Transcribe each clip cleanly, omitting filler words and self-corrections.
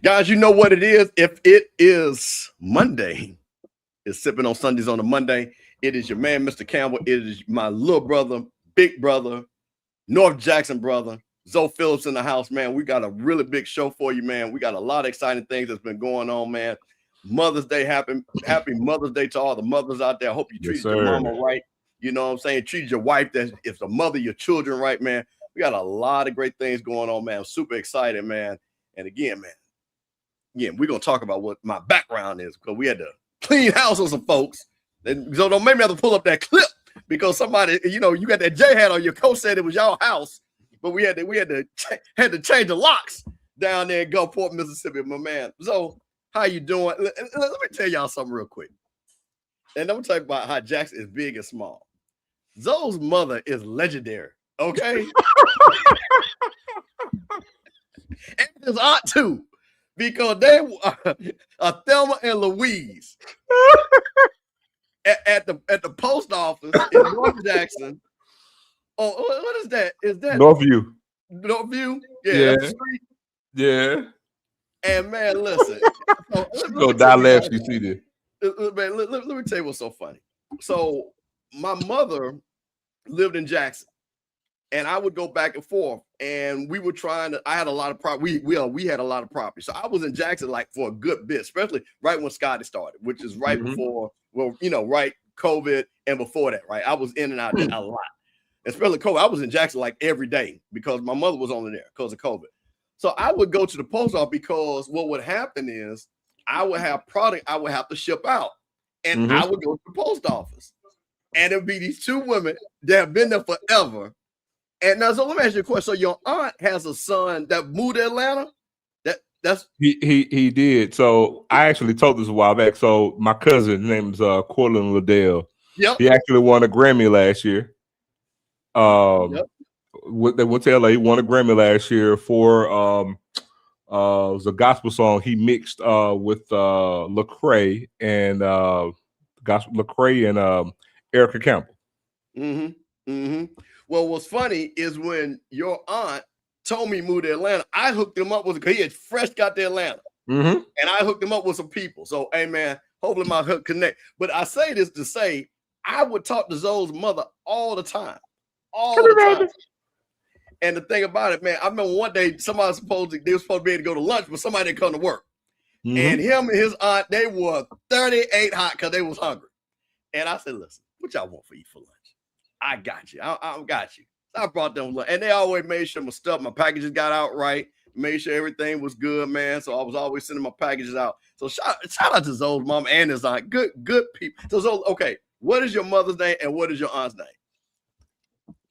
Guys, you know what it is. If it is Monday, it's Sipping on Sundays on a Monday. It is your man, Mr. Campbell. It is my little brother, big brother, North Jackson brother, Zoe Phillips in the house, man. We got a really big show for you, man. We got a lot of exciting things that's been going on, man. Mother's Day, happy Mother's Day to all the mothers out there. I hope you treated your mama right. You know what I'm saying? Treat your wife, if the mother, your children right, man. We got a lot of great things going on, man. I'm super excited, man. And again, we're going to talk about what my background is because we had to clean house on some folks. So don't make me have to pull up that clip because somebody, you got that J hat on your coat said it was your house, but we had to change the locks down there in Gulfport, Mississippi, my man. So how you doing? Let me tell y'all something real quick. And I'm talking about how Jackson is big and small. Zoe's mother is legendary, okay? And his aunt too, because they are Thelma and Louise at the post office in North Jackson. Oh, what is that? Is that Northview? Northview? Yeah. Yeah. And man, listen. Go down left, you see this. Man, let me tell you what's so funny. So my mother lived in Jackson, and I would go back and forth, and we were I had a lot of property. We had a lot of property. So I was in Jackson like for a good bit, especially right when Scotty started, which is right before, right COVID and before that, right? I was in and out there a lot. Especially COVID. I was in Jackson like every day because my mother was only there because of COVID. So I would go to the post office because what would happen is I would have product I would have to ship out, and I would go to the post office, and it'd be these two women that have been there forever. And now, so let me ask you a question. So your aunt has a son that moved to Atlanta. That's he did. So I actually told this a while back. So my cousin, his name is Cortland Liddell. Yep. He actually won a Grammy last year. They went to LA. He won a Grammy last year for it was a gospel song he mixed with Lecrae and Erica Campbell. Well, what's funny is when your aunt told me to move to Atlanta, I hooked him up with, he had fresh got to Atlanta, and I hooked him up with some people. So, hey man, hopefully my hook connect. But I say this to say I would talk to Zoe's mother all the time, And the thing about it, man, I remember one day they were supposed to be able to go to lunch, but somebody didn't come to work. And him and his aunt, they were 38 hot because they was hungry. And I said, listen, what y'all want for eat for lunch? I got you. I got you. So I brought them lunch. And they always made sure my packages got out right, made sure everything was good, man. So I was always sending my packages out. So shout out to Zoe's mom and his aunt. Good people. So Zoe, okay, what is your mother's name and what is your aunt's name?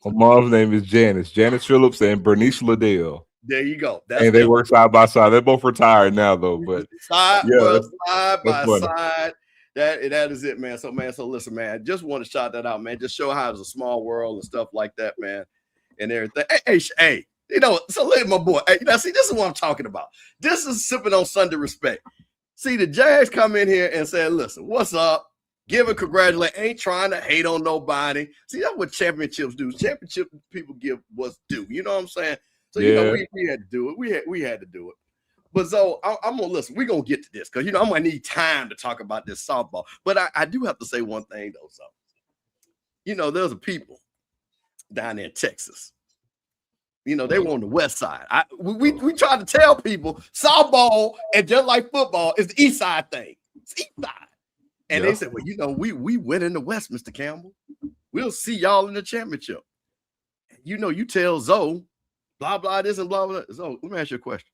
My mom's name is Janice Phillips and Bernice Liddell. There you go. And they work side by side. They're both retired now, though. But side by side. That is it, man. So listen, man. I just want to shout that out, man. Just show how it's a small world and stuff like that, man, and everything. Hey, so let my boy. Hey, see, this is what I'm talking about. This is Sipping on Sunday respect. See, the Jags come in here and say, listen, what's up? Give a congratulate. Ain't trying to hate on nobody. See, that's what championships do. Championship people give what's due. You know what I'm saying? So, we had to do it. We had to do it. But so I'm going to listen. We're going to get to this because, I'm going to need time to talk about this softball. But I do have to say one thing, though. So, there's a people down there in Texas. They were on the west side. We try to tell people softball and just like football is the east side thing. It's east side. And they said, well, we went in the West, Mr. Campbell. We'll see y'all in the championship. You tell Zoe, blah, blah, this and blah, blah. Zoe, let me ask you a question.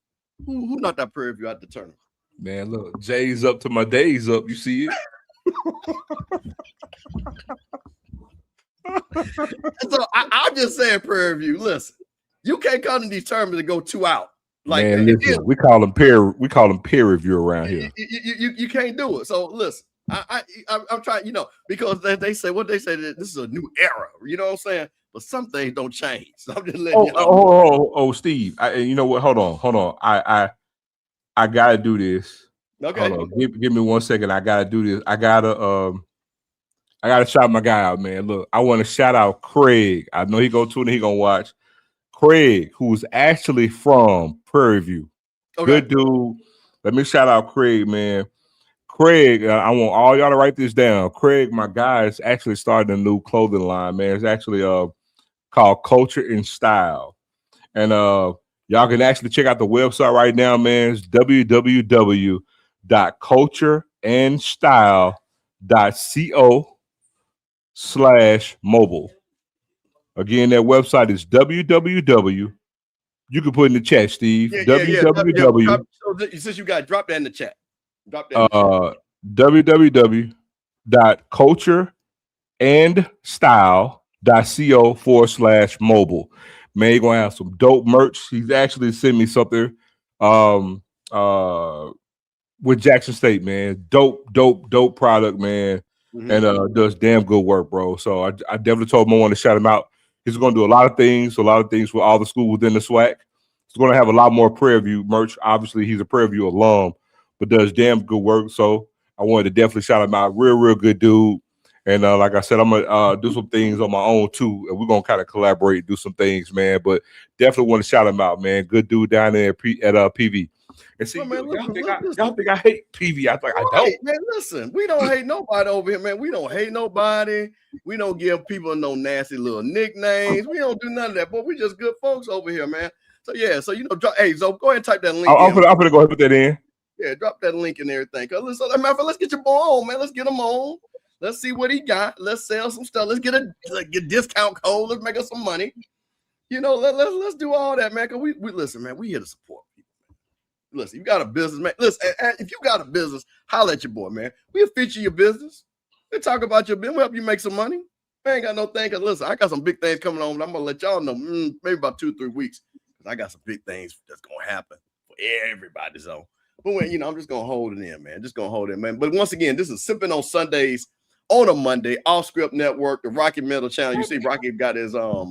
Who knocked that Prairie View out the tournament? Man, look, Jay's up to my days up. You see it? So I'm just saying, Prairie View, listen, you can't come to these tournaments and go 2 out. Like, man, listen, we call them peer review around here. You can't do it. So listen. I'm trying, because they say that this is a new era. You know what I'm saying? But some things don't change. So I'm just letting you know. Oh, Steve. You know what? Hold on. I gotta do this. Okay. Hold on. Give me 1 second. I gotta do this. I gotta shout my guy out, man. Look, I want to shout out Craig. I know he gonna tune in. He gonna watch. Craig, who's actually from Prairie View. Okay. Good dude. let me shout out Craig, man. Craig, I want all y'all to write this down. Craig, my guy, is actually starting a new clothing line, man. It's actually called Culture and Style. And y'all can actually check out the website right now, man. It's www.cultureandstyle.co/mobile. Again, that website is www. You can put in the chat, Steve. www. Since you got drop that in the chat. Drop that in the chat. www.cultureandstyle.co/mobile. Man, you're gonna have some dope merch. He's actually sent me something with Jackson State, man. Dope product, man. Mm-hmm. And does damn good work, bro. So I definitely told him I want to shout him out. He's gonna do a lot of things with all the schools within the SWAC. He's gonna have a lot more Prairie View merch. Obviously, he's a Prairie View alum, but does damn good work. So I wanted to definitely shout him out. Real good dude. And like I said, I'm gonna do some things on my own too, and we're gonna kind of collaborate, do some things, man. But definitely want to shout him out, man. Good dude down there at PV. And see, y'all think I hate PV? I think I don't. Man, listen, we don't hate nobody over here, man. We don't hate nobody. We don't give people no nasty little nicknames. We don't do none of that, but we just good folks over here, man. So yeah, so hey, so go ahead and type that link. I'm gonna go ahead and put that in. Yeah, drop that link and everything. Let's get your boy on, man. Let's get him on. Let's see what he got. Let's sell some stuff. Let's get a discount code. Let's make us some money. Let's do all that, man. Cause we listen, man. We here to support people. Man. Listen, you got a business, man. Listen, if you got a business, holler at your boy, man. We'll feature your business. We'll talk about your business. We'll help you make some money. I ain't got no thing. Cause listen, I got some big things coming on. I'm gonna let y'all know maybe about 2-3 weeks. Cause I got some big things that's gonna happen for everybody's own. But when I'm just gonna hold it in, man. Just gonna hold it, man. But once again, this is Sippin on Sundays. On a Monday, Off Script Network, the Rocky Metal Channel. You see, Rocky got his I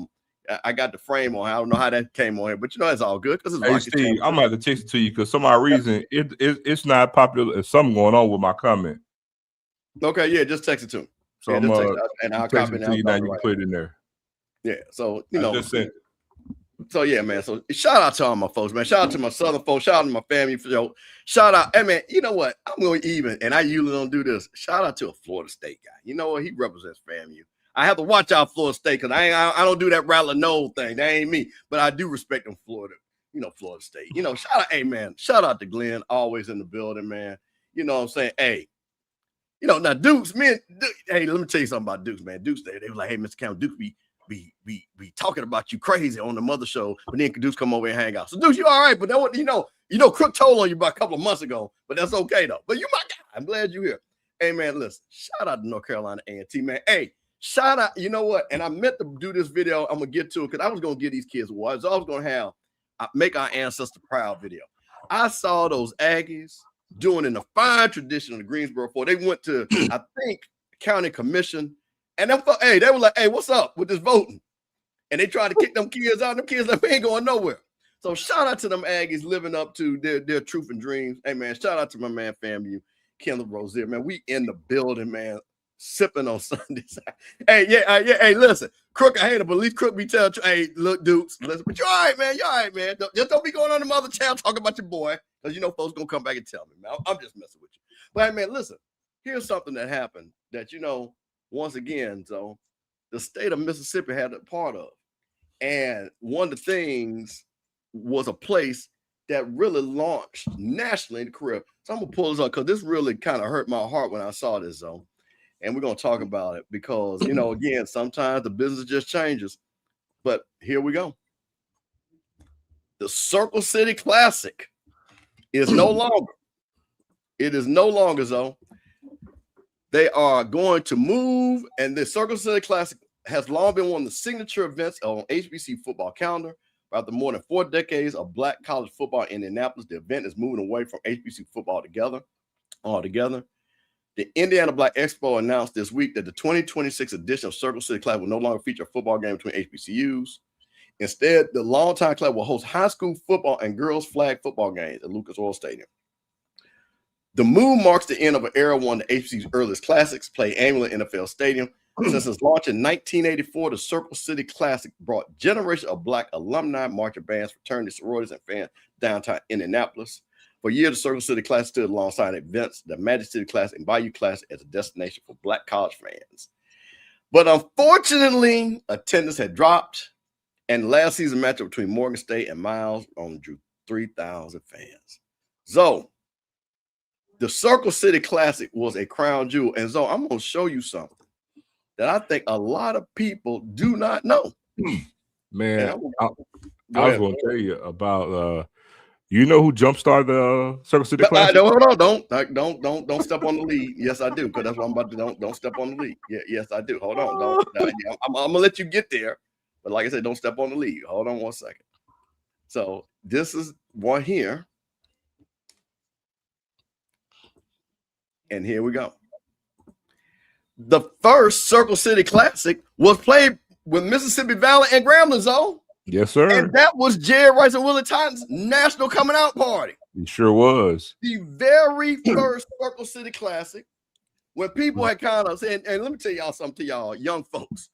got the frame on. I don't know how that came on here, but it's all good because it's Rocky. Steve, channel. I'm gonna have to text it to you because some odd reason it's not popular. There's something going on with my comment. Okay, yeah, just text it to me. So yeah, I'm and I'll copy it to you now. You can put it in there. Yeah, so just sent. So yeah, man. So shout out to all my folks, man. Shout out to my Southern folks. Shout out to my family for your shout out. Hey man, you know what? I'm going even, and I usually don't do this. Shout out to a Florida State guy. You know what? He represents FAMU. I have to watch out Florida State because I don't do that rattling nose thing. That ain't me. But I do respect them, Florida. Florida State. Shout out, hey man. Shout out to Glenn, always in the building, man. You know what I'm saying? Hey, now Dukes, man. Hey, let me tell you something about Dukes, man. Dukes, they were like, hey, Mr. Count, Dukes be talking about you crazy on the mother show, but then Dukes come over and hang out. So Dukes, you all right, but that what Crook told on you about a couple of months ago, but that's okay though. But you my guy. I'm glad you're here. Hey man, listen, shout out to North Carolina A&T, man. Hey, shout out, you know what? And I meant to do this video. I'm gonna get to it because I was gonna give these kids awards. I was gonna have make our ancestor proud video. I saw those Aggies doing in the fine tradition of the Greensboro 4. They went to, I think, county commission. And they were like, hey, what's up with this voting? And they tried to kick them kids out. Them kids like, we ain't going nowhere. So shout out to them Aggies living up to their truth and dreams. Hey, man, shout out to my man, FAMU, Kendall Rozier. Man, we in the building, man, sipping on Sundays. Hey, hey, listen, Crook, I hate it, but at least Crook be telling you, hey, look, Dukes, listen, but you're all right, man. You're all right, man. Just don't be going on the mother channel talking about your boy, because folks going to come back and tell me, man. I'm just messing with you. But, hey, man, listen, here's something that happened that, once again, so the state of Mississippi had a part of. And one of the things was a place that really launched nationally in the career. So I'm going to pull this up because this really kind of hurt my heart when I saw this, though. And we're going to talk about it because, again, sometimes the business just changes. But here we go. The Circle City Classic is no longer. It is no longer, though. They are going to move, and the Circle City Classic has long been one of the signature events on HBCU football calendar. After more than 4 decades of Black college football in Indianapolis, the event is moving away from HBCU football altogether. The Indiana Black Expo announced this week that the 2026 edition of Circle City Classic will no longer feature a football game between HBCUs. Instead, the longtime club will host high school football and girls flag football games at Lucas Oil Stadium. The move marks the end of an era when the HBCU's earliest classics played annually in NFL Stadium. Since its launch in 1984, the Circle City Classic brought generations of Black alumni, marching bands, fraternities, sororities, and fans downtown Indianapolis. For years, the Circle City Classic stood alongside events, the Magic City Classic and Bayou Classic, as a destination for Black college fans. But unfortunately, attendance had dropped, and the last season matchup between Morgan State and Miles only drew 3,000 fans. So, the Circle City Classic was a crown jewel. And so I'm going to show you something that I think a lot of people do not know. Man, I was going to tell you about you know who jump-started the Circle City Classic? Hold on, don't step on the lead. Yes, I do, because that's what I'm about to. Don't step on the lead. Yeah, yes, I do. Hold on, I'm gonna let you get there, but like I said, don't step on the lead. Hold on 1 second. So this is one here, and here we go. The first Circle City Classic was played with Mississippi Valley and Grambling Zone. Yes, sir. And that was Jerry Rice and Willie Totten's national coming out party. It sure was. The very first Circle City Classic, when people had kind of said, and let me tell y'all something to y'all young folks.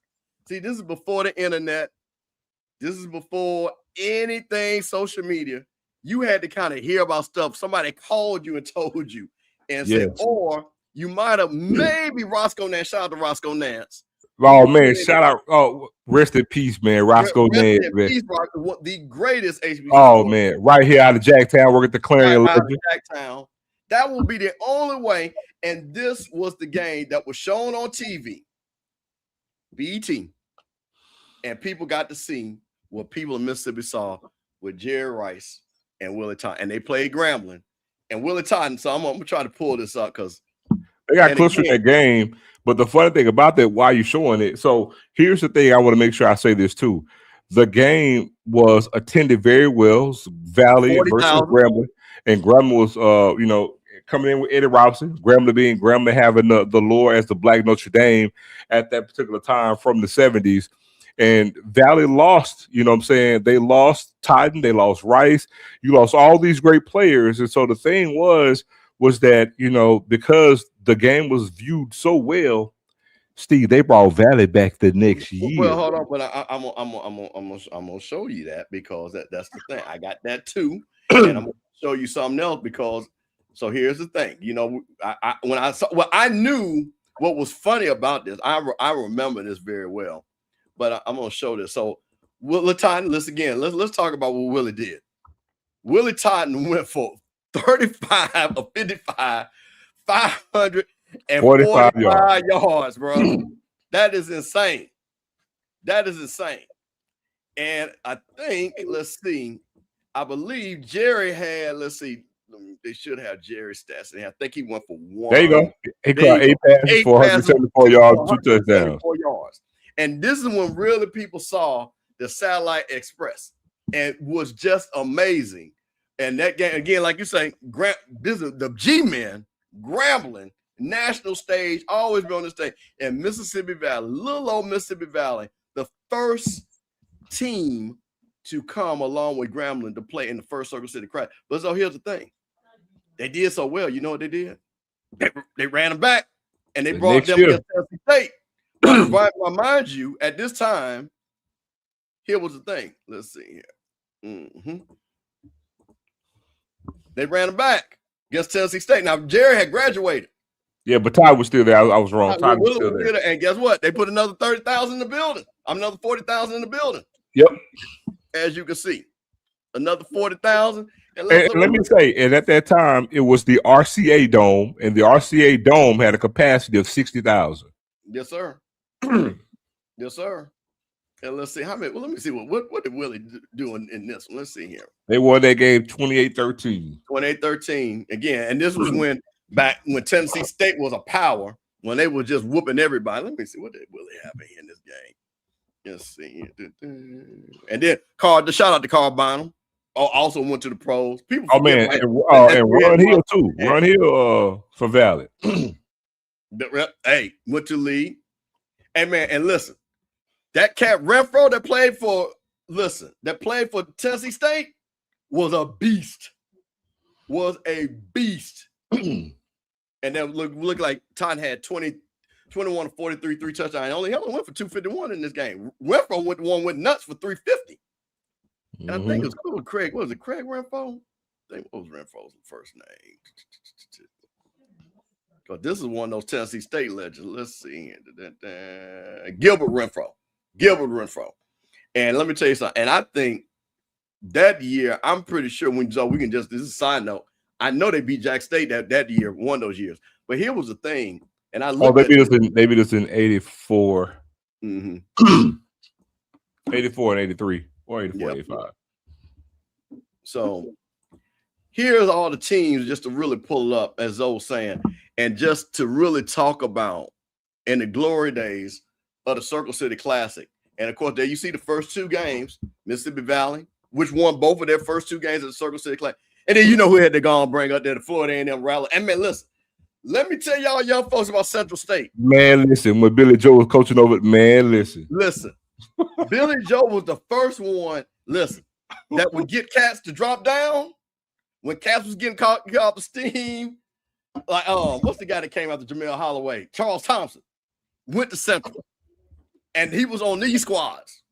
See, this is before the internet. This is before anything social media. You had to kind of hear about stuff. Somebody called you and told you and said, or you might have maybe Roscoe Nance. Shout out to Roscoe Nance. Oh man, shout out! Oh, rest in peace, man. Roscoe Nance, man. The greatest HBCU. Oh man, right here out of Jacktown, work at the Clarion. Right out of Jacktown. That will be the only way. And this was the game that was shown on TV, BET, and people got to see what people in Mississippi saw with Jerry Rice and Willie Totten, and they played Grambling and Willie Totten. So I'm gonna try to pull this up because they got close to that game. But the funny thing about that, why you showing it? So here's the thing. I want to make sure I say this too. The game was attended very well. Valley versus Grambling, and Grambling was, coming in with Eddie Robinson. Grambling having the lore as the Black Notre Dame at that particular time from the 70s. And Valley lost. You know what I'm saying? They lost Totten. They lost Rice. You lost all these great players. And so the thing was that, because the game was viewed so well, Steve, they brought Valley back the next year. Well, hold on, but I'm gonna show you that because that's the thing. I got that too, and I'm gonna show you something else because. So here's the thing. I knew what was funny about this. I remember this very well, but I'm gonna show this. So Willie Totten, let's talk about what Willie did. Willie Totten went for 35 of 55, 545 yards, bro. That is insane. And I think, I believe Jerry had, they should have Jerry's stats. And I think he went for one. There you go. He caught 8 passes, 474 yards, 2 touchdowns. And this is when really people saw the Satellite Express and was just amazing. And that game, again, like you say, this is the G-Men, Grambling, national stage, always been on the stage. And Mississippi Valley, little old Mississippi Valley, the first team to come along with Grambling to play in the first Circle City Classic. But so here's the thing. They did so well. You know what they did? They ran them back, and they brought them against Tennessee State. But mind you, at this time, here was the thing. Let's see here. They ran them back against Tennessee State. Now, Jerry had graduated. Yeah, but Todd was still there. I was wrong. Todd was still there. And guess what? They put another 30,000 in the building. Another 40,000 in the building. Yep. As you can see, another 40,000. And let me say, and at that time, it was the RCA Dome, and the RCA Dome had a capacity of 60,000. Yes, sir. Yes, sir. And let's see how many. Well, let me see what did Willie do in this one. Let's see here. They won that game 28-13. 28-13 again, and this was when Tennessee State was a power, when they were just whooping everybody. Let me see what did Willie have in this game. Let's see. And then shout out to Carl Bynum. Also went to the pros. People and Ron Hill too. Ron Hill for Valley. Hey, went to league. Hey man, and listen, that cat Renfro that played for Tennessee State was a beast. And then look like Todd had 21 to 43, 3 touchdowns. Only went for 251 in this game. Renfro went nuts for 350. And I think it was cool. Craig, what was it? Craig Renfro? think what was Renfro's first name? Because this is one of those Tennessee State legends. Let's see. Gilbert Renfro. And let me tell you something. And I think that year, I'm pretty sure we can just, this is a side note. I know they beat Jack State that year, one of those years. But here was the thing. And I looked they beat us in 84. Mm-hmm. 84 and 83. Or 84, 85. So here's all the teams just to really pull up, as Zoe was saying, and just to really talk about in the glory days of the Circle City Classic. And of course, there you see the first two games, Mississippi Valley, which won both of their first two games at the Circle City Classic. And then you know who had to go and bring up there, the Florida A&M rally. And man, listen, let me tell y'all young folks about Central State. Man, listen, when Billy Joe was coaching over it, man, listen. Billy Joe was the first one, that would get cats to drop down when cats was getting caught off the steam. Like, what's the guy that came after Jamel Holloway? Charles Thompson went to Central. And he was on these squads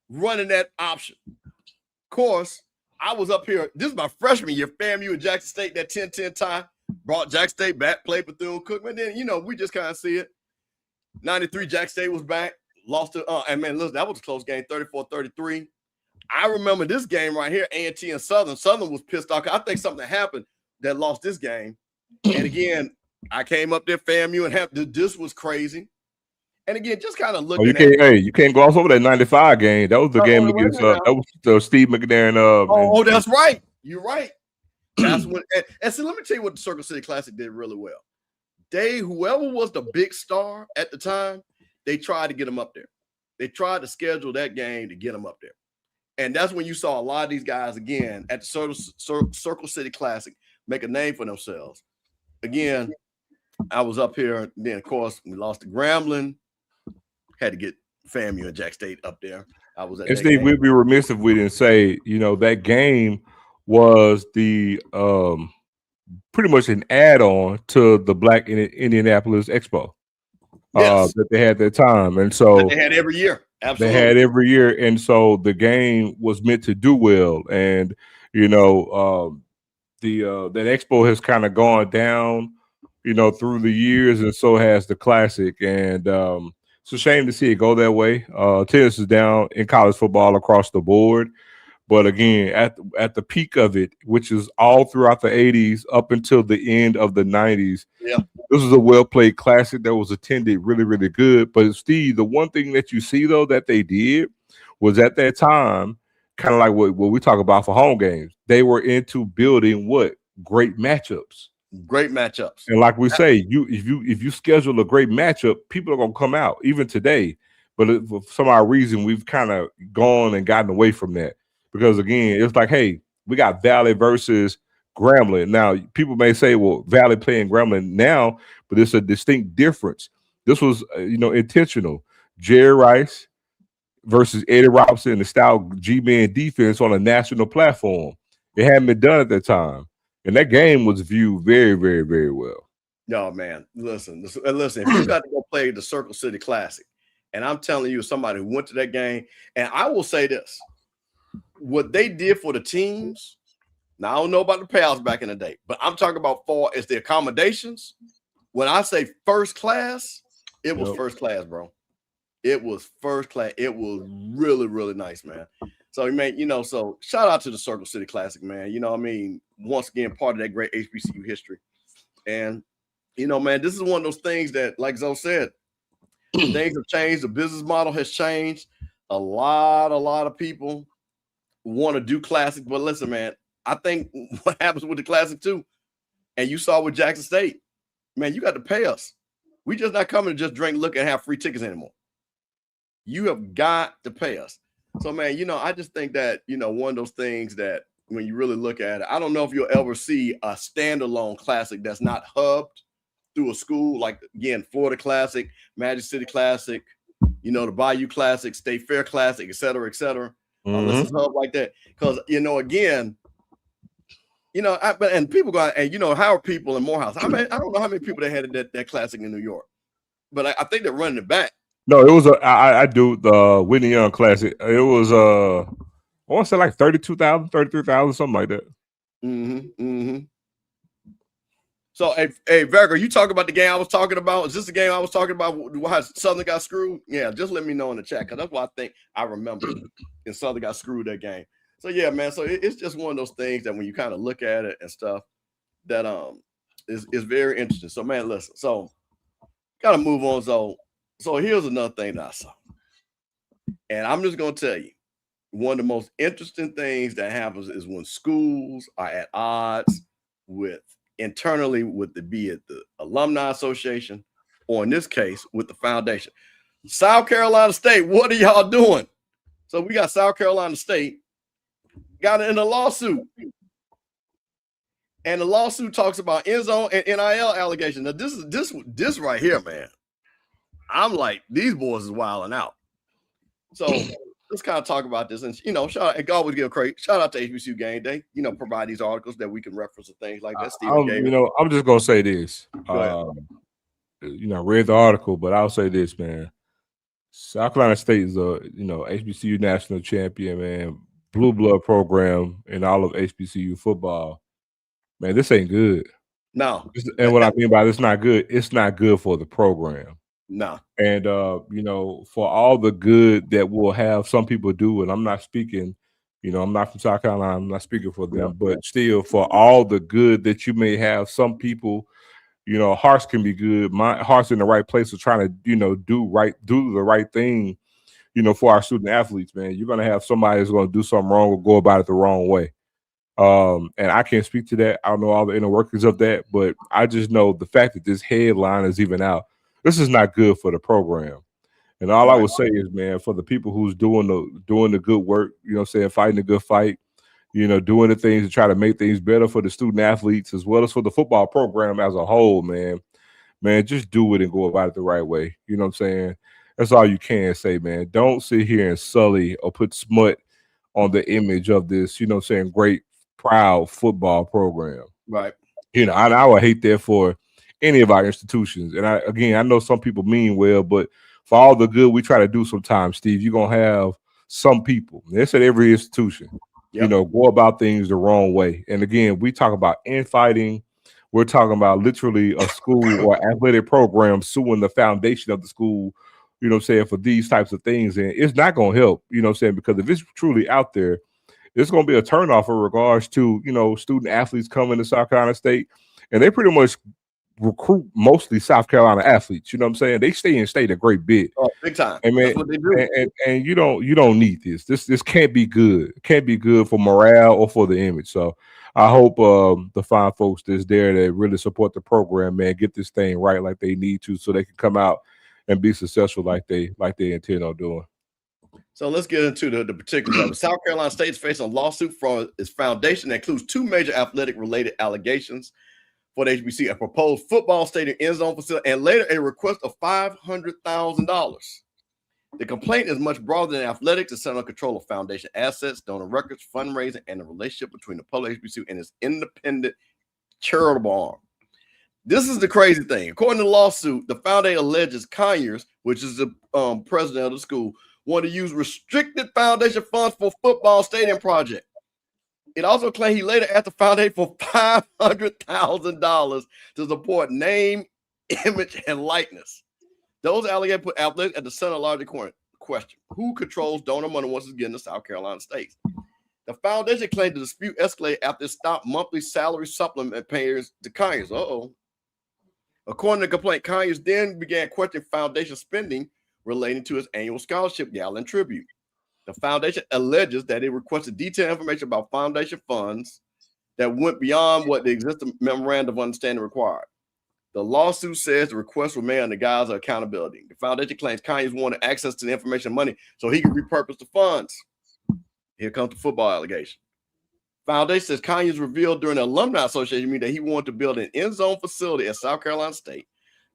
running that option. Of course, I was up here. This is my freshman year, FAMU and Jackson State, that 10-10 tie. Brought Jackson State back, played Bethune-Cookman. Then, we just kind of see it. 93, Jackson State was back. Lost to, and man, listen, that was a close game, 34-33. I remember this game right here, A&T and Southern. Southern was pissed off. I think something happened that lost this game. And again, I came up there, FAMU, and this was crazy. And again, just kind of looking you can't gloss over that 95 game. That was the game against that was Steve McNair. That's right. You're right. That's when and so let me tell you what the Circle City Classic did really well. Whoever was the big star at the time, they tried to get them up there. They tried to schedule that game to get them up there. And that's when you saw a lot of these guys again at the Circle City Classic make a name for themselves. Again, I was up here, and then of course we lost to Grambling. Had to get FAMU and Jack State up there. I was at Steve, we'd be remiss if we didn't say, that game was the pretty much an add-on to the Black Indianapolis Expo that they had at that time. And so they had every year. Absolutely. They had every year. And so the game was meant to do well. And, that Expo has kind of gone down, through the years, and so has the Classic. And it's a shame to see it go that way. Tennis is down in college football across the board. But again, at the peak of it, which is all throughout the 80s up until the end of the 90s, this was a well-played Classic that was attended really, really good. But Steve, the one thing that you see, though, that they did was at that time, kind of like what we talk about for home games, they were into building great matchups. Great matchups. And like we say, if you schedule a great matchup, people are gonna come out even today. But for some odd reason, we've kind of gone and gotten away from that because again, it's like, hey, we got Valley versus Grambling. Now, people may say, well, Valley playing Grambling now, but it's a distinct difference. This was, intentional. Jerry Rice versus Eddie Robinson, the style G-Man defense on a national platform. It hadn't been done at that time. And that game was viewed very, very, very well. No, man, listen. If you got to go play the Circle City Classic, and I'm telling you, somebody who went to that game, and I will say this, what they did for the teams, now I don't know about the payouts back in the day, but I'm talking about far as the accommodations. When I say first class, it was first class, bro. It was first class. It was really, really nice, man. So, man, so shout out to the Circle City Classic, man. Once again, part of that great HBCU history. And, man, this is one of those things that, like Zoe said, things have changed. The business model has changed. A lot of people want to do Classic. But listen, man, I think what happens with the Classic, too, and you saw with Jackson State, man, you got to pay us. We just not coming to just drink, look, and have free tickets anymore. You have got to pay us. So, man, I just think that, one of those things that when you really look at it, I don't know if you'll ever see a standalone Classic that's not hubbed through a school, like, again, Florida Classic, Magic City Classic, the Bayou Classic, State Fair Classic, et cetera, et cetera. Unless it's hubbed like that. Because, again, and people go, and, Howard people in Morehouse. I mean, I don't know how many people they had at that Classic in New York, but I think they're running it back. No, it was I do the Whitney Young Classic. It was I want to say like 32,000, 33,000, something like that. So, hey, Verger, you talk about the game I was talking about? Is this the game I was talking about? Why Southern got screwed? Yeah, just let me know in the chat, because that's what I think I remember. And Southern got screwed that game. So yeah, man. So it's just one of those things that when you kind of look at it and stuff, that is very interesting. So man, listen. So gotta move on. So here's another thing that I saw, and I'm just gonna tell you, one of the most interesting things that happens is when schools are at odds with internally with be it the alumni association, or in this case with the foundation. South Carolina State, what are y'all doing? So we got South Carolina State got in a lawsuit, and the lawsuit talks about end zone and NIL allegations. Now this right here, man. I'm like, these boys is wilding out. So let's kind of talk about this, and shout out, and always give a great shout out to HBCU Game Day. Provide these articles that we can reference and things like that. I'm just gonna say this. Read the article, but I'll say this, man. South Carolina State is a HBCU national champion, man. Blue blood program in all of HBCU football. Man, this ain't good. No. And what I mean by this not good, it's not good for the program. No. And for all the good that we'll have some people do, and I'm not speaking, I'm not from South Carolina, I'm not speaking for them, but still for all the good that you may have, some people, hearts can be good. My heart's in the right place of trying to, do the right thing, for our student athletes, man. You're gonna have somebody who's gonna do something wrong or go about it the wrong way. And I can't speak to that. I don't know all the inner workings of that, but I just know the fact that this headline is even out, this is not good for the program. And all I would say is, man, for the people who's doing the good work, fighting the good fight, doing the things to try to make things better for the student athletes as well as for the football program as a whole, man, just do it and go about it the right way. You know what I'm saying? That's all you can say, man. Don't sit here and sully or put smut on the image of this, great, proud football program. Right. I would hate that for any of our institutions. And I know some people mean well, but for all the good we try to do sometimes, Steve, you're going to have some people. That's at every institution. Go about things the wrong way. And again, we talk about infighting. We're talking about literally a school or athletic program suing the foundation of the school, for these types of things. And it's not going to help, because if it's truly out there, it's going to be a turnoff in regards to, student athletes coming to South Carolina State. And they pretty much recruit mostly South Carolina athletes. You know what I'm saying? They stay in state a great bit. Oh, big time. And man, that's what they do. And you don't need this. This can't be good. It can't be good for morale or for the image. So I hope the fine folks that's there that really support the program, man, get this thing right like they need to, so they can come out and be successful like they intend on doing. So let's get into the particulars of it. South Carolina State is facing a lawsuit from its foundation that includes two major athletic-related allegations for the HBCU: a proposed football stadium end zone facility, and later a request of $500,000. The complaint is much broader than athletics. It's centered on control of foundation assets, donor records, fundraising, and the relationship between the public HBCU and its independent charitable arm. This is the crazy thing. According to the lawsuit, the foundation alleges Conyers, which is the president of the school, wanted to use restricted foundation funds for football stadium project. It also claimed he later asked the foundation for $500,000 to support name, image, and likeness. Those allegations put athletics at the center of a larger question: who controls donor money once it's getting to South Carolina State? The foundation claimed the dispute escalated after it stopped monthly salary supplement payers to Conyers. According to the complaint, Conyers then began questioning foundation spending relating to its annual scholarship gala and tribute. The foundation alleges that it requested detailed information about foundation funds that went beyond what the existing memorandum of understanding required. The lawsuit says the request was made under the guise of accountability. The foundation claims Conyers wanted access to the information and money so he could repurpose the funds. Here comes the football allegation. Foundation says Conyers revealed during the alumni association meeting that he wanted to build an end zone facility at South Carolina State.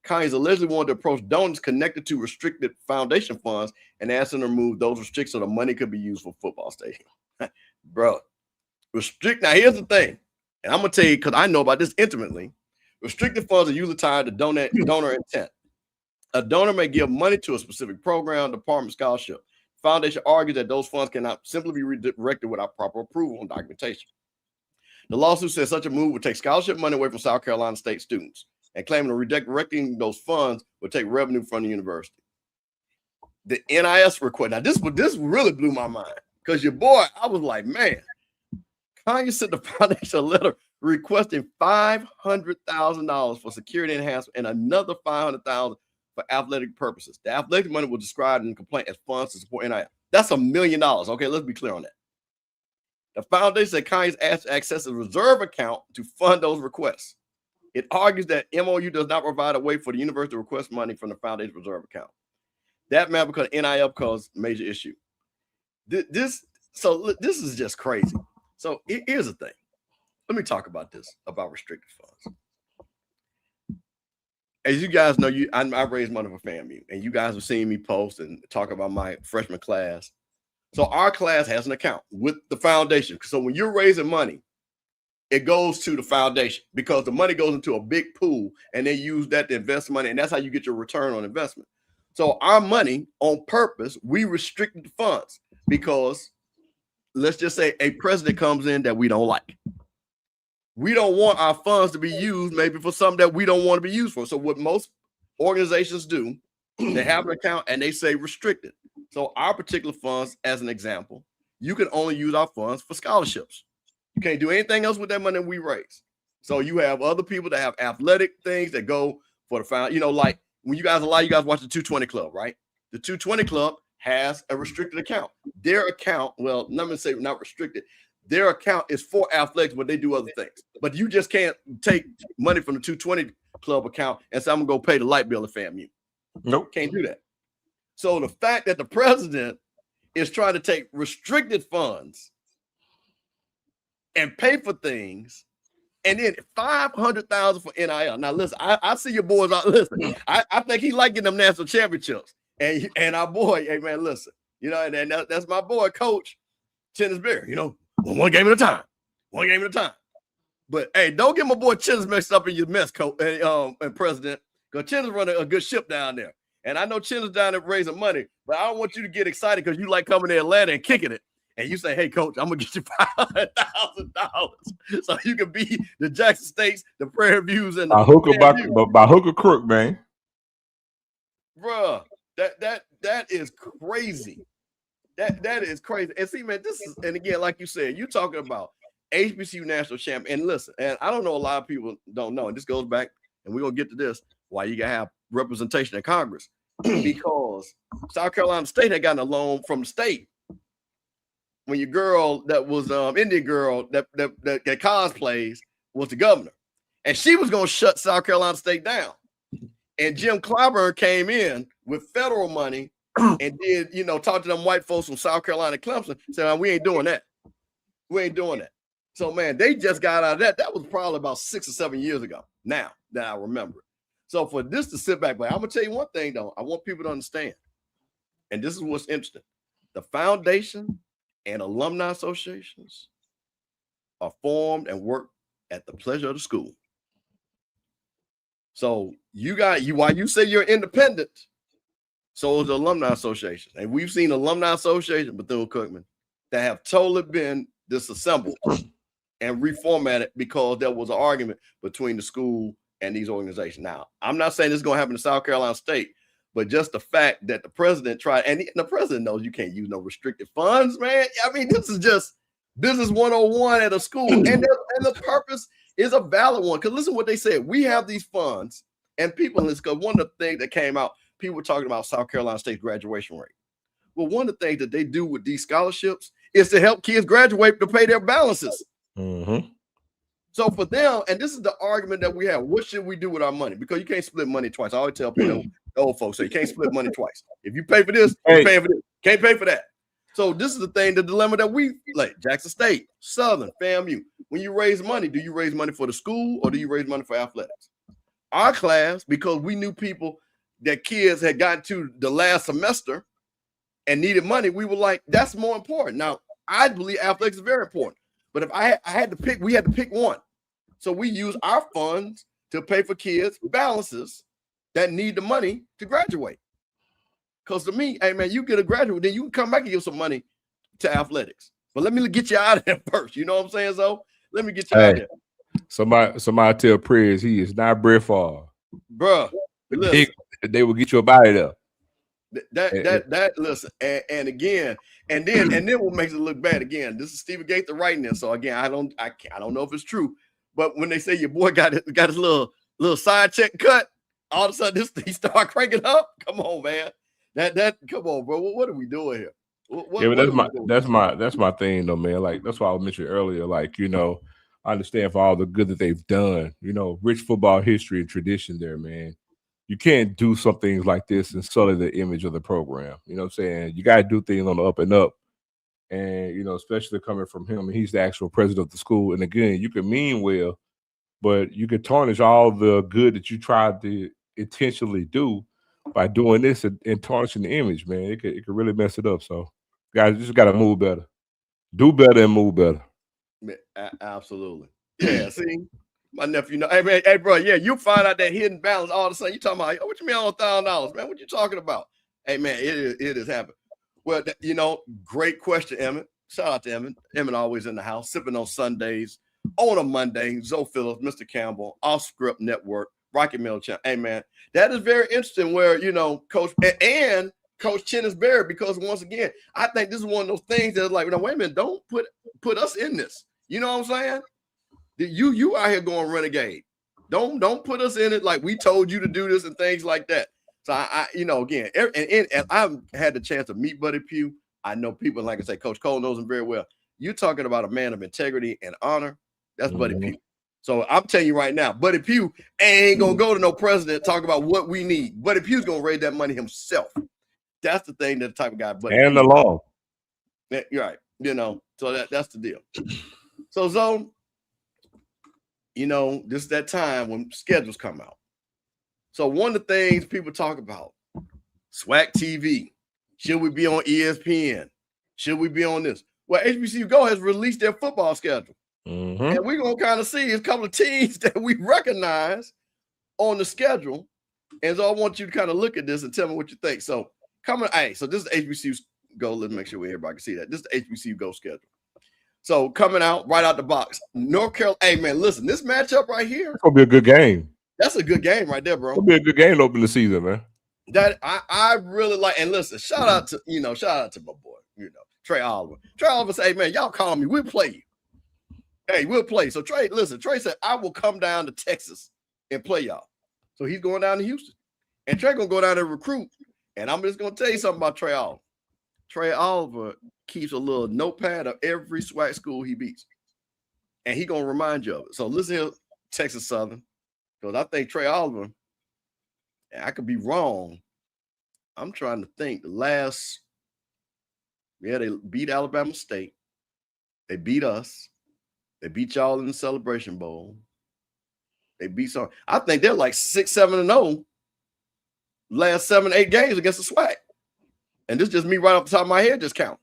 Conyers allegedly wanted to approach donors connected to restricted foundation funds and asked them to remove those restrictions so the money could be used for football stadium. Bro, now here's the thing, and I'm going to tell you because I know about this intimately. Restricted funds are usually tied to donor intent. A donor may give money to a specific program, department, scholarship. Foundation argues that those funds cannot simply be redirected without proper approval and documentation. The lawsuit says such a move would take scholarship money away from South Carolina State students and claiming redirecting those funds would take revenue from the university. The NIS request. Now, this really blew my mind because your boy, I was like, man, Kanye sent the foundation a letter requesting $500,000 for security enhancement and another $500,000 for athletic purposes. The athletic money was described in the complaint as funds to support NIL. That's $1 million. Okay, let's be clear on that. The foundation said Kanye's asked to access a reserve account to fund those requests. It argues that MOU does not provide a way for the university to request money from the foundation reserve account. That matter because NIL caused major issue. This is just crazy. So here's the thing. Let me talk about this, about restricted funds. As you guys know, I raised money for FAMU, and you guys have seen me post and talk about my freshman class. So our class has an account with the foundation. So when you're raising money, it goes to the foundation because the money goes into a big pool, and they use that to invest money, and that's how you get your return on investment. So our money, on purpose, we restricted the funds because let's just say a president comes in that we don't like. We don't want our funds to be used maybe for something that we don't want to be used for. So what most organizations do, they have an account and they say restricted. So our particular funds, as an example, you can only use our funds for scholarships. You can't do anything else with that money we raise. So you have other people that have athletic things that go for the found, like when you guys watch the 220 Club, right? The 220 Club has a restricted account. Their account, well, let me say not restricted. Their account is for athletics, but they do other things. But you just can't take money from the 220 Club account and say, I'm going to go pay the light bill at FAMU. Nope. Can't do that. So the fact that the president is trying to take restricted funds and pay for things, and then $500,000 for NIL. Now, listen, I see your boys out. Listen, I think he like getting them national championships. And our boy, hey, man, listen, and that's my boy, Coach Chennis Berry, one game at a time. One game at a time. But, hey, don't get my boy Chennis mixed up in your mess, Coach and President, because Chennis running a good ship down there. And I know Chennis down there raising money, but I don't want you to get excited because you like coming to Atlanta and kicking it. And you say, hey, Coach, I'm going to get you $500,000 so you can be the Jackson States, the Prairie Views, and the by hook or crook, man. Bruh, that is crazy. That is crazy. And see, man, and again, like you said, you're talking about HBCU national champion. And listen, and I don't know, a lot of people don't know, and this goes back, and we're going to get to this, why you got to have representation in Congress. Because South Carolina State had gotten a loan from the state. When your girl that was Indian girl that cosplays was the governor, and she was going to shut South Carolina State down. And Jim Clyburn came in with federal money and did, talk to them white folks from South Carolina, Clemson, said, we ain't doing that. We ain't doing that. So, man, they just got out of that. That was probably about 6 or 7 years ago now that I remember. So for this to sit back, but I'm going to tell you one thing, though. I want people to understand, and this is what's interesting. The foundation and alumni associations are formed and work at the pleasure of the school. So while you say you're independent, so is the alumni association. And we've seen alumni association, Bethune-Cookman, that have totally been disassembled and reformatted because there was an argument between the school and these organizations. Now, I'm not saying this is going to happen in South Carolina State, but just the fact that the president tried, and the president knows you can't use no restricted funds, man. I mean, this is just business 101 at a school. And the purpose is a valid one. Because listen what they said. We have these funds, and people, because one of the things that came out, people were talking about South Carolina State's graduation rate. Well, one of the things that they do with these scholarships is to help kids graduate to pay their balances. Mm-hmm. So for them, and this is the argument that we have, what should we do with our money? Because you can't split money twice. I always tell people, old folks, so you can't split money twice. If you pay for this, you're paying for this. Can't pay for that. So this is the dilemma that we like. Jackson State, Southern, FAMU. When you raise money, do you raise money for the school or do you raise money for athletics? Our class, because we knew people that kids had gotten to the last semester and needed money, we were like, that's more important. Now, I believe athletics is very important. But if I had to pick, we had to pick one. So we use our funds to pay for kids' balances that need the money to graduate. Because to me, hey, man, you get a graduate, then you can come back and give some money to athletics. But let me get you out of there first. You know what I'm saying? So Let me get you out here. Somebody tell Prez he is not Brett Favre. Bruh, listen. They will get you up out of there. That listen, and again, and then what makes it look bad again. This is Stephen Gaither writing this. So again, I don't know if it's true, but when they say your boy got his little side check cut, all of a sudden he start cranking up. Come on, man. That come on, bro. What are we doing here? That's my thing though, man. Like that's why I mentioned earlier. Like, I understand for all the good that they've done, rich football history and tradition there, man. You can't do some things like this and sully the image of the program. You know what I'm saying? You got to do things on the up and up. And, especially coming from him, and he's the actual president of the school. And again, you can mean well, but you can tarnish all the good that you tried to intentionally do by doing this and tarnishing the image, man. It could really mess it up. So, guys, you just got to move better. Do better and move better. Absolutely. Yeah, see? My nephew, hey, bro, yeah, you find out that hidden balance all of a sudden. You talking about, what you mean on $1,000, man? What you talking about? Hey, man, it has happened. Well, great question, Emmett. Shout out to Emmett. Emmett always in the house, sipping on Sundays, on a Monday. Zoe Phillips, Mr. Campbell, Off Script Network, Rocky Mill Channel. Hey, man, that is very interesting where, Coach and Coach Chin is buried because once again, I think this is one of those things that's like, wait a minute, don't put us in this. You know what I'm saying? You out here going renegade. Don't put us in it like we told you to do this and things like that. So I again, and I've had the chance to meet Buddy Pugh. I know people, like I say, Coach Cole knows him very well. You're talking about a man of integrity and honor. That's Buddy Pugh. So I'm telling you right now, Buddy Pugh ain't gonna go to no president talk about what we need. Buddy Pugh's gonna raise that money himself. That's the thing, that the type of guy. Buddy and Pugh. The law. You're right. So that's the deal. So Zone. This is that time when schedules come out. So one of the things people talk about, SWAC TV, should we be on ESPN? Should we be on this? Well, HBCU Go has released their football schedule. Mm-hmm. And we're going to kind of see a couple of teams that we recognize on the schedule. And so I want you to kind of look at this and tell me what you think. So so this is HBCU Go. Let's make sure everybody can see that. This is the HBCU Go schedule. So coming out right out the box, North Carolina. Hey man, listen, this matchup right here. It's gonna be a good game. That's a good game right there, bro. It'll be a good game to open the season, man. That I really like. And listen, shout out to my boy, Trey Oliver. Trey Oliver say, hey man, y'all call me, we'll play you. Hey, we'll play. So Trey said, I will come down to Texas and play y'all. So he's going down to Houston. And Trey gonna go down and recruit. And I'm just gonna tell you something about Trey Oliver. Trey Oliver keeps a little notepad of every SWAC school he beats. And he going to remind you of it. So listen here, Texas Southern, because I think Trey Oliver, and I could be wrong. I'm trying to think. They beat Alabama State. They beat us. They beat y'all in the Celebration Bowl. They beat some. I think they're like 6-7-0 last 7-8 games against the SWAC. And this is just me right off the top of my head, just count.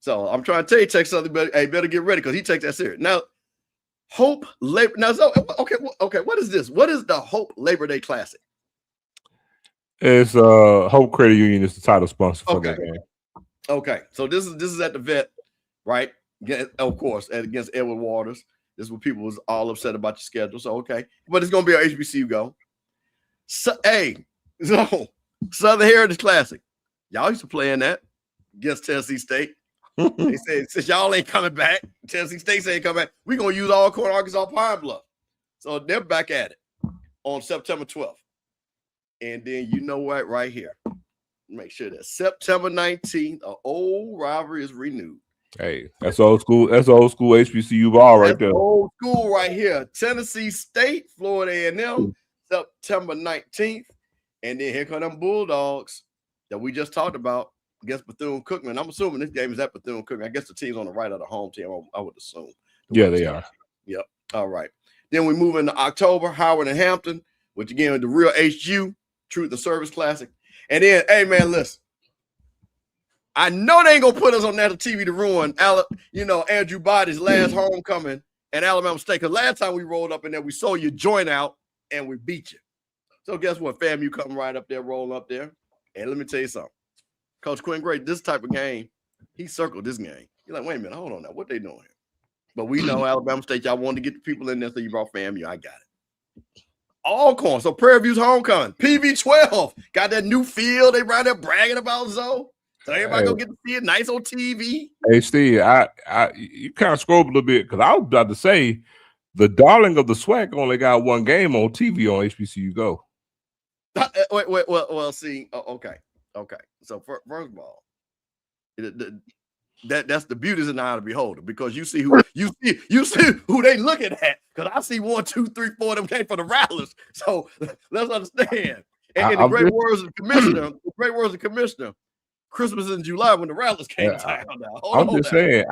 So I'm trying to tell you, Texas Southern, better get ready because he takes that serious. Now, Hope Labor. Now, so okay. What is this? What is the Hope Labor Day Classic? It's Hope Credit Union is the title sponsor for that game. Okay, so this is at the vet, right? Of course, against Edward Waters. This is what people was all upset about your schedule. So okay, but it's gonna be our HBCU Go. So Southern Heritage Classic. Y'all used to play in that against Tennessee State. They said, since y'all ain't coming back, Tennessee State ain't coming back, we're going to use Alcorn, Arkansas, Pine Bluff. So they're back at it on September 12th. And then you know what, right here. Make sure that September 19th, an old rivalry is renewed. Hey, that's old school. That's old school HBCU ball right there. Old school right here. Tennessee State, Florida A&M, September 19th. And then here come them Bulldogs that we just talked about against Bethune-Cookman. I'm assuming this game is at Bethune-Cookman. I guess the team's on the right of the home team, I would assume. Yeah, they are. Yep. All right. Then we move into October, Howard and Hampton, which again, the real HU, Truth and Service Classic. And then, hey, man, listen. I know they ain't going to put us on national TV to ruin, Andrew Body's last homecoming at Alabama State. Because last time we rolled up in there, we saw your joint out and we beat you. So guess what? FAMU coming right up there, rolling up there. And let me tell you something. Coach Quinn Gray, this type of game, he circled this game. You're like, wait a minute, hold on now. What they doing here? But we know Alabama State, y'all wanted to get the people in there, so you brought FAMU. I got it. Alcorn. So Prairie View's homecoming. PV12 got that new field. They right there bragging about Zoe. So everybody gonna get to see it nice on TV. Hey Steve, you kind of scrolled a little bit because I was about to say the darling of the SWAC only got one game on TV on HBCU Go. Wait, well, see, okay. So first of all, that's the beauty is in the eye of the beholder, because you see who they looking at. Because I see 1, 2, 3, 4 of them came from the Rattlers. So let's understand. And in the great words of the commissioner, Christmas in July when the Rattlers came to town. Now, I'm just saying,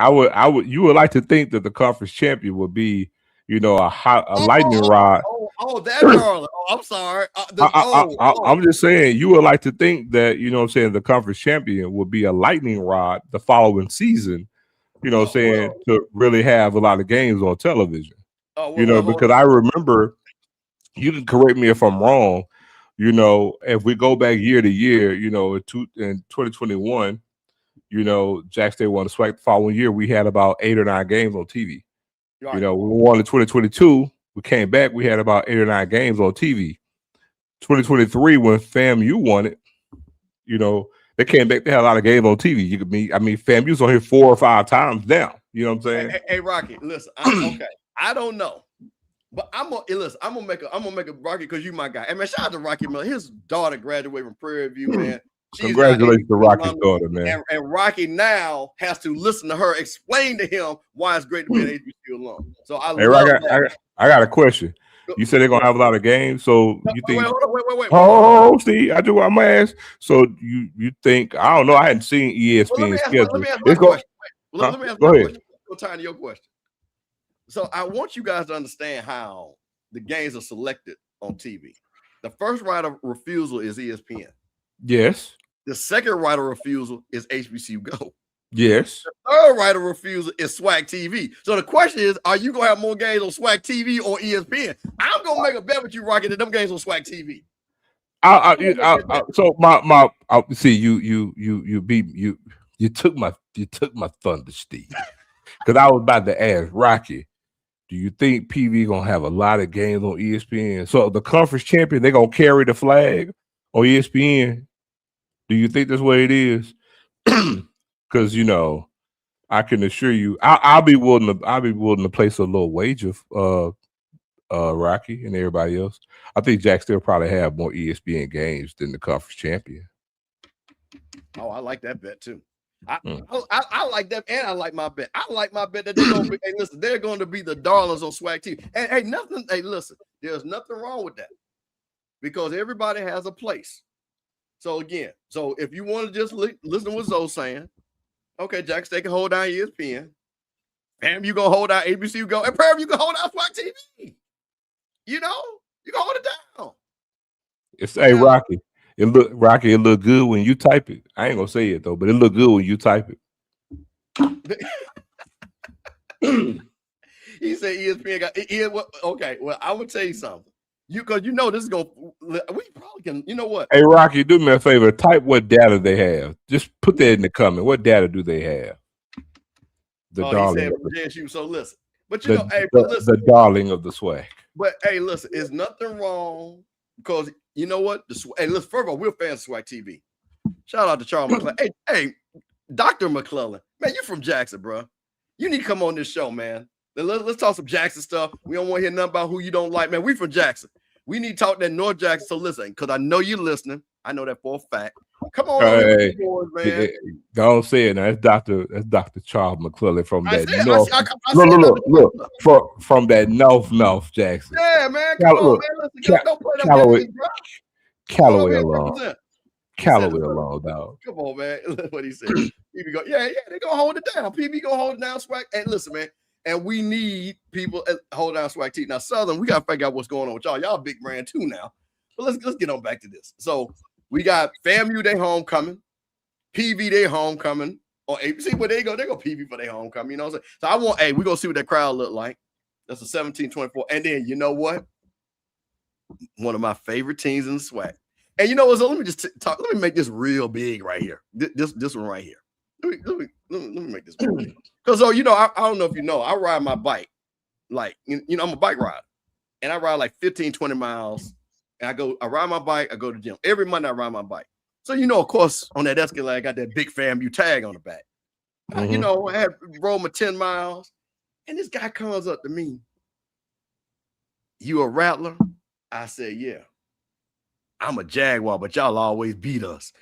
you would like to think that the conference champion would be, a lightning rod. That darling. I'm sorry. I'm just saying, you would like to think that, the conference champion would be a lightning rod the following season, to really have a lot of games on television. Because I remember, you can correct me if I'm wrong, if we go back year to year, in 2021, Jack State won the SWAC. The following year, we had about 8 or 9 games on TV. Right. We won in 2022. We came back. We had about 8 or 9 games on TV. 2023, when FAMU won it, they came back. They had a lot of games on TV. FAMU's on here 4 or 5 times now. You know what I'm saying? Hey Rocky, listen. Okay, I don't know, but I'm gonna make a Rocky, because you my guy. Hey man, shout out to Rocky Miller. His daughter graduated from Prairie View, man. Congratulations to Rocky's daughter, man. And Rocky now has to listen to her explain to him why it's great to be an HBCU alum. So I got a question. You said they're gonna have a lot of games, so you think? Wait. Oh, Steve, I do. I'm gonna ask. So you think? I don't know. I hadn't seen ESPN schedule. Let me ask my question. Let me ask my question. Go time to your question. So I want you guys to understand how the games are selected on TV. The first right of refusal is ESPN. Yes. The second right of refusal is HBCU Go. Yes. The third right of refusal is SWAC TV. So the question is, are you gonna have more games on SWAC TV or ESPN? I'm gonna make a bet with you, Rocky, that them games on SWAC TV. You took my thunder, Steve. Because I was about to ask Rocky, do you think PV gonna have a lot of games on ESPN? So the conference champion, they're gonna carry the flag on ESPN. Do you think that's what it is? Because I can assure you, I'll be willing to place a little wager, Rocky and everybody else. I think Jack still probably have more ESPN games than the conference champion. Oh, I like that bet too. I like that, and I like my bet. I like my bet that they're gonna be. Hey, listen, they're going to be the darlings on SWAC TV. And hey, listen, there's nothing wrong with that, because everybody has a place. So again, if you want to just listen to what Zoe's saying, okay, Jack State can hold down ESPN. FAMU gonna hold down HBCU Go, and Prairie View can hold down SWAC TV. You can hold it down. Hey, Rocky. It look good when you type it. I ain't gonna say it though, but it look good when you type it. He said ESPN got okay. Well, I will tell you something. Because this is gonna. We probably can. You know what? Hey, Rocky, do me a favor. Type what data they have. Just put that in the comment. What data do they have? The darling. He said JSU. So listen, but listen, the darling of the SWAC. But hey, listen, there's nothing wrong, because you know what? Hey, listen. First of all, we're fans of SWAC TV. Shout out to Charles McClellan. Hey, Dr. McClellan, man, you from Jackson, bro. You need to come on this show, man. Let's talk some Jackson stuff. We don't want to hear nothing about who you don't like, man. We from Jackson. We need to talk that North Jackson. So listen, because I know you're listening. I know that for a fact. Come on, boys, man. Don't say it now. That's Dr. Charles McClellan from that North. Look, from that North Jackson. Yeah, man. Come on, man. Listen, don't play that with me, bro. Callaway along. Callaway along, dog. Come on, man. Look what he said. PB go, yeah, they're gonna hold it down. PB gonna hold it down, SWAC. And listen, man. And we need people hold down SWAC TV. Now, Southern, we gotta figure out what's going on with y'all. Y'all big brand too now. But let's get on back to this. So we got FAMU Day homecoming, PV Day homecoming. Or see where they go PV for their homecoming. You know what I'm saying? So I want, we're gonna see what that crowd look like. That's a 17-24. And then you know what? One of my favorite teams in the SWAC. And you know what? So let me just talk. Let me make this real big right here. This one right here. let me make this because I don't know if you know, I ride my bike like I'm a bike rider, and I ride like 15, 20 miles, and I ride my bike, I go to the gym every Monday. I ride my bike, so of course, on that escalator, I got that big FAMU tag on the back. I had rolled my 10 miles, and this guy comes up to me. You a rattler? I said, yeah. I'm a Jaguar, but y'all always beat us.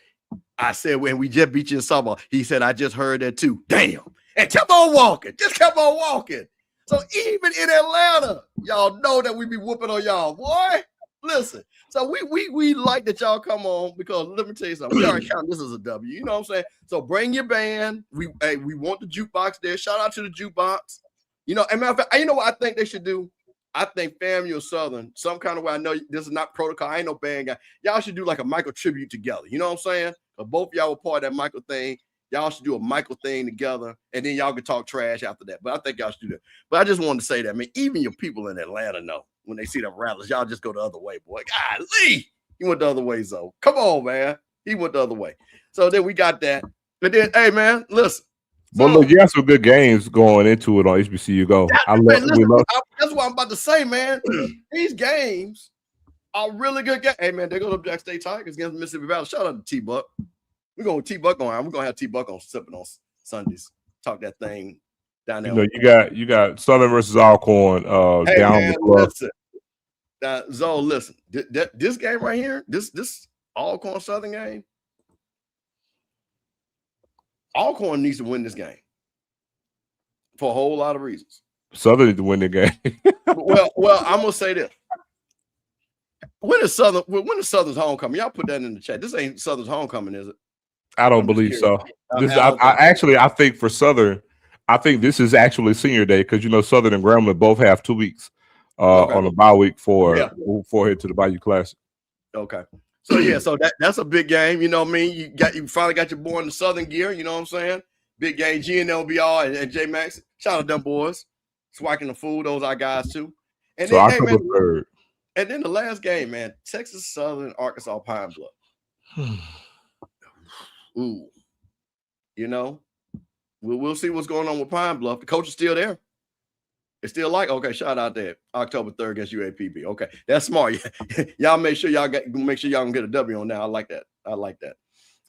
I said, when we just beat you in softball. He said, I just heard that too. Damn. And kept on walking. Just kept on walking. So even in Atlanta, y'all know that we be whooping on y'all, boy. Listen. So we like that y'all come on, because let me tell you something. We already count this as a W. You know what I'm saying? So bring your band. We want the jukebox there. Shout out to the jukebox. And matter of fact, you know what I think they should do? I think FAMU or Southern, some kind of way. I know this is not protocol. I ain't no band guy. Y'all should do like a Michael tribute together. You know what I'm saying? Both of y'all were part of that Michael thing. Y'all should do a Michael thing together, and then y'all can talk trash after that. But I think y'all should do that. But I just wanted to say that, man, even your people in Atlanta know when they see them rattlers, y'all just go the other way, boy. Golly, he went the other way, so come on, man. He went the other way. So then we got that. But then, hey, man, listen. But look, you have some good games going into it on HBCU Go. That's what I'm about to say, man. These games are really good games. Hey, man, they go to Jack State Tigers against Mississippi Valley. Shout out to T-Buck. We're going to T-Buck on. We're going to have T-Buck on Sippin on Sundays. Talk that thing down there. You got Southern versus Alcorn hey, down man, the club. Listen. Zoe, listen. This game right here, this Alcorn Southern game, Alcorn needs to win this game for a whole lot of reasons. Southern needs to win the game. well, I'm gonna say this. When is Southern's homecoming? Y'all put that in the chat. This ain't Southern's homecoming, is it? I don't believe so. I think for Southern, I think this is actually senior day, because Southern and Grambling both have 2 weeks on a bye week for head to the Bayou Classic. Okay. So yeah, so that's a big game. You know what I mean? You finally got your boy in the Southern gear. You know what I'm saying? Big game. GNLBR and J Max. Shout out to them boys. Swacking the food. Those are guys too. And so then, October 3rd. And then the last game, man. Texas Southern, Arkansas Pine Bluff. Ooh. We'll see what's going on with Pine Bluff. The coach is still there. It's still okay. Shout out there, October 3rd against UAPB. Okay, that's smart. Y'all make sure y'all can get a W on that. I like that.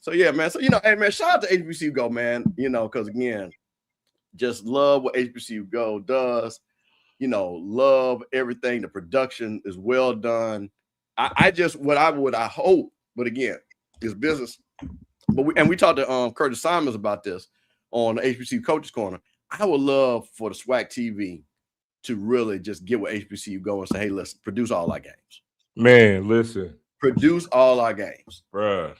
So yeah, man. So hey man, shout out to HBCU Go, man. Because again, just love what HBCU Go does. Love everything. The production is well done. I hope, but again, it's business. But we talked to Curtis Simons about this on the HBCU Coaches Corner. I would love for the SWAC TV to really just get with HBCU Go and say, hey, listen, produce all our games. Man, listen. Produce all our games. Bruh.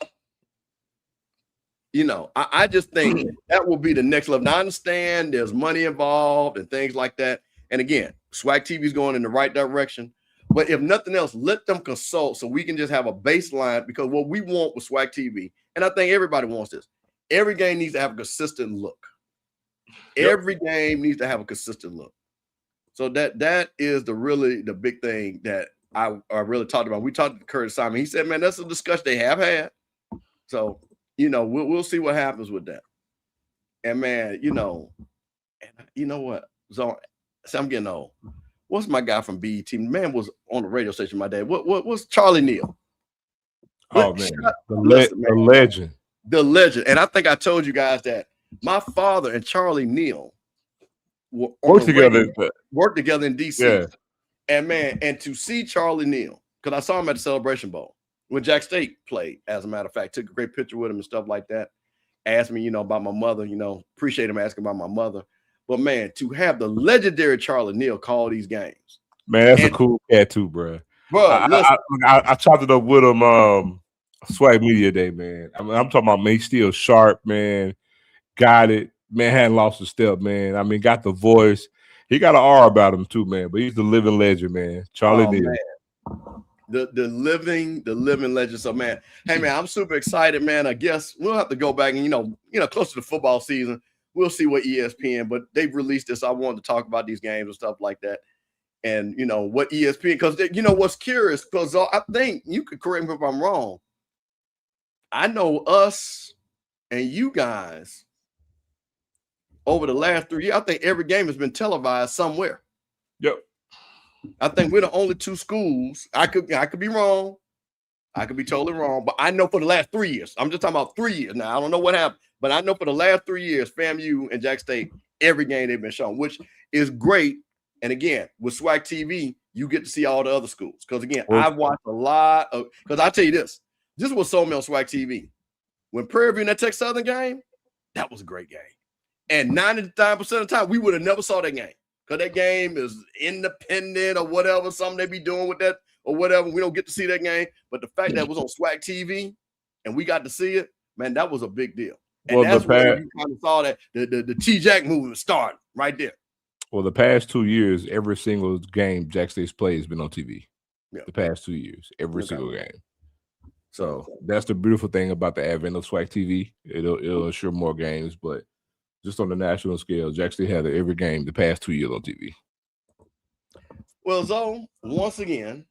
I just think that will be the next level. Now, I understand there's money involved and things like that. And again, SWAC TV is going in the right direction. But if nothing else, let them consult so we can just have a baseline, because what we want with SWAC TV, and I think everybody wants this, every game needs to have a consistent look. Every game needs to have a consistent look. So that is the big thing that I really talked about. We talked to Curtis Simon. He said, man, that's a discussion they have had. So, we'll see what happens with that. And man, you know what? So I'm getting old. What's my guy from BET? Man was on the radio station my day. What's Charlie Neal? Oh, man. The legend. The legend. And I think I told you guys that my father and Charlie Neal worked together in DC. Yeah. And man, and to see Charlie Neal, because I saw him at the Celebration Bowl when Jack State played, as a matter of fact, took a great picture with him and stuff like that. Asked me, about my mother, appreciate him asking about my mother. But man, to have the legendary Charlie Neal call these games. Man, that's a cool cat too, bro. I chopped it up with him SWAC Media Day, man. I'm talking about man, still sharp, man. Got it. Man, hadn't lost a step, man. I mean, got the voice. He got an R about him too, man. But he's the living legend, man. Charlie Neal. Man. The living legend. So man, hey man, I'm super excited, man. I guess we'll have to go back and close to the football season. We'll see what ESPN, but they've released this. I wanted to talk about these games and stuff like that. And what ESPN, because what's curious, because I think you could correct me if I'm wrong. I know us and you guys over the last 3 years, I think every game has been televised somewhere. Yep. I think we're the only two schools. I could be wrong. I could be totally wrong, but I know for the last 3 years, I'm just talking about 3 years now. I don't know what happened, but I know for the last 3 years, FAMU and Jack State, every game they've been shown, which is great. And again, with SWAC TV, you get to see all the other schools. Because again, I've watched a lot of, because I'll tell you this was so me on SWAC TV. When Prairie View and that Texas Southern game, that was a great game. And 99% of the time, we would have never saw that game. Because that game is independent or whatever, something they be doing with that or whatever. We don't get to see that game. But the fact that it was on SWAC TV and we got to see it, man, that was a big deal. And that's where you kind of saw that the T-Jack movement started right there. Well, the past 2 years, every single game Jack State's played has been on TV. Yeah. The past 2 years, every single game. So that's the beautiful thing about the advent of SWAC TV. It'll assure more games, but just on the national scale, Jack State had every game the past 2 years on TV. Well, so once again,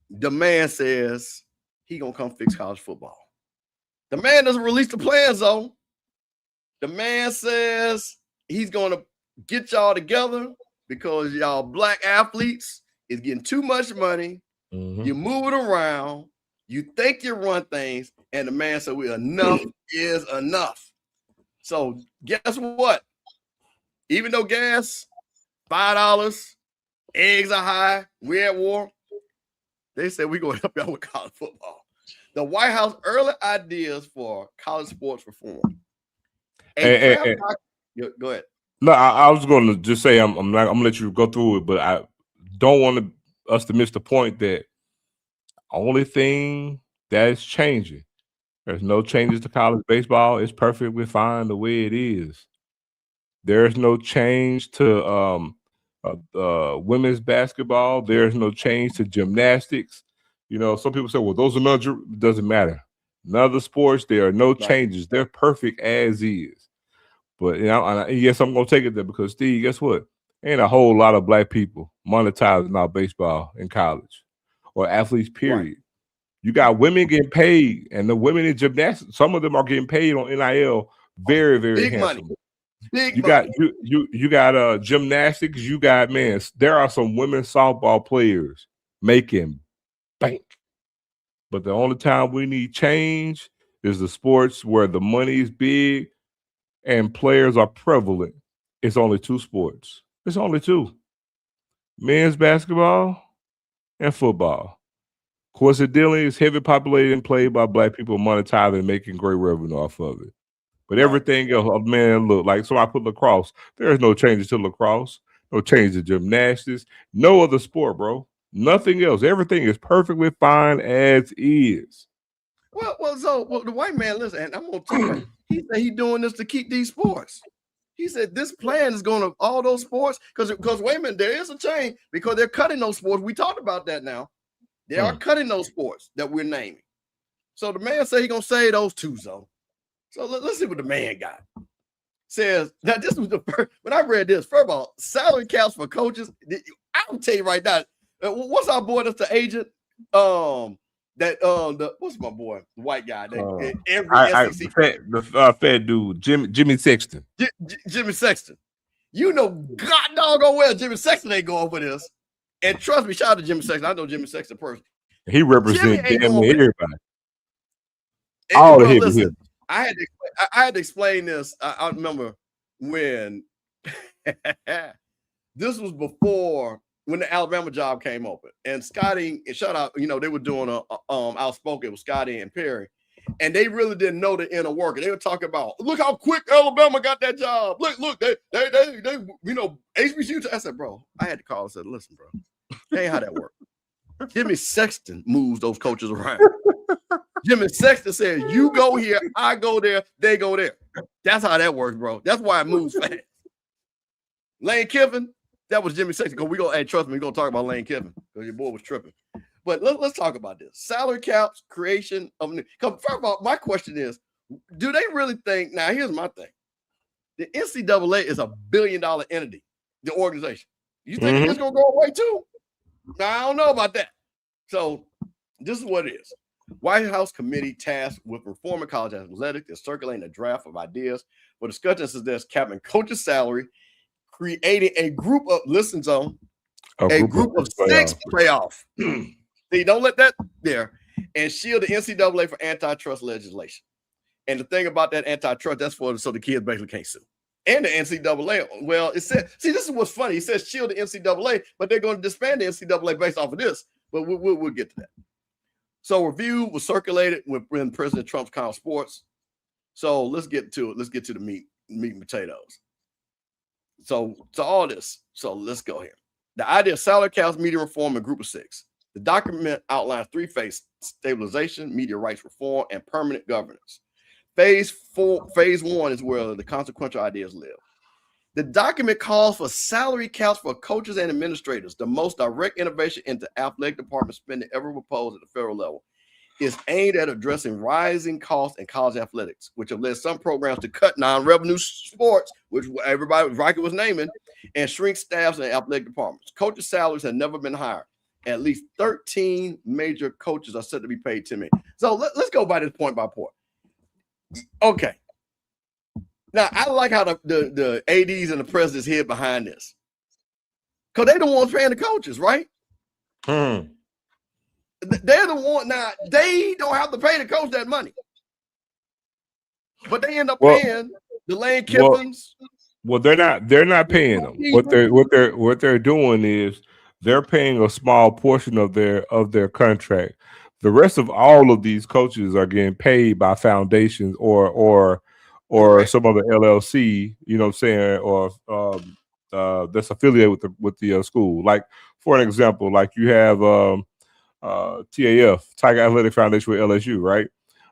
the man says he gonna come fix college football. The man doesn't release the plans, though. The man says he's gonna get y'all together because y'all black athletes is getting too much money. You move it around. You think you run things, and the man said, "Well, enough is enough." So guess what? Even though gas $5, eggs are high, we're at war. They said we're going to help y'all with college football. The White House early ideas for college sports reform. Go ahead. No, I was going to just say I'm going to let you go through it, but I don't want us to miss the point that only thing that is changing. There's no changes to college baseball. It's perfectly fine the way it is. There's no change to women's basketball. There's no change to gymnastics. You know, some people say, well, those are not, it doesn't matter. None of the sports, there are no changes. They're perfect as is. But, you know, yes, I'm going to take it there because, Steve, guess what? Ain't a whole lot of black people monetizing our baseball in college or athletes, period. Right. You got women getting paid, and the women in gymnastics, some of them are getting paid on NIL very, very big handsome. Money. Big you money. got you got gymnastics, you got, man, there are some women softball players making bank. But the only time we need change is the sports where the money is big and players are prevalent. It's only two sports. It's only two. Men's basketball and football. Coincidentally, it's heavy populated and played by black people, monetizing and making great revenue off of it. But everything else, man, look, like somebody put lacrosse. There's no changes to lacrosse, no change to gymnastics, no other sport, bro. Nothing else. Everything is perfectly fine as is. Well, the white man, listen, and I'm gonna tell you, he said he's doing this to keep these sports. He said this plan is going to all those sports because wait a minute, there is a change because they're cutting those sports. We talked about that now. They are cutting those sports that we're naming. So the man said he's going to save those two, so let's see what the man got. Says, now this was the first, when I read this, first of all, salary caps for coaches, I'll tell you right now, what's our boy that's the agent? What's my boy, the white guy? SEC. The fat dude, Jimmy Sexton. Jimmy Sexton. You know, God doggone well, Jimmy Sexton ain't going for this. And trust me, shout out to Jimmy Sexton. I know Jimmy Sexton personally. He represents everybody. All the heavy hitters. I had to explain this. I remember when this was before when the Alabama job came open, and Scotty and shout out, you know, they were doing a outspoken with Scotty and Perry, and they really didn't know the inner worker. They were talking about, look how quick Alabama got that job. Look, they you know, HBCU. I said, bro, I had to call and said, listen, bro, that ain't how that works. Jimmy Sexton moves those coaches around. Jimmy Sexton says, you go here, I go there, they go there. That's how that works, bro. That's why it moves fast. Lane Kiffin, that was Jimmy Sexton. Because trust me, we're going to talk about Lane Kiffin because your boy was tripping. But let's talk about this. Salary caps, creation of new. First of all, my question is, do they really think, now here's my thing. The NCAA is $1 billion entity, the organization. You think it's going to go away too? Now, I don't know about that. So this is what it is. White House committee tasked with reforming college athletics and circulating a draft of ideas for discussion is this: capping coach's salary, creating a group of a group of 6 playoff. See, don't let that there, and shield the NCAA for antitrust legislation. And the thing about that antitrust, that's for so the kids basically can't sue. And the NCAA, well, it said, see, this is what's funny. It says shield the NCAA, but they're going to disband the NCAA based off of this. But we'll get to that. So review was circulated when President Trump's College Sports. So let's get to it. Let's get to the meat and potatoes. So all this. So let's go here. The idea of salary caps, media reform, and group of 6. The document outlines 3 phases: stabilization, media rights reform, and permanent governance. Phase 1 is where the consequential ideas live. The document calls for salary caps for coaches and administrators, the most direct innovation into athletic department spending ever proposed at the federal level. Is aimed at addressing rising costs in college athletics, which have led some programs to cut non-revenue sports, which everybody Rocky was naming, and shrink staffs in athletic departments. Coaches' salaries have never been higher. At least 13 major coaches are set to be paid $10 million. So let's go by this point by point. Okay. Now, I like how the ADs and the presidents hid behind this. Because they're the ones paying the coaches, right? They're the one. Now, they don't have to pay the coach that money. But they end up paying the Lane Kiffins. Well, they're not paying them. What they're doing is they're paying a small portion of their contract. The rest of all of these coaches are getting paid by foundations or some other LLC, you know what I'm saying, or that's affiliated with the school. Like, for an example, like you have TAF, Tiger Athletic Foundation with LSU, right?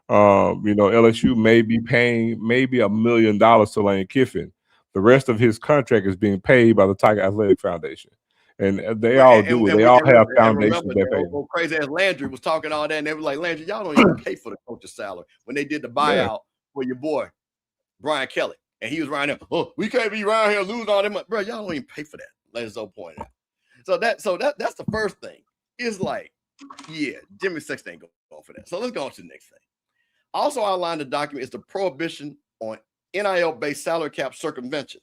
LSU may be paying maybe $1 million to Lane Kiffin. The rest of his contract is being paid by the Tiger Athletic Foundation. And they all do it. They all have foundations that pay. Crazy ass Landry was talking all that, and they were like, Landry, y'all don't even pay for the coach's salary when they did the buyout for your boy Brian Kelly, and he was around there. Oh, we can't be around here losing all that money, bro. Y'all don't even pay for that. Let us point out. So that's the first thing. It's like, yeah, Jimmy Sexton ain't going for that. So let's go on to the next thing. Also outlined in the document is the prohibition on NIL-based salary cap circumvention.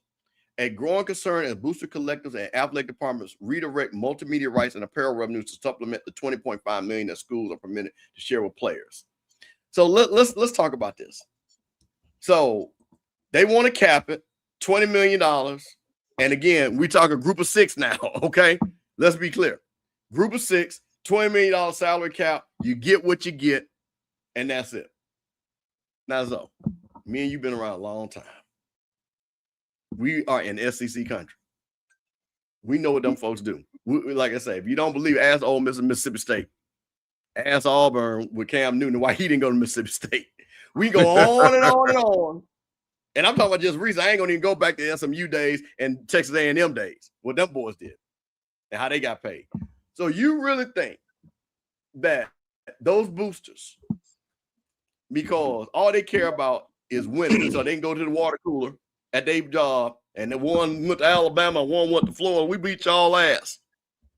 A growing concern as booster collectives and athletic departments redirect multimedia rights and apparel revenues to supplement the $20.5 million that schools are permitted to share with players. So let's talk about this. So they want to cap it $20 million. And again, we talk a group of 6 now. Okay, let's be clear. Group of 6, $20 million salary cap. You get what you get, and that's it. Now, so me and you've been around a long time. We are in SEC country. We know what them folks do. Like I say, if you don't believe, ask Ole Miss and Mississippi State. Ask Auburn with Cam Newton why he didn't go to Mississippi State. We go on and on and on. And I'm talking about just recently. I ain't gonna even go back to SMU days and Texas A&M days, what them boys did and how they got paid. So you really think that those boosters, because all they care about is winning, so they can go to the water cooler at their job, and the one went to Alabama, one went to Florida. We beat y'all ass.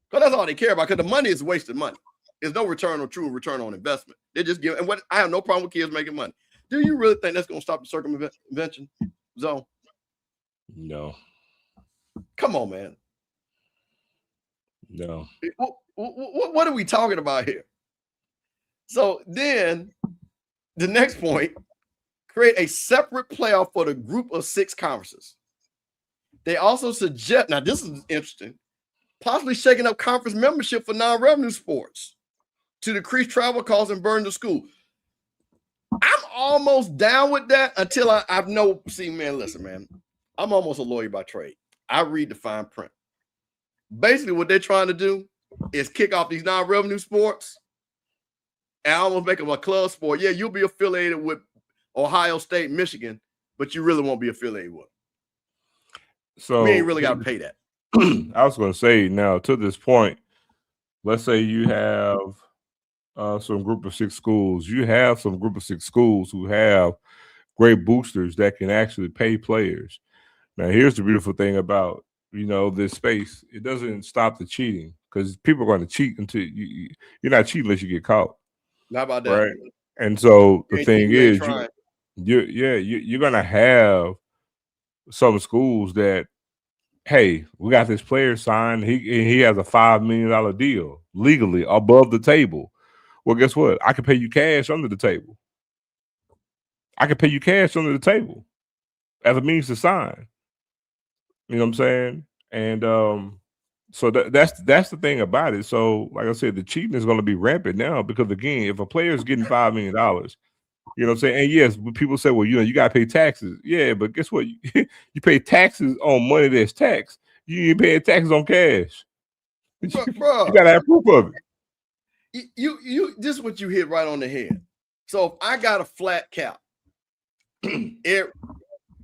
Because that's all they care about, because the money is wasted money. There's no return on investment. They just give, and I have no problem with kids making money. Do you really think that's going to stop the circumvention zone? No. Come on, man. No. What are we talking about here? So then the next point, create a separate playoff for the group of 6 conferences. They also suggest, now this is interesting, possibly shaking up conference membership for non-revenue sports to decrease travel costs and burden the school. I'm almost down with that until I've no, see, man, listen, man, I'm almost a lawyer by trade. I read the fine print. Basically, what they're trying to do is kick off these non-revenue sports and almost make them a club sport. Yeah, you'll be affiliated with Ohio State, Michigan, but you really won't be affiliated with them. So we ain't really got to pay that. I was going to say, now to this point, let's say you have some group of 6 schools. You have some group of 6 schools who have great boosters that can actually pay players. Now, here's the beautiful thing about, this space. It doesn't stop the cheating, because people are going to cheat until you're not cheating unless you get caught. How about that? Right. And so the thing is, you're going to have some schools that, hey, we got this player signed. He has a $5 million deal legally above the table. Well, guess what? I can pay you cash under the table. I can pay you cash under the table as a means to sign. You know what I'm saying? And so that's the thing about it. So, like I said, the cheating is going to be rampant now because, again, if a player is getting $5 million, you know what I'm saying? And yes, people say, well, you got to pay taxes. Yeah, but guess what? You pay taxes on money that's taxed. You ain't paying taxes on cash. Bro, you got to have proof of it. You this is what you hit right on the head. So if I got a flat cap,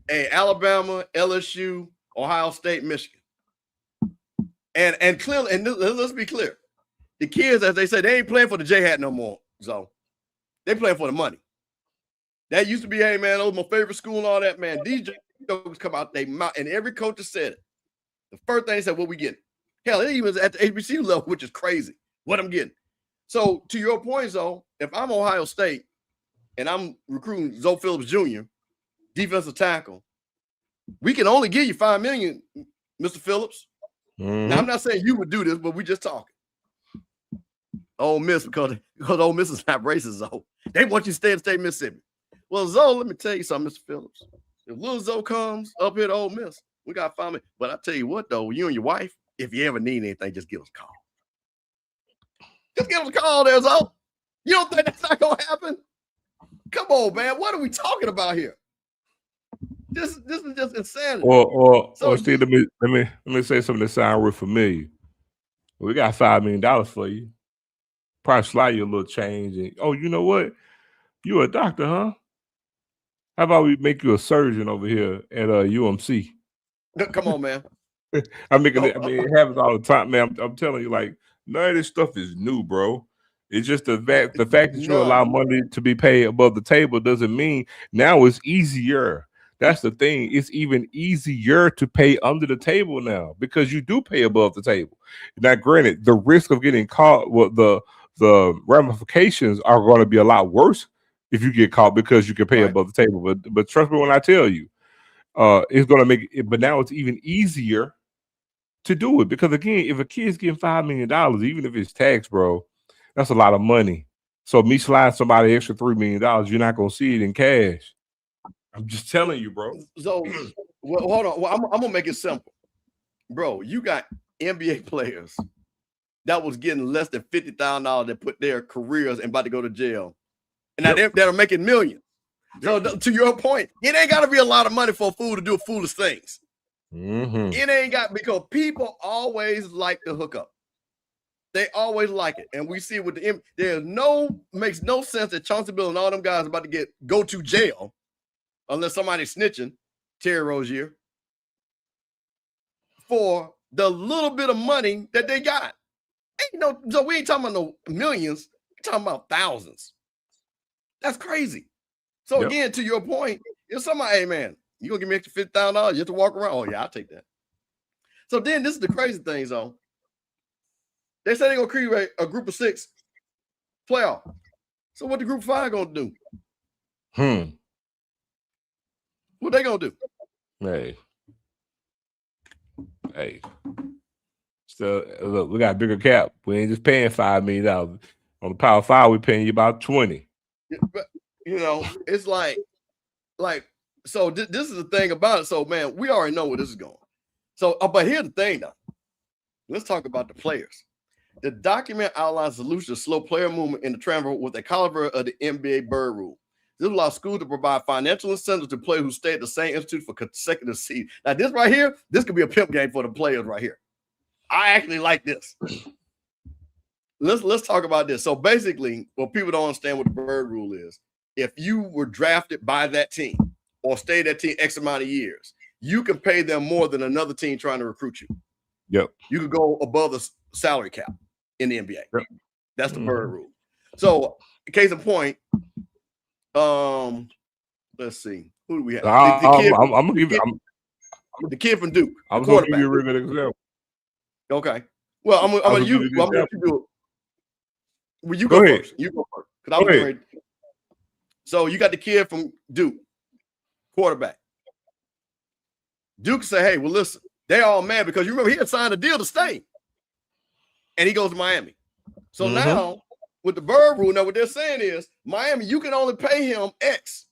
Alabama, LSU, Ohio State, Michigan, and clearly, and let's be clear, the kids, as they say, they ain't playing for the J hat no more. So they playing for the money. That used to be, hey man, that was my favorite school and all that, man. DJ come out, they mouth, and every coach has said it. The first thing they said, what we getting? Hell, it even at the HBCU level, which is crazy. What I'm getting. So to your point, though, if I'm Ohio State and I'm recruiting Zoe Phillips Jr., defensive tackle, we can only give you $5 million, Mr. Phillips. Mm-hmm. Now I'm not saying you would do this, but we just talking. Ole Miss, because Ole Miss is not racist, Zoe. They want you to stay in the state of Mississippi. Well, Zoe, let me tell you something, Mr. Phillips. If little Zoe comes up here to Ole Miss, we got $5 million. But I tell you what, though, you and your wife, if you ever need anything, just give us a call. Just give us a call there, Zoe. You don't think that's not gonna happen? Come on, man. What are we talking about here? This is just insanity. Or see, let me say something that sounds real familiar. We got $5 million for you. Probably slide you a little change. And, oh, you know what? You a doctor, huh? How about we make you a surgeon over here at UMC? Come on, man. I mean, it happens all the time, man. I'm telling you, like, none of this stuff is new, bro. It's just the fact that you allow money to be paid above the table doesn't mean now it's easier. That's the thing. It's even easier to pay under the table now because you do pay above the table. Now, granted, the risk of getting caught, the ramifications are going to be a lot worse if you get caught because you can pay above the table. But trust me when I tell you, it's going to make it. But now it's even easier to do it because, again, if a kid's getting $5 million, even if it's tax, bro, that's a lot of money. So me sliding somebody extra $3 million, you're not going to see it in cash. I'm just telling you, bro. So, well, hold on. Well, I'm going to make it simple. Bro, you got NBA players that was getting less than $50,000 that put their careers and about to go to jail. And now they're making millions. So to your point, it ain't got to be a lot of money for a fool to do foolish things. Mm-hmm. It ain't got, because people always like to hook up. They always like it. And we see with makes no sense that Chauncey Bill and all them guys about to go to jail unless somebody's snitching, Terry Rozier, for the little bit of money that they got. So we ain't talking about no millions, we're talking about thousands. That's crazy. So again, to your point, if somebody, hey man, you gonna give me extra $50,000 just to walk around? Oh yeah, I'll take that. So then this is the crazy thing, though. They say they're gonna create a group of 6 playoff. So what the group of 5 gonna do? What they gonna do? Hey. So look, we got a bigger cap. We ain't just paying $5 million. On the Power 5, we're paying you about 20. But, it's like, so this is the thing about it. So man, we already know where this is going. So, but here's the thing though. Let's talk about the players. The document outlines solutions to slow player movement in the transfer with a caliber of the NBA Bird Rule. This allows schools to provide financial incentives to players who stay at the same institute for consecutive seasons. Now, this right here, this could be a pimp game for the players right here. I actually like this. Let's talk about this. So basically, what people don't understand what the Bird Rule is, if you were drafted by that team or stayed that team X amount of years, you can pay them more than another team trying to recruit you. Yep. You could go above the salary cap in the NBA. Yep. That's the Bird Rule. So, case in point, let's see. Who do we have? I'm gonna give you the kid from Duke. I was gonna give you a real good example. Okay. Well, I'm gonna you do it. Well, you go first. You go first. Because I was ready. So you got the kid from Duke, quarterback. Duke say, hey, well, listen, they all mad because you remember he had signed a deal to stay. And he goes to Miami. So now with the Bird rule, now what they're saying is Miami, you can only pay him X.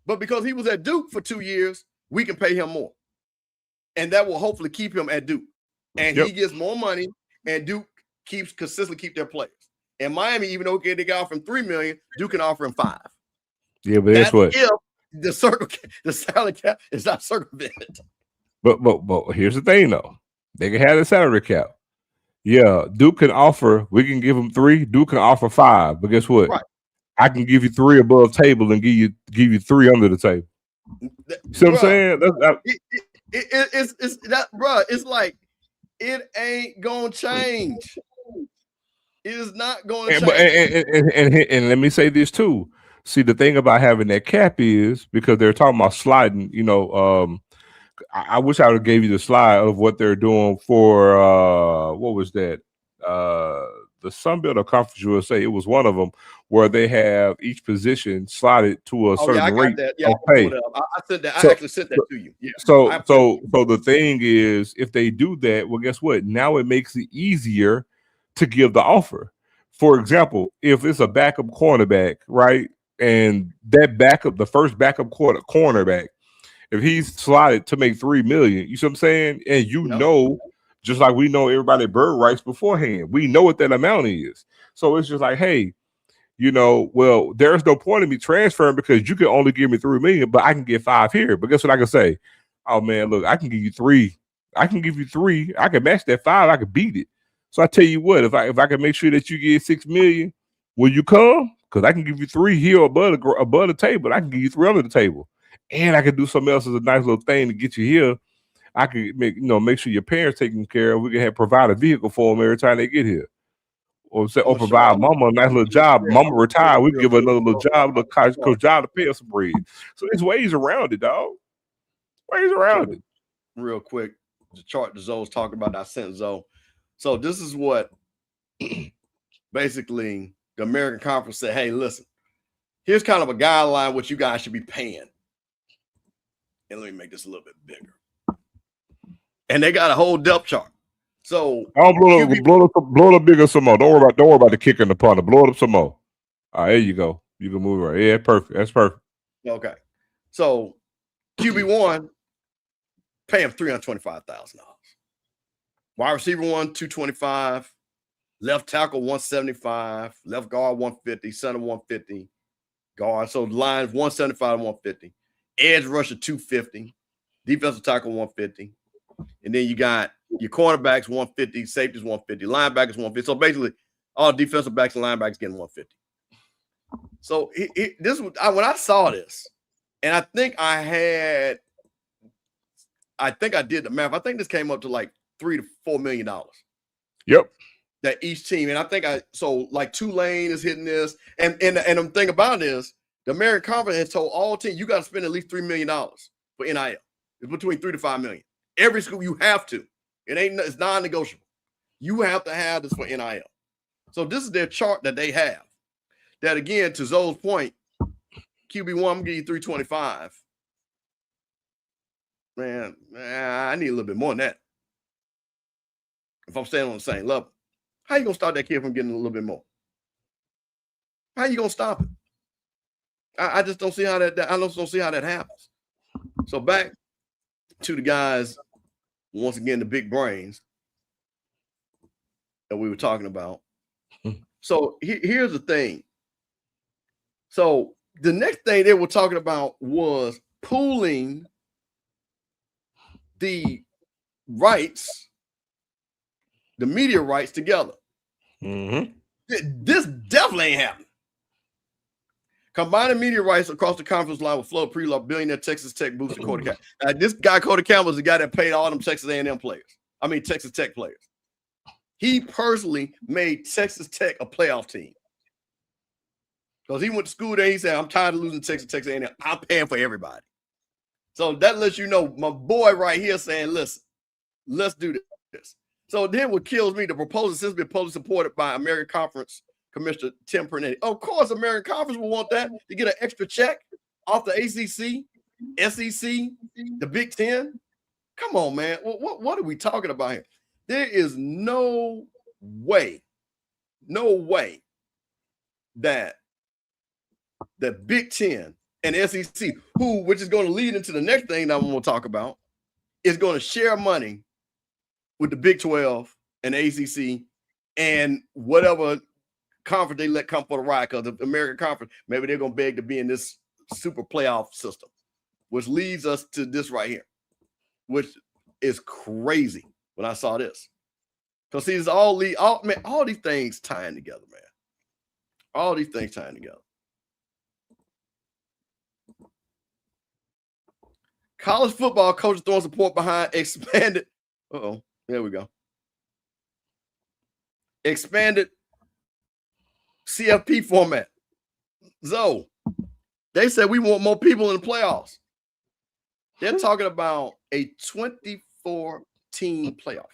But because he was at Duke for 2 years, we can pay him more. And that will hopefully keep him at Duke. And he gets more money, and Duke consistently keep their players. And Miami, even though they got offer him $3 million, Duke can offer him $5 million. Yeah, but that's what if the salary cap is not circumvented. But here's the thing though. They can have the salary cap. Yeah, Duke can offer, we can give them 3, Duke can offer 5. But guess what? Right. I can give you 3 above table and give you 3 under the table. See what I'm saying? It's that, bro. It's like it ain't gonna change. It is not going to change. And let me say this too. See, the thing about having that cap is because they're talking about sliding. You know, I wish I would have gave you the slide of what they're doing for what was that? The Sunbelt or Conference USA. It was one of them where they have each position slotted to a certain rate of pay. I said that. I actually said that to you. Yeah. So the thing is, if they do that, well, guess what? Now it makes it easier to give the offer. For example, if it's a backup cornerback, right, and that backup, the first backup cornerback, if he's slotted to make $3 million, you see what I'm saying? And you know, just like we know everybody bird rights beforehand, we know what that amount is. So it's just like, hey, you know, well, there's no point in me transferring because you can only give me $3 million, but I can get 5 here. But guess what I can say? Oh man, look, I can give you 3. I can give you 3. I can match that 5. I can beat it. So I tell you what, if I can make sure that you get $6 million, will you come? Because I can give you 3 here above the table. I can give you 3 under the table, and I can do something else as a nice little thing to get you here. I can make sure your parents taken care of. We can provide a vehicle for them every time they get here, or provide mama a nice little job. Mama retired, we give her another little job, little coach job to pay us some bread. So there's ways around it, dog. Ways around it. Real quick, the chart that Zoe's talking about, I sent Zoe. So this is what basically the American Conference said, hey, listen, here's kind of a guideline what you guys should be paying. And let me make this a little bit bigger. And they got a whole depth chart. So I'll blow it up bigger some more. Don't worry about the kick and the punter. Blow it up some more. All right, there you go. You can move it right. Yeah, perfect. That's perfect. Okay. So QB1, pay him $325,000. Wide receiver 1, $225. Left tackle 175. Left guard 150. Center 150. Guard. So lines 175 and 150. Edge rusher 250. Defensive tackle 150. And then you got your cornerbacks 150. Safeties 150. Linebackers 150. So basically, all defensive backs and linebackers getting 150. So this was when I saw this, and I think I did the math. I think this came up to like $3 to $4 million. Yep. That each team, and I think like Tulane is hitting this, and the thing about it is the American Conference has told all teams you got to spend at least $3 million for NIL. It's between $3 to $5 million. Every school you have to. It's non-negotiable. You have to have this for NIL. So this is their chart that they have. That again, to Zoe's point, QB1, I'm gonna give you 325. Man, I need a little bit more than that. If I'm staying on the same level, how you gonna stop that kid from getting a little bit more? How you gonna stop it? I just don't see how that. I just don't see how that happens. So back to the guys, once again, the big brains that we were talking about. So here's the thing. So the next thing they were talking about was pooling the rights, the media rights together. Mm-hmm. This definitely ain't happening. Combining media rights across the conference line with Flo Prelove, billionaire Texas Tech booster Cody Campbell. This guy, Cody Campbell, is the guy that paid all them Texas A&M players. I mean, Texas Tech players. He personally made Texas Tech a playoff team. Because he went to school there, he said, I'm tired of losing Texas A&M. I'm paying for everybody. So that lets you know my boy right here saying, listen, let's do this. So then what kills me, the proposal has been publicly supported by American Conference Commissioner Tim Pernetti. Of course, American Conference will want that to get an extra check off the ACC, SEC, the Big Ten. Come on, man. What are we talking about here? There is no way that the Big Ten and SEC, which is going to lead into the next thing that I'm going to talk about, is going to share money with the Big 12 and the ACC and whatever conference they let come for the ride, because the American Conference, maybe they're going to beg to be in this super playoff system, which leads us to this right here, which is crazy when I saw this. Because see, it's all these things tying together, man. All these things tying together. College football coaches throwing support behind expanded. There we go. Expanded CFP format. So they said we want more people in the playoffs. They're talking about a 24-team playoff.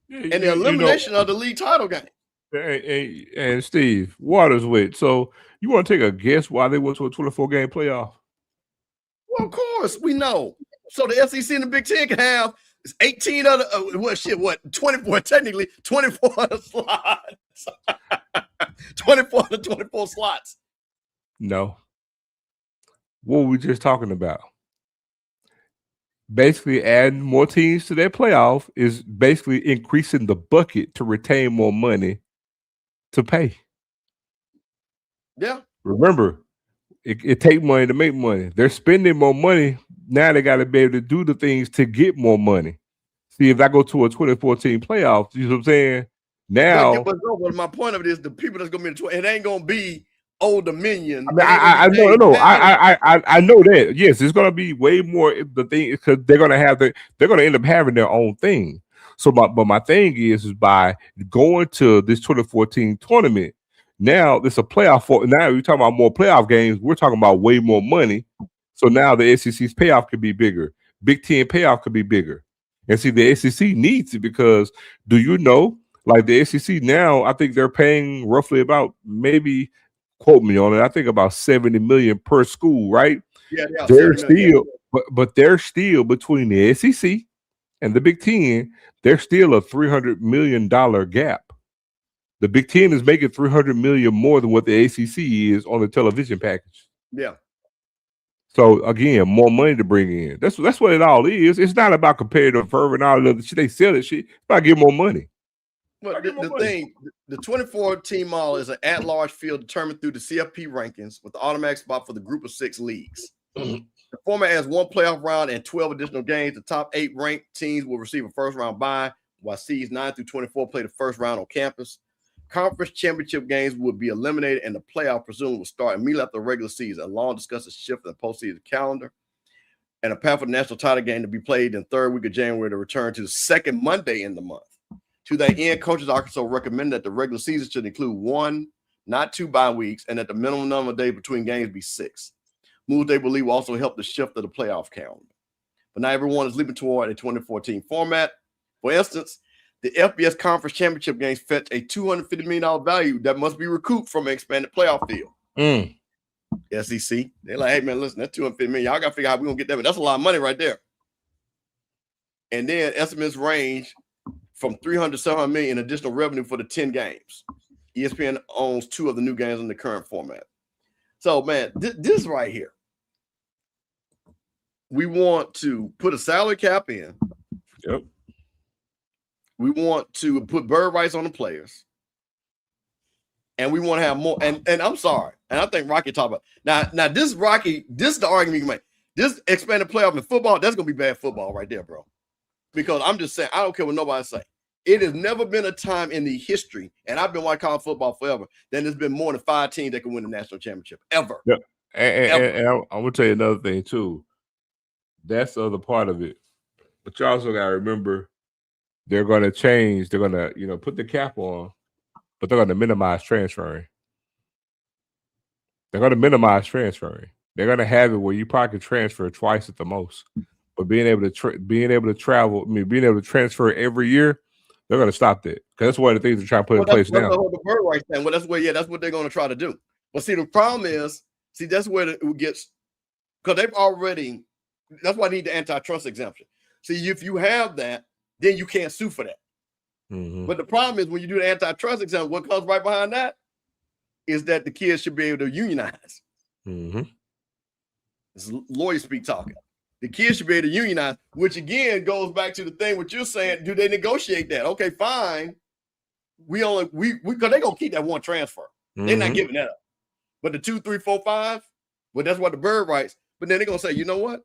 And the elimination of the league title game. And Steve, Waters with. So you want to take a guess why they went to a 24-game playoff? Well, of course, we know. So the SEC and the Big Ten can have 18 other, 24, technically 24 slots. 24 to 24 slots. No. What were we just talking about? Basically, adding more teams to their playoff is basically increasing the bucket to retain more money to pay. Yeah. Remember, it takes money to make money. They're spending more money. Now they got to be able to do the things to get more money. See, if I go to a 2014 playoff, you know what I'm saying? Now, but my point of it is the people that's going to be in it ain't going to be Old Dominion. I know. I know that. Yes, it's going to be way more. The thing because they're going to end up having their own thing. So, my thing is by going to this 2014 tournament. Now it's a playoff. Now we're talking about more playoff games. We're talking about way more money. So now the SEC's payoff could be bigger. Big Ten payoff could be bigger. And see, the SEC needs it because do you know, like the SEC now, I think they're paying roughly about maybe, quote me on it, I think about $70 million per school, right? Yeah, they're still, but they're still between the SEC and the Big Ten. They're still a $300 million gap. The Big Ten is making $300 million more than what the ACC is on the television package. Yeah. So again, more money to bring in. That's what it all is. It's not about competitive fervor and all the other shit. They sell that shit. It's about getting more money. But the 24-team model is an at-large field determined through the CFP rankings with the automatic spot for the group of 6 leagues. The format has 1 playoff round and 12 additional games. The top 8 ranked teams will receive a first-round bye, while seeds 9 through 24 play the first round on campus. Conference championship games will be eliminated, and the playoff presumably will start immediately after the regular season. A long discussed shift in the postseason calendar, and a path for the national title game to be played in the 3rd week of January to return to the 2nd Monday in the month. To that end, coaches also recommend that the regular season should include 1, not 2 bye weeks, and that the minimum number of days between games be 6. Moves they believe will also help the shift of the playoff calendar. But not everyone is leaping toward a 2014 format. For instance, the FBS Conference Championship games fetch a $250 million value that must be recouped from an expanded playoff field. SEC, they're like, hey, man, listen, that's $250 million. Y'all got to figure out how we're going to get that. But that's a lot of money right there. And then estimates range from $300 to $700 million in additional revenue for the 10 games. ESPN owns 2 of the new games in the current format. So, man, this right here, we want to put a salary cap in. Yep. We want to put bird rights on the players. And we want to have more. And I'm sorry. And I think Rocky talked about now this is the argument you can make. This expanded playoff in football, that's going to be bad football right there, bro. Because I'm just saying, I don't care what nobody say. It has never been a time in the history, and I've been watching college football forever, that there's been more than 5 teams that can win the national championship, ever. Yeah. And I'm going to tell you another thing, too. That's the other part of it. But you also got to remember, they're going to change. They're going to, put the cap on, but they're going to minimize transferring. They're going to minimize transferring. They're going to have it where you probably can transfer twice at the most. But being able to travel, being able to transfer every year, they're going to stop that because that's one of the things they're trying to put in place now. The bird right thing. Well, that's what they're going to try to do. But see, the problem is, that's where it gets, because they've already. That's why I need the antitrust exemption. See, if you have that, then you can't sue for that. But the problem is when you do the antitrust exam, what comes right behind that is that the kids should be able to unionize. This is lawyer speak talking. The kids should be able to unionize, which again goes back to the thing what you're saying. Do they negotiate that? Okay, fine. Because they're gonna keep that one transfer. They're not giving that up. But the 2, 3, 4, 5, well, that's what the bird writes. But then they're gonna say, you know what?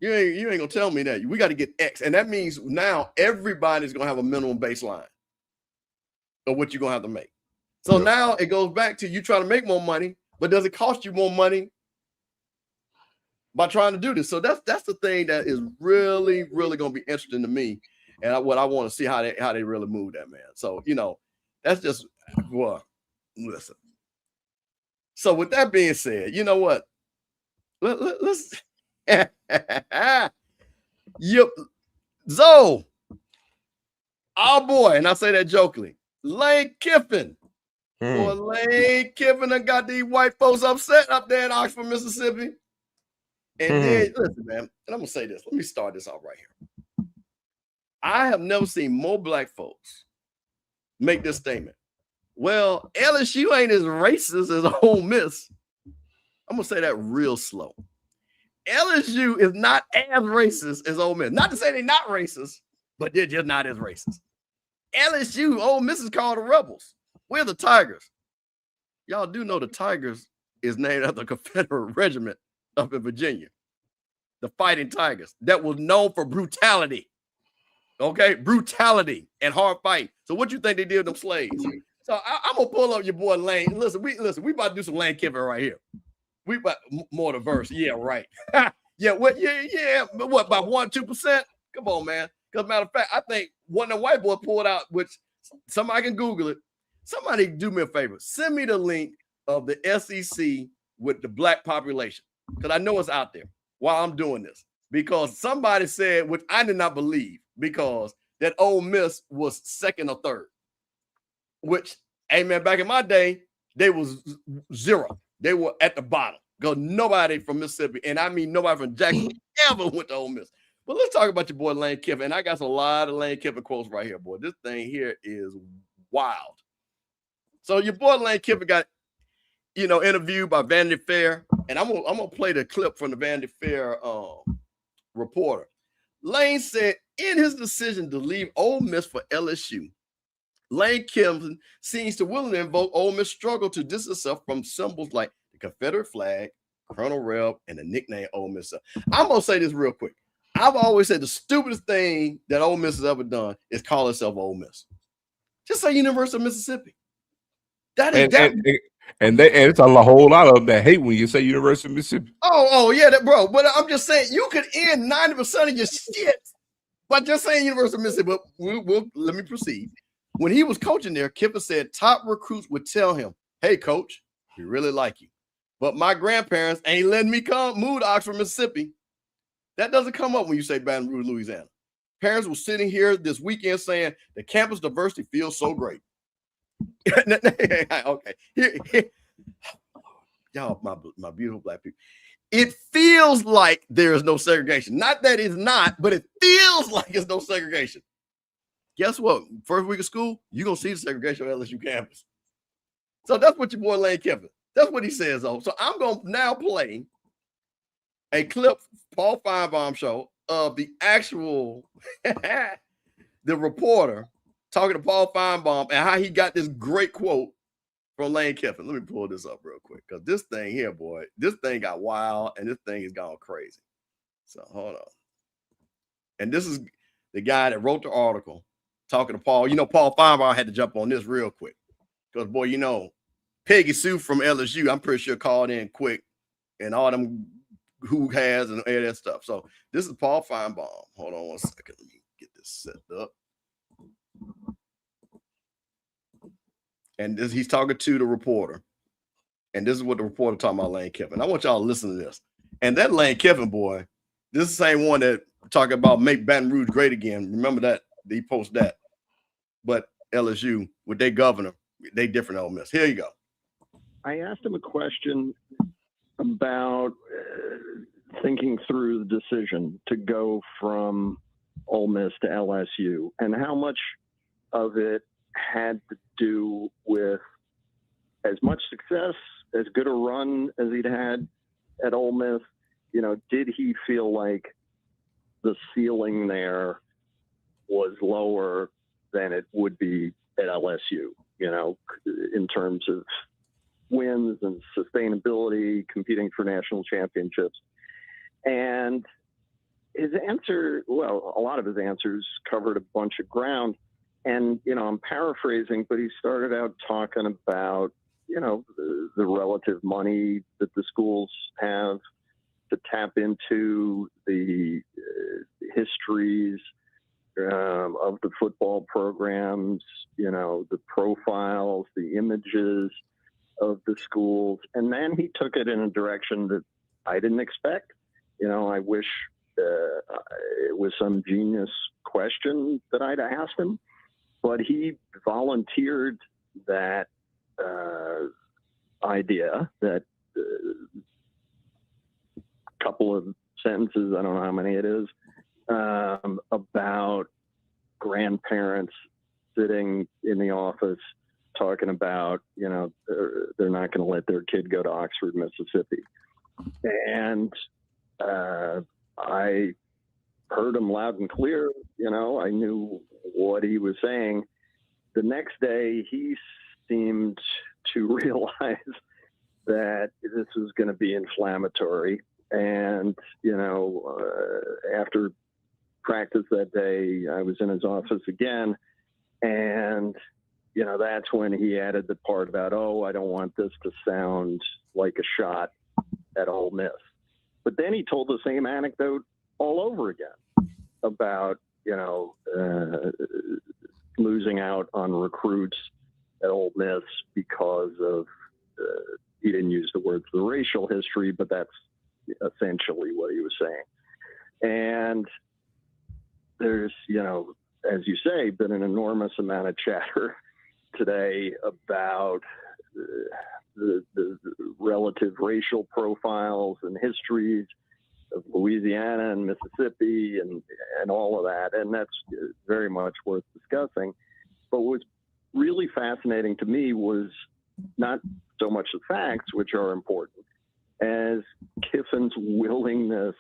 You ain't gonna tell me that. We got to get X. And that means now everybody's gonna have a minimum baseline of what you're gonna have to make. So now it goes back to you trying to make more money, but does it cost you more money by trying to do this? So that's the thing that is really, really gonna be interesting to me. And what I want to see how they really move that, man. So, that's just listen. So with that being said, you know what? Let's Zoe, our boy, and I say that jokingly, Lane Kiffin. Boy, Lane Kiffin done got these white folks upset up there in Oxford, Mississippi. And then, listen, man, and I'm going to say this. Let me start this off right here. I have never seen more black folks make this statement. Well, LSU ain't as racist as Ole Miss. I'm going to say that real slow. LSU is not as racist as Ole Miss. Not to say they're not racist, but they're just not as racist. LSU, Ole Miss is called the Rebels. We're the Tigers. Y'all do know the Tigers is named after the Confederate regiment up in Virginia. The Fighting Tigers that was known for brutality. Okay? Brutality and hard fight. So what you think they did with them slaves? So I'm going to pull up your boy Lane. Listen, we about to do some Lane Kiffin right here. We about more the verse. Yeah, right. Yeah, what? Yeah. But what, about 1-2%? Come on, man. Because matter of fact, I think one of the white boy pulled out, which somebody can Google it. Somebody do me a favor. Send me the link of the SEC with the black population. Because I know it's out there while I'm doing this. Because somebody said, which I did not believe, because that Ole Miss was second or third. Which, hey man, back in my day, they was 0. They were at the bottom. Because nobody from Mississippi, and I mean nobody from Jackson ever went to Ole Miss. But let's talk about your boy Lane Kiffin. And I got a lot of Lane Kiffin quotes right here, boy. This thing here is wild. So your boy Lane Kiffin got, interviewed by Vanity Fair. And I'm gonna play the clip from the Vanity Fair reporter. Lane said in his decision to leave Ole Miss for LSU, Lane Kiffin seems to willingly invoke Ole Miss struggle to distance itself from symbols like the Confederate flag, Colonel Reb, and the nickname Ole Miss. I'm gonna say this real quick. I've always said the stupidest thing that Ole Miss has ever done is call itself Ole Miss. Just say University of Mississippi. That is and it's a whole lot of them that hate when you say University of Mississippi. Oh yeah, bro. But I'm just saying you could end 90% of your shit by just saying University of Mississippi. But we'll let me proceed. When he was coaching there, Kiffin said top recruits would tell him, "Hey, coach, we really like you, but my grandparents ain't letting me move to Oxford, Mississippi." That doesn't come up when you say Baton Rouge, Louisiana. Parents were sitting here this weekend saying the campus diversity feels so great. Okay, here. Y'all, my beautiful black people. It feels like there is no segregation. Not that it's not, but it feels like it's no segregation. Guess what? First week of school, you're going to see the segregation on LSU campus. So that's what your boy Lane Kiffin, that's what he says, though. So I'm going to now play a clip, Paul Feinbaum show, of the actual, the reporter talking to Paul Feinbaum and how he got this great quote from Lane Kiffin. Let me pull this up real quick because this thing here, boy, this thing got wild and this thing has gone crazy. So hold on. And this is the guy that wrote the article talking to Paul. Paul Feinbaum had to jump on this real quick because, boy, Peggy Sue from LSU, I'm pretty sure called in quick and all them who has and all that stuff. So this is Paul Feinbaum. Hold on one second. Let me get this set up. And he's talking to the reporter. And this is what the reporter talking about Lane Kiffin. I want y'all to listen to this. And that Lane Kiffin, boy, this is the same one that talking about make Baton Rouge great again. Remember that? He posted that. But LSU, with their governor, they different Ole Miss. Here you go. I asked him a question about thinking through the decision to go from Ole Miss to LSU, and how much of it had to do with as much success, as good a run as he'd had at Ole Miss. You know, did he feel like the ceiling there was lower than it would be at LSU, you know, in terms of wins and sustainability, competing for national championships? And his answer, well, a lot of his answers covered a bunch of ground. And, you know, I'm paraphrasing, but he started out talking about, you know, the relative money that the schools have to tap into, the histories of the football programs, you know, the profiles, the images of the schools. And then he took it in a direction that I didn't expect. You know, I wish it was some genius question that I'd asked him, but he volunteered that idea, that couple of sentences, I don't know how many it is, about grandparents sitting in the office talking about, you know, they're not going to let their kid go to Oxford, Mississippi. And I heard him loud and clear. You know, I knew what he was saying. The next day, he seemed to realize that this was going to be inflammatory. And, you know, after practice that day, I was in his office again. And, you know, that's when he added the part about, oh, I don't want this to sound like a shot at Ole Miss. But then he told the same anecdote all over again about, you know, losing out on recruits at Ole Miss because of, he didn't use the words the racial history, but that's essentially what he was saying. And there's, you know, as you say, been an enormous amount of chatter today about the relative racial profiles and histories of Louisiana and Mississippi and all of that. And that's very much worth discussing. But what's really fascinating to me was not so much the facts, which are important, as Kiffin's willingness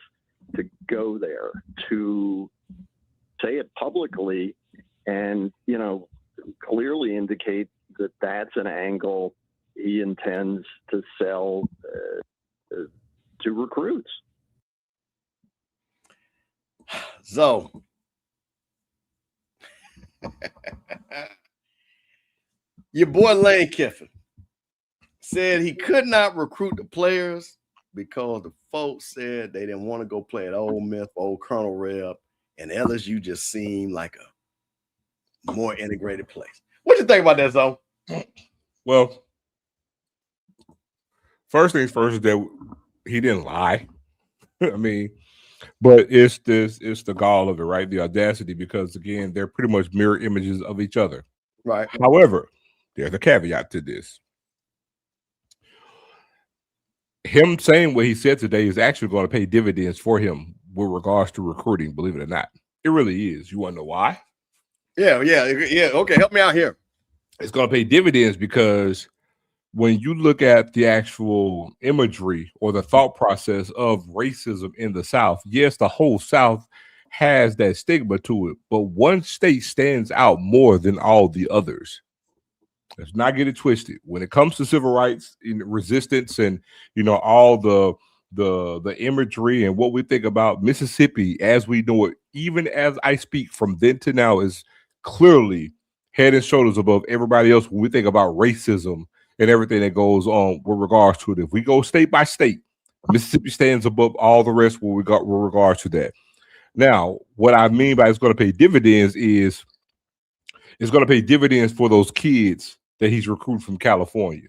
to go there, to say it publicly and, you know, clearly indicate that that's an angle he intends to sell to recruits. So, your boy Lane Kiffin said he could not recruit the players because the folks said they didn't want to go play at Ole Miss, Old Colonel Reb, and LSU just seemed like a more integrated place. What you think about that, Zo? Well, first things first is that he didn't lie. I mean, but it's the gall of it, right? The audacity, because again, they're pretty much mirror images of each other. Right. However, there's a caveat to this. Him saying what he said today is actually going to pay dividends for him with regards to recruiting, believe it or not. It really is. You want to know why? Yeah. Okay, help me out here. It's going to pay dividends because when you look at the actual imagery or the thought process of racism in the South, yes, the whole South has that stigma to it, but one state stands out more than all the others. Let's not get it twisted. When it comes to civil rights and resistance and, you know, all the imagery and what we think about Mississippi as we know it, even as I speak from then to now, is clearly head and shoulders above everybody else when we think about racism and everything that goes on with regards to it. If we go state by state, Mississippi stands above all the rest with regards to that. Now, what I mean by it's going to pay dividends is it's going to pay dividends for those kids that he's recruiting from California,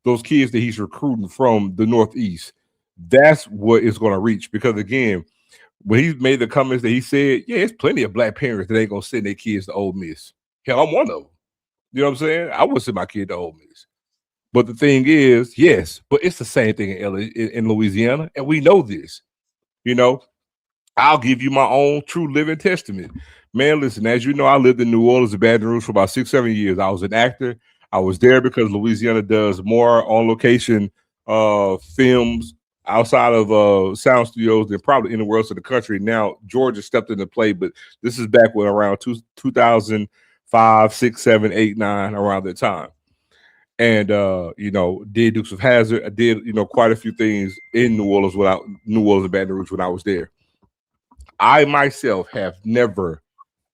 those kids that he's recruiting from the Northeast. That's what it's going to reach. Because again, when he made the comments that he said, yeah, it's plenty of black parents that ain't going to send their kids to Ole Miss. Hell, I'm one of them. You know what I'm saying? I would send my kid to Ole Miss. But the thing is, yes, but it's the same thing in Louisiana, and we know this. You know, I'll give you my own true living testament. Man, listen, as you know, I lived in New Orleans and Baton Rouge for about 6-7 years. I was an actor. I was there because Louisiana does more on location films outside of sound studios than probably anywhere else in the country. Now, Georgia stepped into play, but this is back when around 2005, 6, 7, 8, 9, around that time. And you know, did Dukes of Hazzard. I did, you know, quite a few things in New Orleans and Baton Rouge when I was there. I myself have never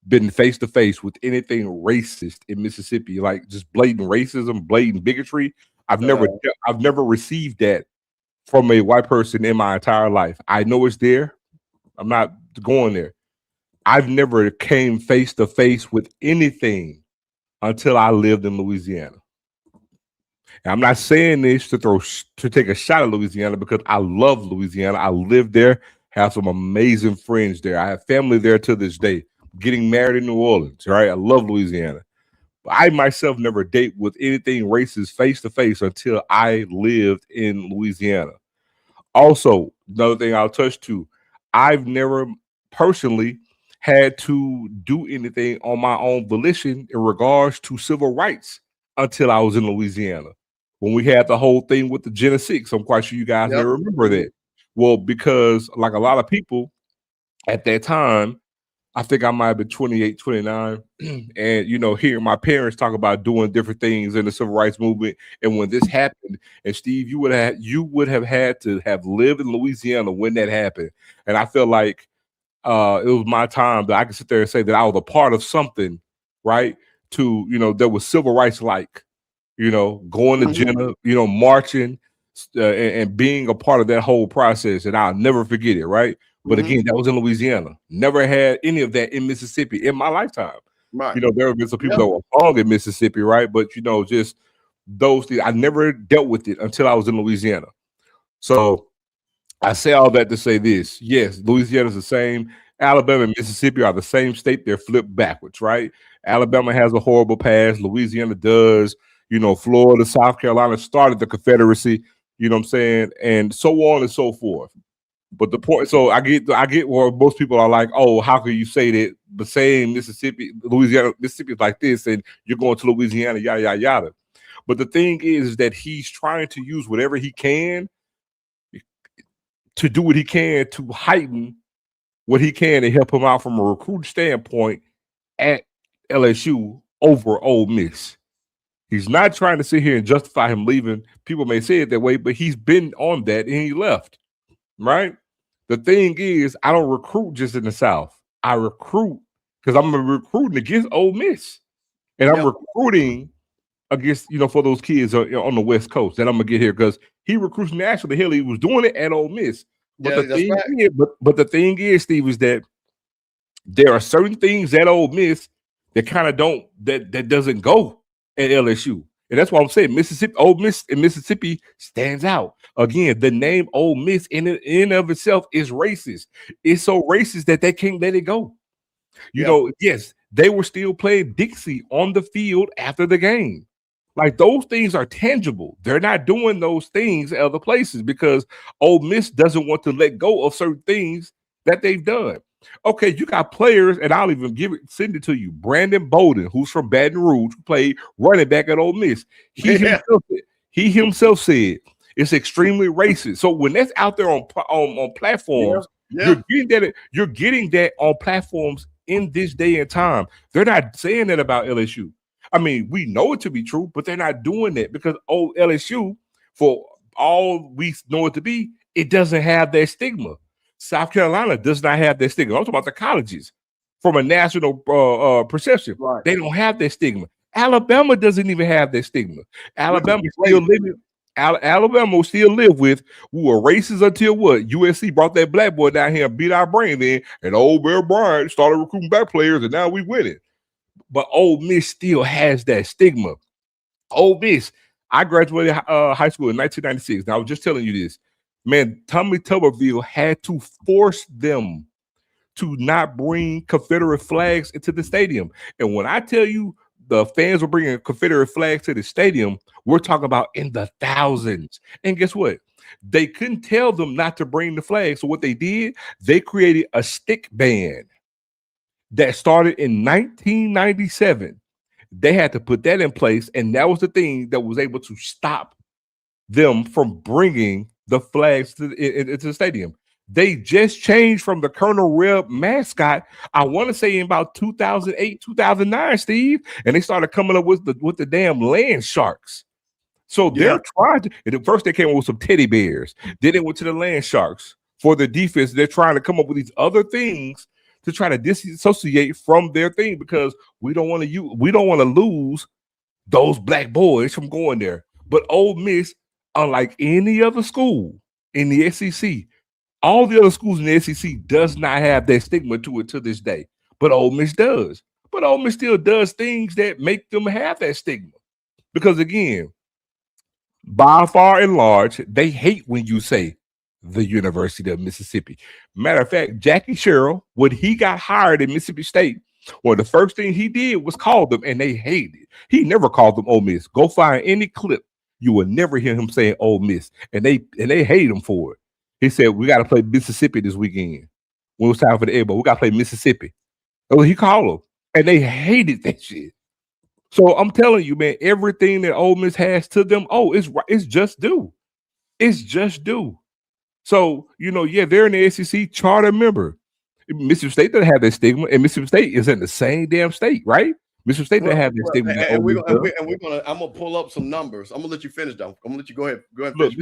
been face to face with anything racist in Mississippi, like just blatant racism, blatant bigotry. I've never received that from a white person in my entire life. I know it's there. I'm not going there. I've never came face to face with anything until I lived in Louisiana. And I'm not saying this to take a shot at Louisiana because I love Louisiana. I live there, have some amazing friends there. I have family there to this day. Getting married in New Orleans, right? I love Louisiana. But I myself never date with anything racist face to face until I lived in Louisiana. Also, another thing I'll touch to, I've never personally had to do anything on my own volition in regards to civil rights until I was in Louisiana. When we had the whole thing with the Gen 6, I'm quite sure you guys may remember that. Well, because like a lot of people at that time, I think I might have been 28, 29. And, you know, hearing my parents talk about doing different things in the civil rights movement. And when this happened, and Steve, you would have had to have lived in Louisiana when that happened. And I feel like it was my time that I could sit there and say that I was a part of something, right? To, you know, there was civil rights like, you know, going to Jenna, you know, marching and being a part of that whole process. And I'll never forget it, right? But again, that was in Louisiana. Never had any of that in Mississippi in my lifetime. Right. You know, there have been some people that were born in Mississippi, right? But, you know, just those things, I never dealt with it until I was in Louisiana. So I say all that to say this. Yes, Louisiana is the same. Alabama and Mississippi are the same state. They're flipped backwards, right? Alabama has a horrible past. Louisiana does. You know, Florida, South Carolina started the Confederacy, you know what I'm saying? And so on and so forth. But the point, so I get where most people are like, oh, how can you say that? But saying Mississippi is like this, and you're going to Louisiana, yada, yada, yada. But the thing is that he's trying to use whatever he can to do what he can to heighten what he can and help him out from a recruit standpoint at LSU over Ole Miss. He's not trying to sit here and justify him leaving. People may say it that way, but he's been on that and he left, right? The thing is, I don't recruit just in the South. I recruit because I'm recruiting against Ole Miss. And I'm recruiting against, you know, for those kids on the West Coast that I'm going to get here because he recruits nationally. Hell, he was doing it at Ole Miss. But, the thing is, Steve, is that there are certain things at Ole Miss that kind of that doesn't go at LSU. And that's why I'm saying Ole Miss in Mississippi stands out. Again, the name Ole Miss in and of itself is racist. It's so racist that they can't let it go. You know, yes, they were still playing Dixie on the field after the game. Like those things are tangible. They're not doing those things at other places because Ole Miss doesn't want to let go of certain things that they've done. Okay, you got players, and I'll even send it to you. Brandon Bolden, who's from Baton Rouge, who played running back at Ole Miss. He himself said it's extremely racist. So when that's out there on platforms, you're getting that on platforms in this day and time. They're not saying that about LSU. I mean, we know it to be true, but they're not doing that because LSU, for all we know it to be, it doesn't have that stigma. South Carolina does not have that stigma. I'm talking about the colleges from a national perception. Right. They don't have that stigma. Alabama doesn't even have that stigma. Alabama still live with we were racist until what? USC brought that black boy down here and beat our brain in, and old Bear Bryant started recruiting black players, and now we winning. But Ole Miss still has that stigma. Ole Miss, I graduated high school in 1996. Now I was just telling you this. Man, Tommy Tuberville had to force them to not bring Confederate flags into the stadium. And when I tell you the fans were bringing Confederate flags to the stadium, we're talking about in the thousands. And guess what? They couldn't tell them not to bring the flag. So what they did, they created a stick ban that started in 1997. They had to put that in place, and that was the thing that was able to stop them from bringing the flags into the stadium. They just changed from the Colonel Reb mascot, I want to say in about 2008, 2009, Steve, and they started coming up with the damn land sharks. So they're trying to, and at first they came up with some teddy bears. Then they went to the land sharks for the defense. They're trying to come up with these other things to try to disassociate from their thing, because we don't want to lose those black boys from going there. But Ole Miss, unlike any other school in the SEC, all the other schools in the SEC does not have that stigma to it to this day. But Ole Miss does. But Ole Miss still does things that make them have that stigma. Because again, by far and large, they hate when you say the University of Mississippi. Matter of fact, Jackie Sherrill, when he got hired in Mississippi State, well, the first thing he did was call them, and they hated it. He never called them Ole Miss. Go find any clip. You will never hear him saying Ole Miss. And they hate him for it. He said, we got to play Mississippi this weekend. When it was time for the elbow, we got to play Mississippi. So he called them, and they hated that shit. So I'm telling you, man, everything that Ole Miss has to them, it's just due. It's just due. So, they're in the SEC charter member. Mississippi State doesn't have that stigma, and Mississippi State is in the same damn state, right? Mississippi State doesn't have that stigma. I'm gonna pull up some numbers. I'm gonna let you finish, though. I'm gonna let you go ahead. Look,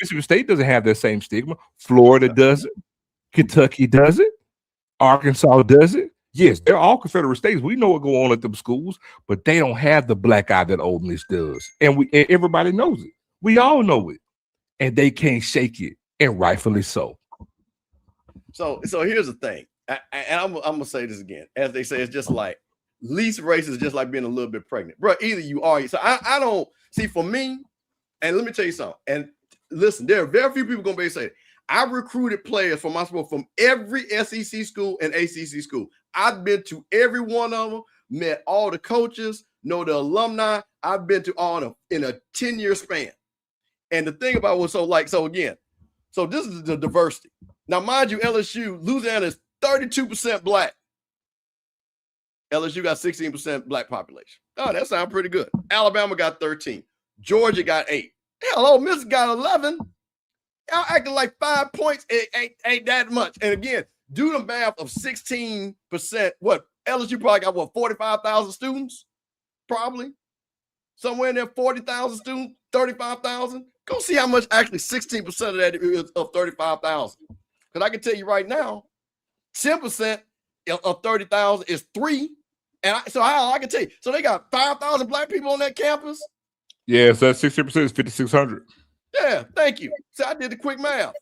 Mississippi State doesn't have that same stigma. Florida doesn't. Kentucky doesn't. Arkansas doesn't. Yes, they're all Confederate states. We know what goes on at them schools, but they don't have the black eye that Ole Miss does, and everybody knows it. We all know it, and they can't shake it, and rightfully so. So here's the thing, and I'm gonna say this again. As they say, it's just like least race is just like being a little bit pregnant, bro. Either you are. So I don't see, for me, and let me tell you something. And listen, there are very few people gonna be able to say it. I recruited players for my sport from every SEC school and ACC school. I've been to every one of them, met all the coaches, know the alumni. I've been to all of them in a 10-year span. And the thing about what's so this is the diversity. Now, mind you, LSU, Louisiana is 32% black. LSU got 16% black population. Oh, that sounds pretty good. Alabama got 13. Georgia got 8. Hell, Ole Miss got 11. Y'all acting like 5 points ain't that much. And again, do the math of 16%. What? LSU probably got, 45,000 students? Probably. Somewhere in there, 40,000 students, 35,000. Go see how much actually 16% of that is of 35,000. Because I can tell you right now, 10% of 30,000 is 3. And I can tell you. So they got 5,000 black people on that campus? Yeah, so that 60% is 5,600. Yeah, thank you. So I did the quick math.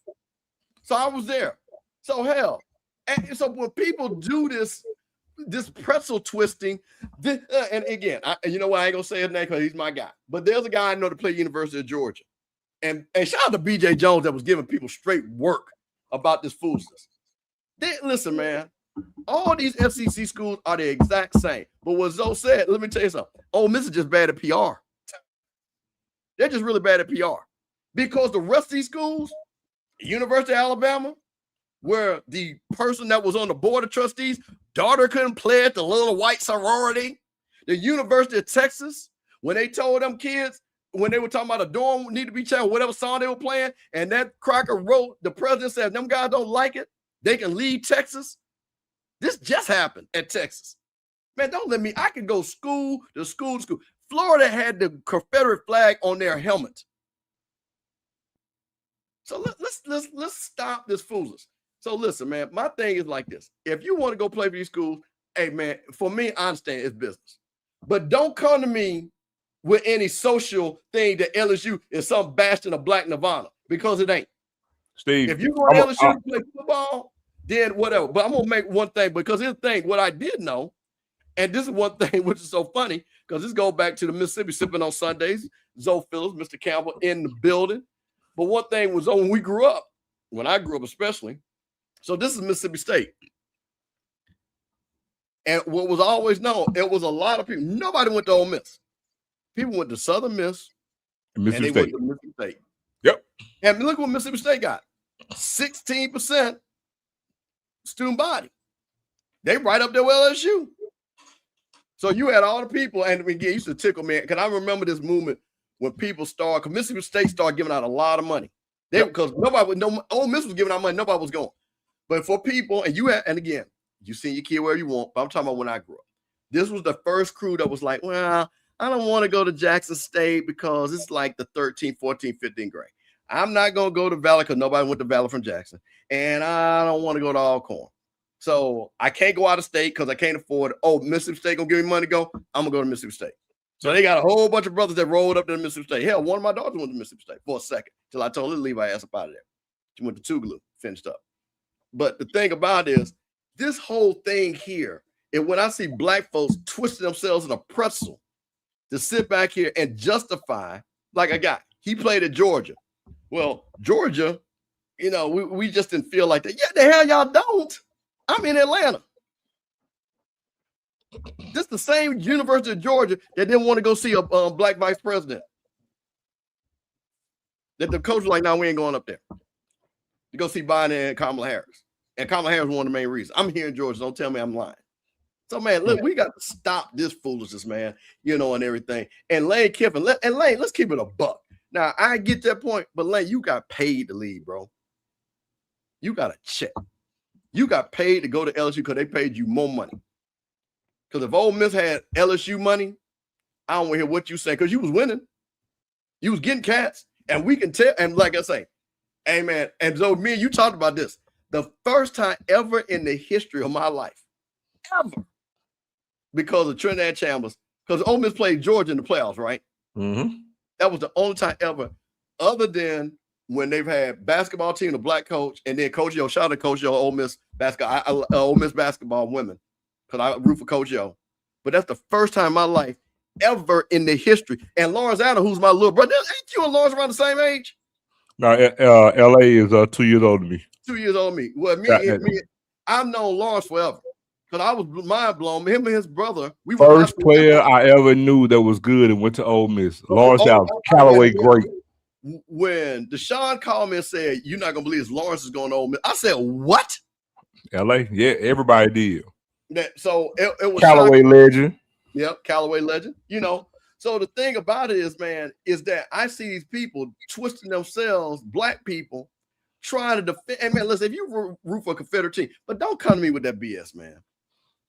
So I was there. So hell. And so when people do this pretzel twisting, and again, you know what? I ain't going to say his name because he's my guy. But there's a guy I know that played University of Georgia. And shout out to BJ Jones that was giving people straight work about this foolishness. Listen, man, all these SEC schools are the exact same. But what Zoe said, let me tell you something. Ole Miss is just bad at PR. They're just really bad at PR. Because the rest of these schools, University of Alabama, where the person that was on the board of trustees, daughter couldn't play at the little white sorority. The University of Texas, when they told them kids, when they were talking about a dorm need to be changed, whatever song they were playing, and that cracker wrote, the president said, them guys don't like it, they can leave Texas. This just happened at Texas. Man, don't let me, I could go school to school to school. Florida had the Confederate flag on their helmet. So let's stop this foolishness. So listen, man, my thing is like this. If you want to go play for these schools, hey, man, for me, I understand it's business. But don't come to me with any social thing that LSU is some bastion of black nirvana, because it ain't. Steve, if you want LSU to play football, then whatever. But I'm going to make one thing, because here's the thing, what I did know, and this is one thing which is so funny, because this goes back to the Mississippi Sippin on Sundays, Zoe Phillips, Mr. Campbell in the building. But one thing was when we grew up, when I grew up especially, so this is Mississippi State. And what was always known, it was a lot of people. Nobody went to Ole Miss. People went to Southern Miss, and they went to Mississippi State. Yep. And look what Mississippi State got. 16% student body. They right up there with LSU. So you had all the people, and again, it used to tickle me, because I remember this movement when people started, because Mississippi State started giving out a lot of money. Because nobody would know, Ole Miss was giving out money, nobody was going. But for people, and again, you send your kid wherever you want, but I'm talking about when I grew up. This was the first crew that was like, well, I don't want to go to Jackson State because it's like the 13th, 14th, 15th grade. I'm not going to go to Valley because nobody went to Valley from Jackson. And I don't want to go to Alcorn. So I can't go out of state because I can't afford it. Oh, Mississippi State going to give me money to go? I'm going to go to Mississippi State. So they got a whole bunch of brothers that rolled up to Mississippi State. Hell, one of my daughters went to Mississippi State for a second till I told her to leave her ass up out of there. She went to Tougaloo, finished up. But the thing about it is, this whole thing here, and when I see black folks twisting themselves in a pretzel to sit back here and justify, like a guy, he played at Georgia. Well, Georgia, you know, we just didn't feel like that. Yeah, the hell y'all don't. I'm in Atlanta. This the same University of Georgia that didn't want to go see a black vice president. That the coach was like, no, we ain't going up there. You go see Biden and Kamala Harris. And Kamala Harris was one of the main reasons. I'm here in Georgia. Don't tell me I'm lying. So, man, look, we got to stop this foolishness, man, you know, and everything. And Lane Kiffin, let's keep it a buck. Now, I get that point, but Lane, you got paid to leave, bro. You got a check. You got paid to go to LSU because they paid you more money. Because if Ole Miss had LSU money, I don't want to hear what you say, because you was winning. You was getting cats. And we can tell, and like I say, hey, man, and so me and you talked about this. The first time ever in the history of my life, ever, because of Trinidad Chambers, because Ole Miss played Georgia in the playoffs, right? Mm-hmm. That was the only time ever, other than when they've had basketball team, the black coach, and then Coach Yo, shout out to Coach Yo, Ole Miss basketball, Ole Miss basketball women, because I root for Coach Yo. But that's the first time in my life ever in the history. And Lawrence Adams, who's my little brother, ain't you and Lawrence around the same age? No, LA is 2 years older than me. 2 years older than me. Well, me, I've known Lawrence forever. Because I was mind blown. Him and his brother. We were first player I ever knew that was good and went to Ole Miss. Lawrence Adams, Callaway, great. When Deshaun called me and said, "You're not gonna believe this, Lawrence is going to Ole Miss," I said, "What?" LA, yeah, everybody did. So it was Callaway legend. Yep, Callaway legend. You know. So the thing about it is, man, is that I see these people twisting themselves, black people, trying to defend. And man, listen, if you root for a Confederate team, but don't come to me with that BS, man.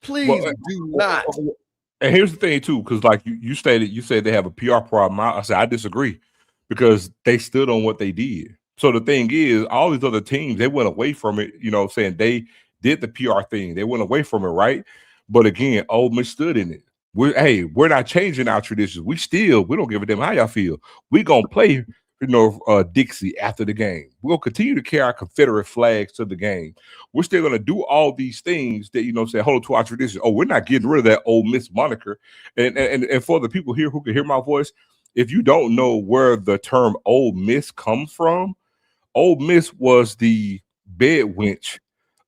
Please do not. And here's the thing too, because like you said they have a PR problem. I said I disagree, because they stood on what they did. So the thing is, all these other teams, they went away from it. You know, saying they did the PR thing, they went away from it, right? But again, Ole Miss stood in it. We're not changing our traditions. We don't give a damn how y'all feel. We gonna play, Dixie after the game. We'll continue to carry our Confederate flags to the game. We're still gonna do all these things that say hold to our tradition. Oh, we're not getting rid of that Ole Miss moniker. And for the people here who can hear my voice, if you don't know where the term Ole Miss comes from, Ole Miss was the bed wench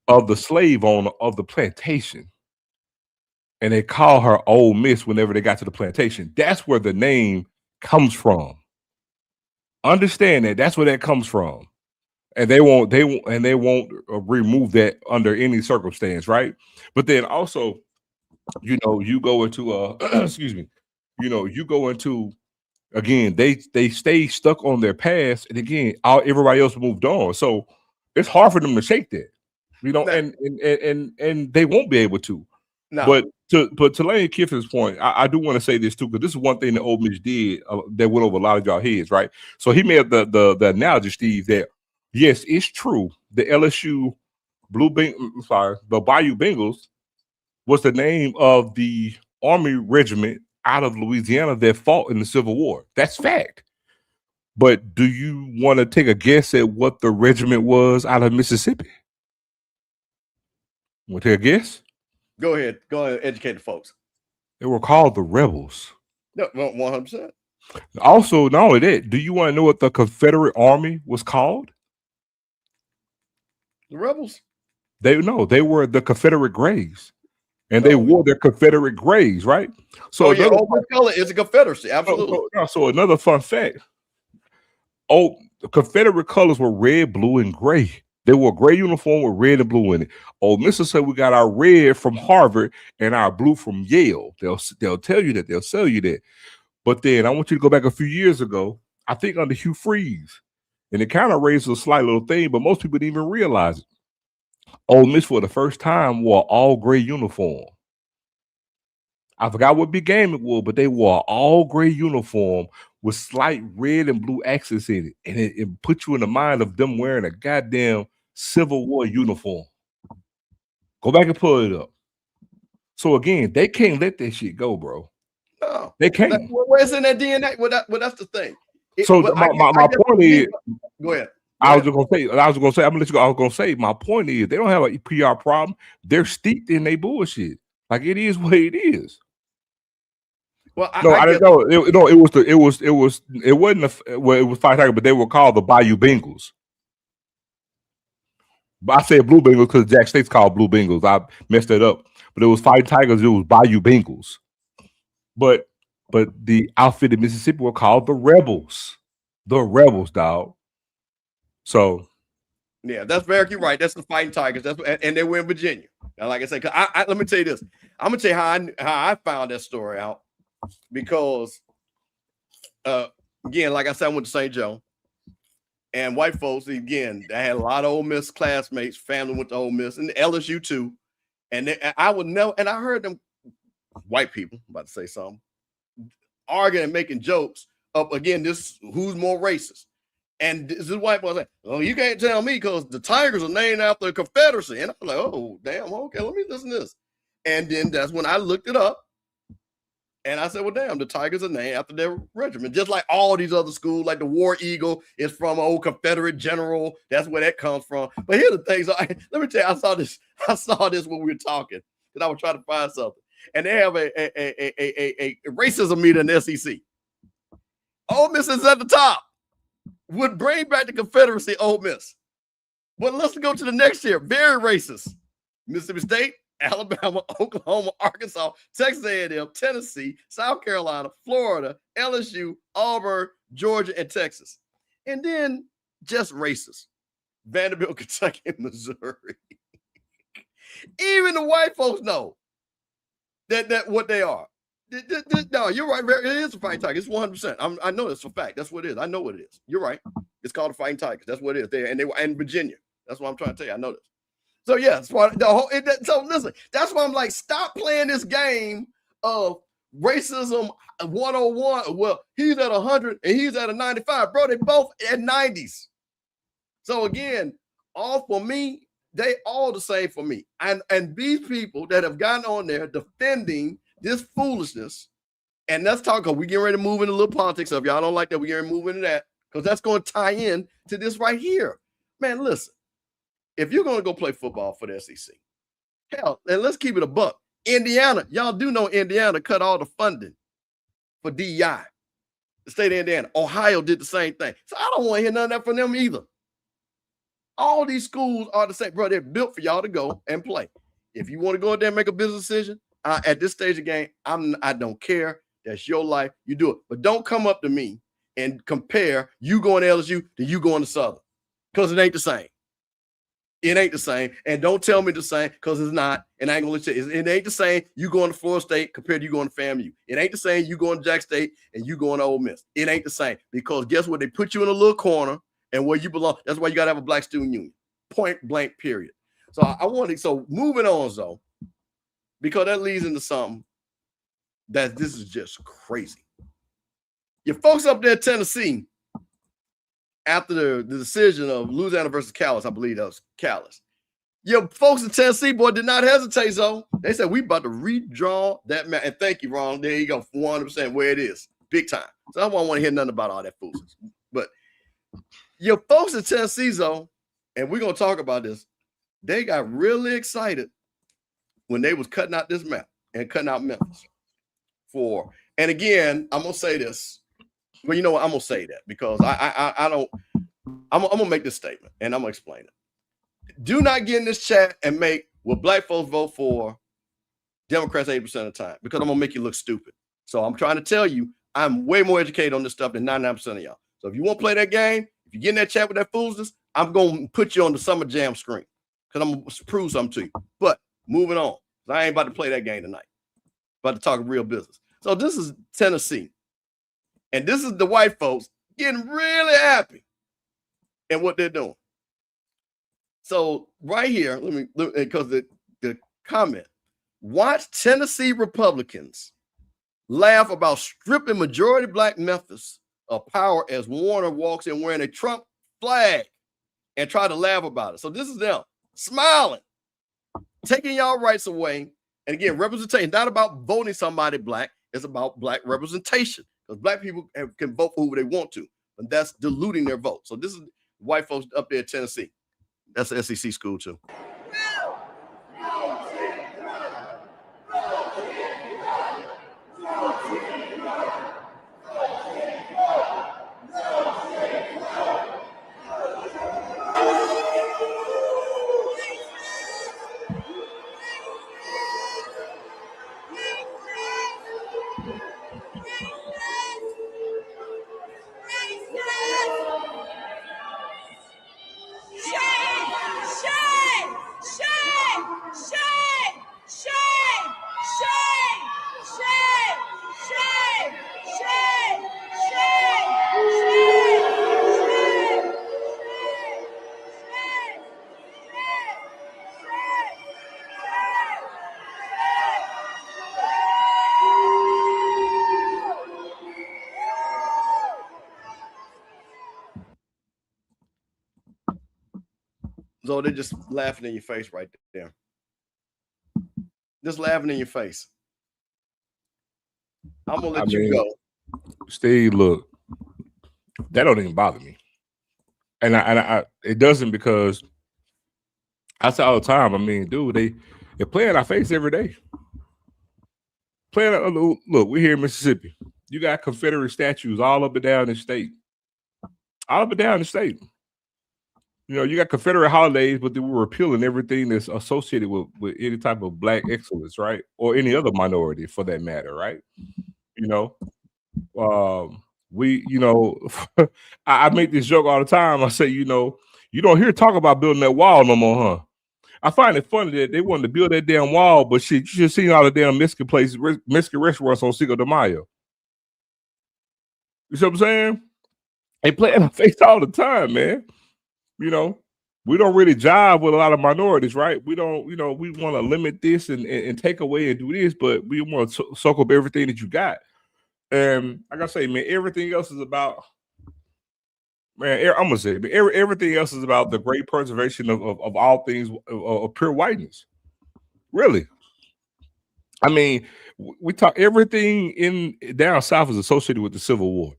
of the slave owner of the plantation. And they call her Ole Miss whenever they got to the plantation. That's where the name comes from. Understand that. That's where that comes from. And they won't remove that under any circumstance, right? But then also, you go into excuse me, you go into, again, they stay stuck on their past, and again, everybody else moved on. So it's hard for them to shake that, and they won't be able to. No. But to Lane Kiffin's point, I do want to say this too, because this is one thing that Ole Miss did that went over a lot of y'all heads, right? So he made the analogy, Steve, that yes, it's true. The LSU the Bayou Bengals was the name of the Army regiment out of Louisiana that fought in the Civil War. That's fact. But do you want to take a guess at what the regiment was out of Mississippi? Want to take a guess? Go ahead, educate the folks. They were called the Rebels. No, 100%. Also, not only that, do you want to know what the Confederate Army was called? The Rebels. They were the Confederate Grays, and they wore their Confederate grays, right? So color is a Confederacy, absolutely. So another fun fact: The Confederate colors were red, blue, and gray. They wore a gray uniform with red and blue in it. Ole Miss will say we got our red from Harvard and our blue from Yale. They'll tell you that. They'll sell you that. But then I want you to go back a few years ago, I think under Hugh Freeze, and it kind of raised a slight little thing, but most people didn't even realize it. Ole Miss for the first time wore all gray uniform. I forgot what big game it was, but they wore all gray uniform with slight red and blue accents in it. And it put you in the mind of them wearing a goddamn Civil War uniform. Go back and pull it up. So again, they can't let that shit go, bro. No, they can't. Where's in that DNA? Well, that's the thing. My point is, go ahead. I was gonna say, I'm gonna let you go. I was gonna say, my point is, they don't have a PR problem. They're steeped in their bullshit. Like it is what it is. Well, I didn't know. It was Fight Tiger, but they were called the Bayou Bengals. But I said Blue Bengals because Jack State's called Blue Bengals. I messed that up. But it was Fight Tigers. It was Bayou Bengals. But the outfit in Mississippi were called the Rebels. The Rebels, dog. So yeah, that's very right. That's the Fighting Tigers. And they were in Virginia. And like I said, let me tell you this. I'm gonna tell you how I found that story out. Because again, like I said, I went to St. Joe, and white folks, again, I had a lot of Ole Miss classmates, family went to Ole Miss, and LSU too. And I would know, and I heard them white people, I'm about to say something, arguing and making jokes up again, this who's more racist. And this white boy like, oh, you can't tell me because the Tigers are named after the Confederacy. And I'm like, oh, damn, okay, let me listen to this. And then that's when I looked it up. And I said, well, damn, the Tigers are named after their regiment, just like all these other schools, like the War Eagle is from an old Confederate general. That's where that comes from. But here's the thing. So let me tell you, I saw this when we were talking, because I was trying to find something. And they have a racism meter in the SEC. Ole Miss is at the top. Would bring back the Confederacy, Ole Miss. But let's go to the next year. Very racist. Mississippi State, Alabama, Oklahoma, Arkansas, Texas A&M, Tennessee, South Carolina, Florida, LSU, Auburn, Georgia, and Texas. And then just racist. Vanderbilt, Kentucky, and Missouri. Even the white folks know that what they are. No, you're right. It is a Fighting Tiger. It's 100%. I know it's a fact. That's what it is. I know what it is. You're right. It's called the Fighting Tigers. That's what it is. They were in Virginia. That's what I'm trying to tell you. I know this. So yeah, so listen, that's why I'm like, stop playing this game of racism 101. Well, he's at 100 and he's at a 95. Bro, they both at 90s. So again, all for me, they all the same for me. And these people that have gotten on there defending this foolishness, and let's talk, because we get ready to move into a little politics. So if y'all don't like that, we get ready to move into that, because that's going to tie in to this right here. Man, listen. If you're going to go play football for the SEC, hell, and let's keep it a buck. Indiana, y'all do know Indiana cut all the funding for DEI. The state of Indiana. Ohio did the same thing. So I don't want to hear none of that from them either. All these schools are the same. Bro, they're built for y'all to go and play. If you want to go out there and make a business decision, at this stage of the game, I don't care. That's your life. You do it. But don't come up to me and compare you going to LSU to you going to Southern, because it ain't the same. It ain't the same. And don't tell me the same, because it's not. And I ain't gonna let you. It ain't the same you going to Florida State compared to you going to FAMU. It ain't the same you going to Jack State and you going to Ole Miss. It ain't the same, because guess what? They put you in a little corner, and where you belong. That's why you got to have a black student union. Point blank, period. So I want to. So moving on, so because that leads into something that this is just crazy. Your folks up there in Tennessee, after the decision of Louisiana versus Calais, I believe that was Calais. Your folks in Tennessee, boy, did not hesitate, so they said, we about to redraw that map. And thank you, Ron. There you go, 100% where it is. Big time. So I don't want to hear nothing about all that foolishness. But your folks in Tennessee, though, and we're going to talk about this, they got really excited when they was cutting out this map and cutting out Memphis. And again, I'm going to say this. Well, you know what? I'm going to say that because I'm going to make this statement, and I'm going to explain it. Do not get in this chat and make black folks vote for Democrats 80% of the time, because I'm going to make you look stupid. So I'm trying to tell you, I'm way more educated on this stuff than 99% of y'all. So if you want to play that game, if If you get in that chat with that foolishness, I'm going to put you on the Summer Jam screen because I'm going to prove something to you. But moving on. I ain't about to play that game tonight. About to talk real business. So this is Tennessee. And this is the white folks getting really happy in what they're doing. So right here, let me because the comment, watch Tennessee Republicans laugh about stripping majority black Memphis of power as Warner walks in wearing a Trump flag and try to laugh about it. So this is them smiling, taking y'all rights away. And again, representation, not about voting somebody black, it's about black representation. Because black people can vote for who they want to, and that's diluting their vote. So this is white folks up there in Tennessee. That's the SEC school too. So they're just laughing in your face right there. Just laughing in your face. I'm gonna let you go. Steve, look, that don't even bother me. And I it doesn't, because I say all the time, I mean, dude, they play in our face every day. Look, we're here in Mississippi. You got Confederate statues all up and down the state. All up and down the state. You know, you got Confederate holidays, but they were repealing everything that's associated with any type of black excellence, right? Or any other minority for that matter, right? You know, I make this joke all the time. I say, you know, you don't hear talk about building that wall no more, huh? I find it funny that they wanted to build that damn wall, but shit, you should have seen all the damn Mexican places, Mexican restaurants on Cinco de Mayo. You see what I'm saying? They play in our face all the time, man. You know, we don't really jive with a lot of minorities, right? We don't, you know, we want to limit this and take away and do this, but we want to soak up everything that you got. And I gotta say, man, everything else is about, man, I'm gonna say, everything else is about the great preservation of all things of pure whiteness. Really. I mean, we talk everything in down south is associated with the Civil War,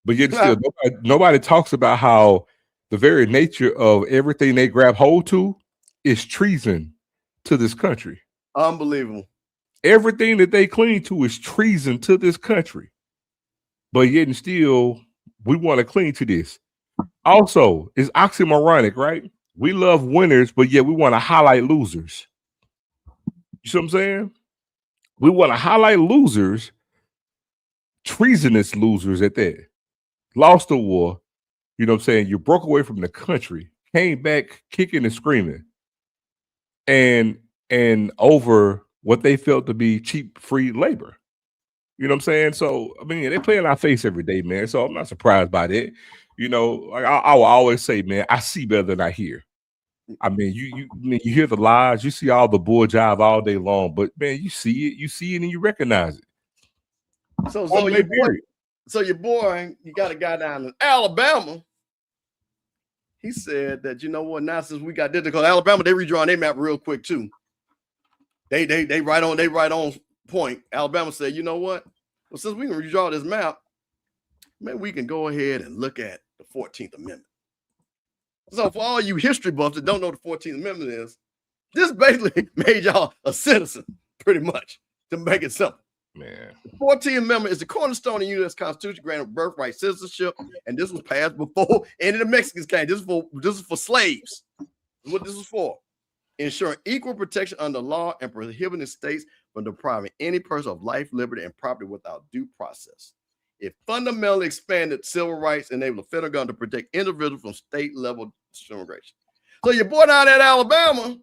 but yet still nobody talks about how the very nature of everything they grab hold to is treason to this country. Unbelievable. Everything that they cling to is treason to this country. But yet and still, we want to cling to this. Also, it's oxymoronic, right? We love winners, but yet we want to highlight losers. You see what I'm saying? We want to highlight losers, treasonous losers at that. Lost the war. You know what I'm saying? You broke away from the country, came back kicking and screaming, and over what they felt to be cheap, free labor. You know what I'm saying? So, I mean, they play in our face every day, man. So I'm not surprised by that. You know, like I will always say, man, I see better than I hear. I mean, you hear the lies, you see all the bull jive all day long, but man, you see it and you recognize it. So your boy, you got a guy down in Alabama. He said that, you know what, now since we got this, because Alabama, they redrawing their map real quick too. They right on point. Alabama said, you know what? Well, since we can redraw this map, man, we can go ahead and look at the 14th Amendment. So for all you history buffs that don't know the 14th Amendment is, this basically made y'all a citizen, pretty much, to make it simple. Man. The 14th Amendment is the cornerstone of the U.S. Constitution, granted birthright citizenship, and this was passed before any of the Mexicans came. This is for slaves. This is what this is for. Ensuring equal protection under law and prohibiting states from depriving any person of life, liberty, and property without due process. It fundamentally expanded civil rights, enabled the federal government to protect individuals from state-level discrimination. So your boy down at Alabama,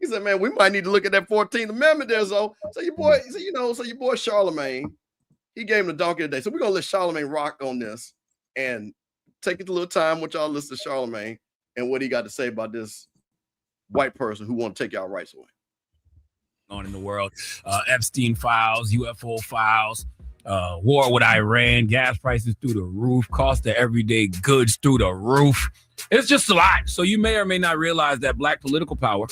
he said, man, we might need to look at that 14th Amendment there, so your boy, so your boy Charlemagne, he gave him the donkey today. So we're gonna let Charlemagne rock on this and take it a little time with y'all listen to Charlemagne and what he got to say about this white person who want to take y'all rights away. On in the world, Epstein files, UFO files, war with Iran, gas prices through the roof, cost of everyday goods through the roof. It's just a lot. So you may or may not realize that black political power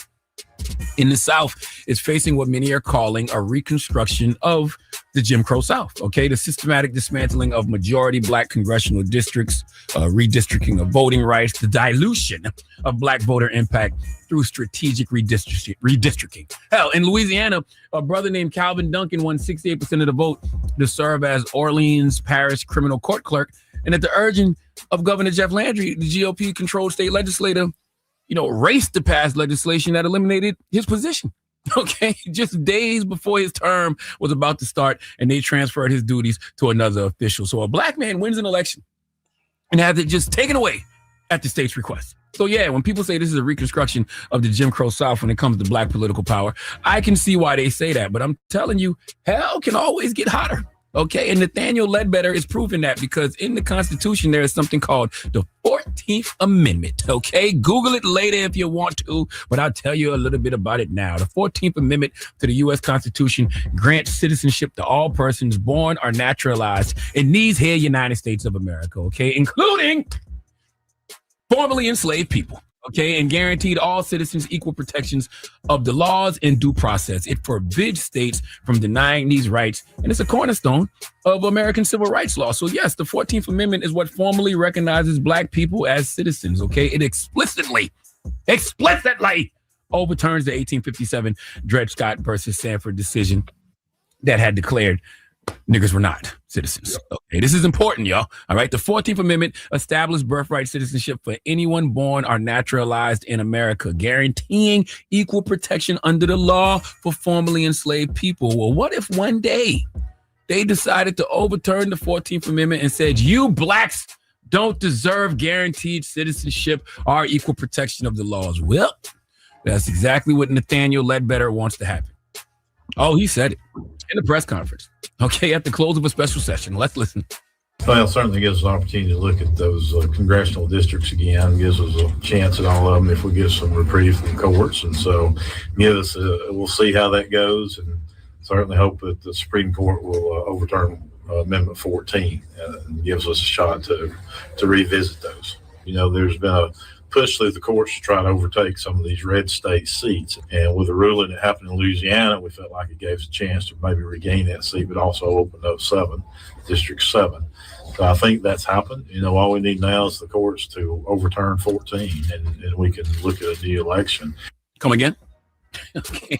in the South is facing what many are calling a reconstruction of the Jim Crow South, okay? The systematic dismantling of majority black congressional districts, redistricting of voting rights, the dilution of black voter impact through strategic redistricting. Hell, in Louisiana, a brother named Calvin Duncan won 68% of the vote to serve as Orleans Parish criminal court clerk. And at the urging of Governor Jeff Landry, the GOP-controlled state legislature, raced to pass legislation that eliminated his position. Okay, just days before his term was about to start, and they transferred his duties to another official. So a black man wins an election and has it just taken away at the state's request. So yeah, when people say this is a reconstruction of the Jim Crow South when it comes to black political power, I can see why they say that. But I'm telling you, hell can always get hotter. Okay, and Nathaniel Ledbetter is proving that because in the Constitution, there is something called the 14th Amendment. Okay, Google it later if you want to, but I'll tell you a little bit about it now. The 14th Amendment to the U.S. Constitution grants citizenship to all persons born or naturalized in these here United States of America, okay, including formerly enslaved people. Okay, and guaranteed all citizens equal protections of the laws and due process. It forbids states from denying these rights, and it's a cornerstone of American civil rights law. So yes, the 14th Amendment is what formally recognizes black people as citizens. Okay, it explicitly overturns the 1857 Dred Scott versus Sanford decision that had declared niggers were not citizens. Okay, this is important, y'all. All right, the 14th Amendment established birthright citizenship for anyone born or naturalized in America, guaranteeing equal protection under the law for formerly enslaved people. Well, what if one day they decided to overturn the 14th Amendment and said, you blacks don't deserve guaranteed citizenship or equal protection of the laws? Well, that's exactly what Nathaniel Ledbetter wants to happen. Oh, he said it in the press conference. Okay, at the close of a special session. Let's listen. Well, it certainly gives us an opportunity to look at those congressional districts again. Gives us a chance at all of them if we get some reprieve from the courts. And so we'll see how that goes, and certainly hope that the Supreme Court will overturn Amendment 14 and gives us a shot to revisit those. There's been a push through the courts to try to overtake some of these red state seats. And with the ruling that happened in Louisiana, we felt like it gave us a chance to maybe regain that seat, but also open up District 7. So I think that's happened. All we need now is the courts to overturn 14, and we can look at a new election. Come again? Okay.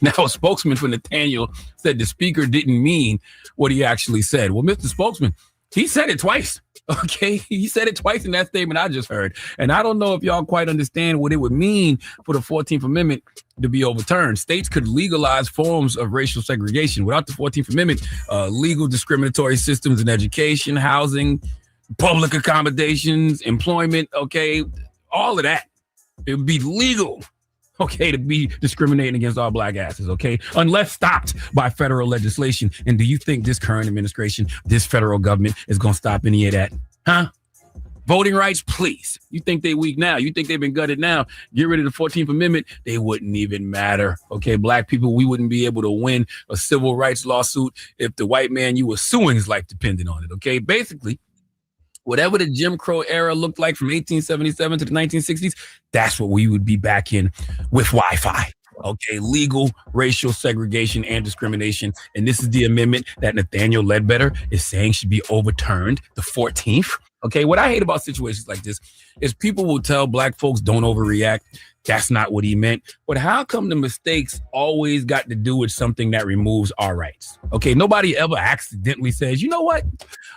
Now, a spokesman for Nathaniel said the speaker didn't mean what he actually said. Well, Mr. Spokesman, he said it twice. Okay, he said it twice in that statement I just heard. And I don't know if y'all quite understand what it would mean for the 14th Amendment to be overturned. States could legalize forms of racial segregation. Without the 14th Amendment, legal discriminatory systems in education, housing, public accommodations, employment, okay, all of that. It would be legal, okay, to be discriminating against all black asses, okay, unless stopped by federal legislation. And do you think this current administration, this federal government is going to stop any of that? Huh? Voting rights, please. You think they weak now? You think they've been gutted now? Get rid of the 14th Amendment, they wouldn't even matter. Okay, black people, we wouldn't be able to win a civil rights lawsuit if the white man you were suing's life depended on it, okay? Basically, whatever the Jim Crow era looked like from 1877 to the 1960s, that's what we would be back in with Wi-Fi. Okay, legal racial segregation and discrimination. And this is the amendment that Nathaniel Ledbetter is saying should be overturned, the 14th. Okay, what I hate about situations like this is people will tell black folks don't overreact. That's not what he meant. But how come the mistakes always got to do with something that removes our rights? Okay, nobody ever accidentally says, you know what?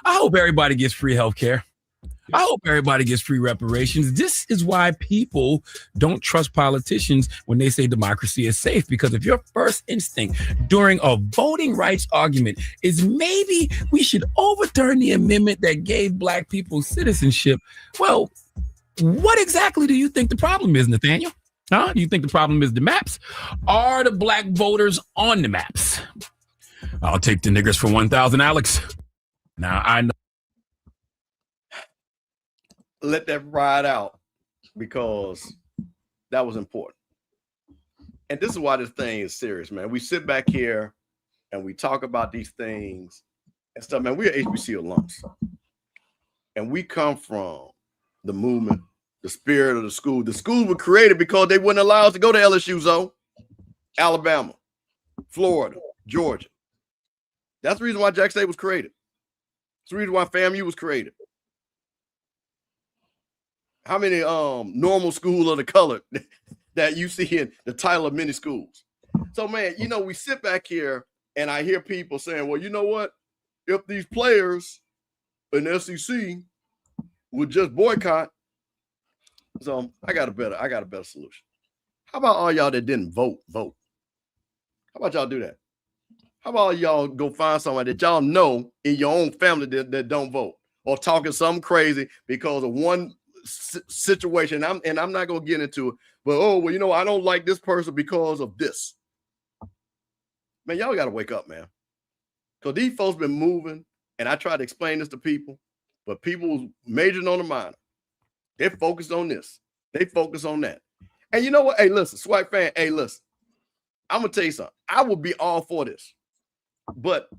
I hope everybody gets free health care. I hope everybody gets free reparations. This is why people don't trust politicians when they say democracy is safe, because if your first instinct during a voting rights argument is maybe we should overturn the amendment that gave Black people citizenship, well, what exactly do you think the problem is, Nathaniel? Huh? You think the problem is the maps? Are the Black voters on the maps? I'll take the niggers for 1,000, Alex. Now, I know. Let that ride out, because that was important. And this is why this thing is serious, man. We sit back here and we talk about these things and stuff, man. We're HBCU alums. And we come from the movement, the spirit of the school. The schools were created because they wouldn't allow us to go to LSU zone, Alabama, Florida, Georgia. That's the reason why Jackson State was created. That's the reason why FAMU was created. How many normal schools of the color that you see in the title of many schools? So, man, you know, we sit back here and I hear people saying, well, you know what? If these players in the SEC would just boycott, so I got a better solution. How about all y'all that didn't vote? How about y'all do that? How about y'all go find somebody that y'all know in your own family that don't vote, or talking something crazy because of one situation? I'm not gonna get into it, but well, you know, I don't like this person because of this. Man, y'all gotta wake up, man. Because these folks been moving, and I try to explain this to people, but people majoring on the minor. They're focused on this. They focus on that. And you know what? Hey, listen, SWAC fan, hey, listen. I'm gonna tell you something. I would be all for this. But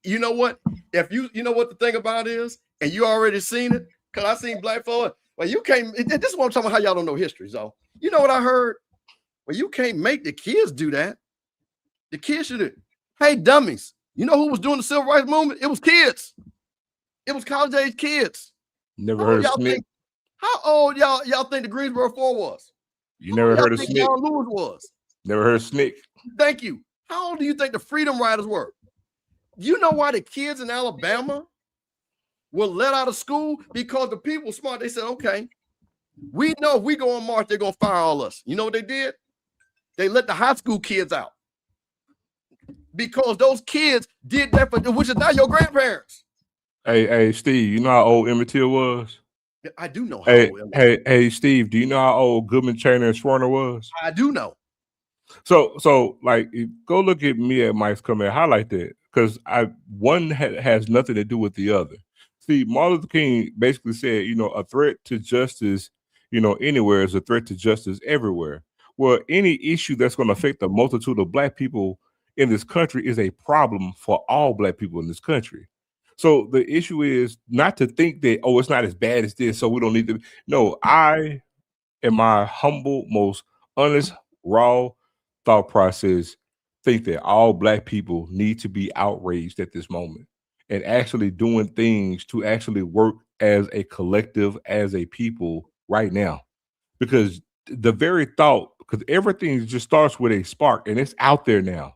you know what? If you know what the thing about is, and you already seen it, because I seen Black folks. Well, you can't. This is what I'm talking about. How y'all don't know history, so you know what I heard. Well, you can't make the kids do that. The kids should. Hey, dummies! You know who was doing the civil rights movement? It was kids. It was college age kids. Never heard of Smith. How old y'all think the Greensboro 4 was? You never heard of Smith? Lewis was. Never heard of Snick. Thank you. How old do you think the Freedom Riders were? You know why the kids in Alabama were let out of school? Because the people were smart. They said, okay, we know if we go on march, they're going to fire all us. You know what they did? They let the high school kids out. Because those kids did that, which is not your grandparents. Hey, Steve, you know how old Emmett Till was? I do know how old Emmett Till. Hey, Steve, do you know how old Goodman, Chainer, and Schwerner was? I do know. So like, go look at me at Mike's comment, highlight that, because one has nothing to do with the other. See, Martin Luther King basically said, you know, a threat to justice, you know, anywhere is a threat to justice everywhere. Well, any issue that's going to affect the multitude of Black people in this country is a problem for all Black people in this country. So the issue is not to think that, oh, it's not as bad as this, so we don't need to. No, I, in my humble, most honest, raw thought process, think that all Black people need to be outraged at this moment and actually doing things to actually work as a collective, as a people right now. Because the very thought, because everything just starts with a spark, and it's out there now.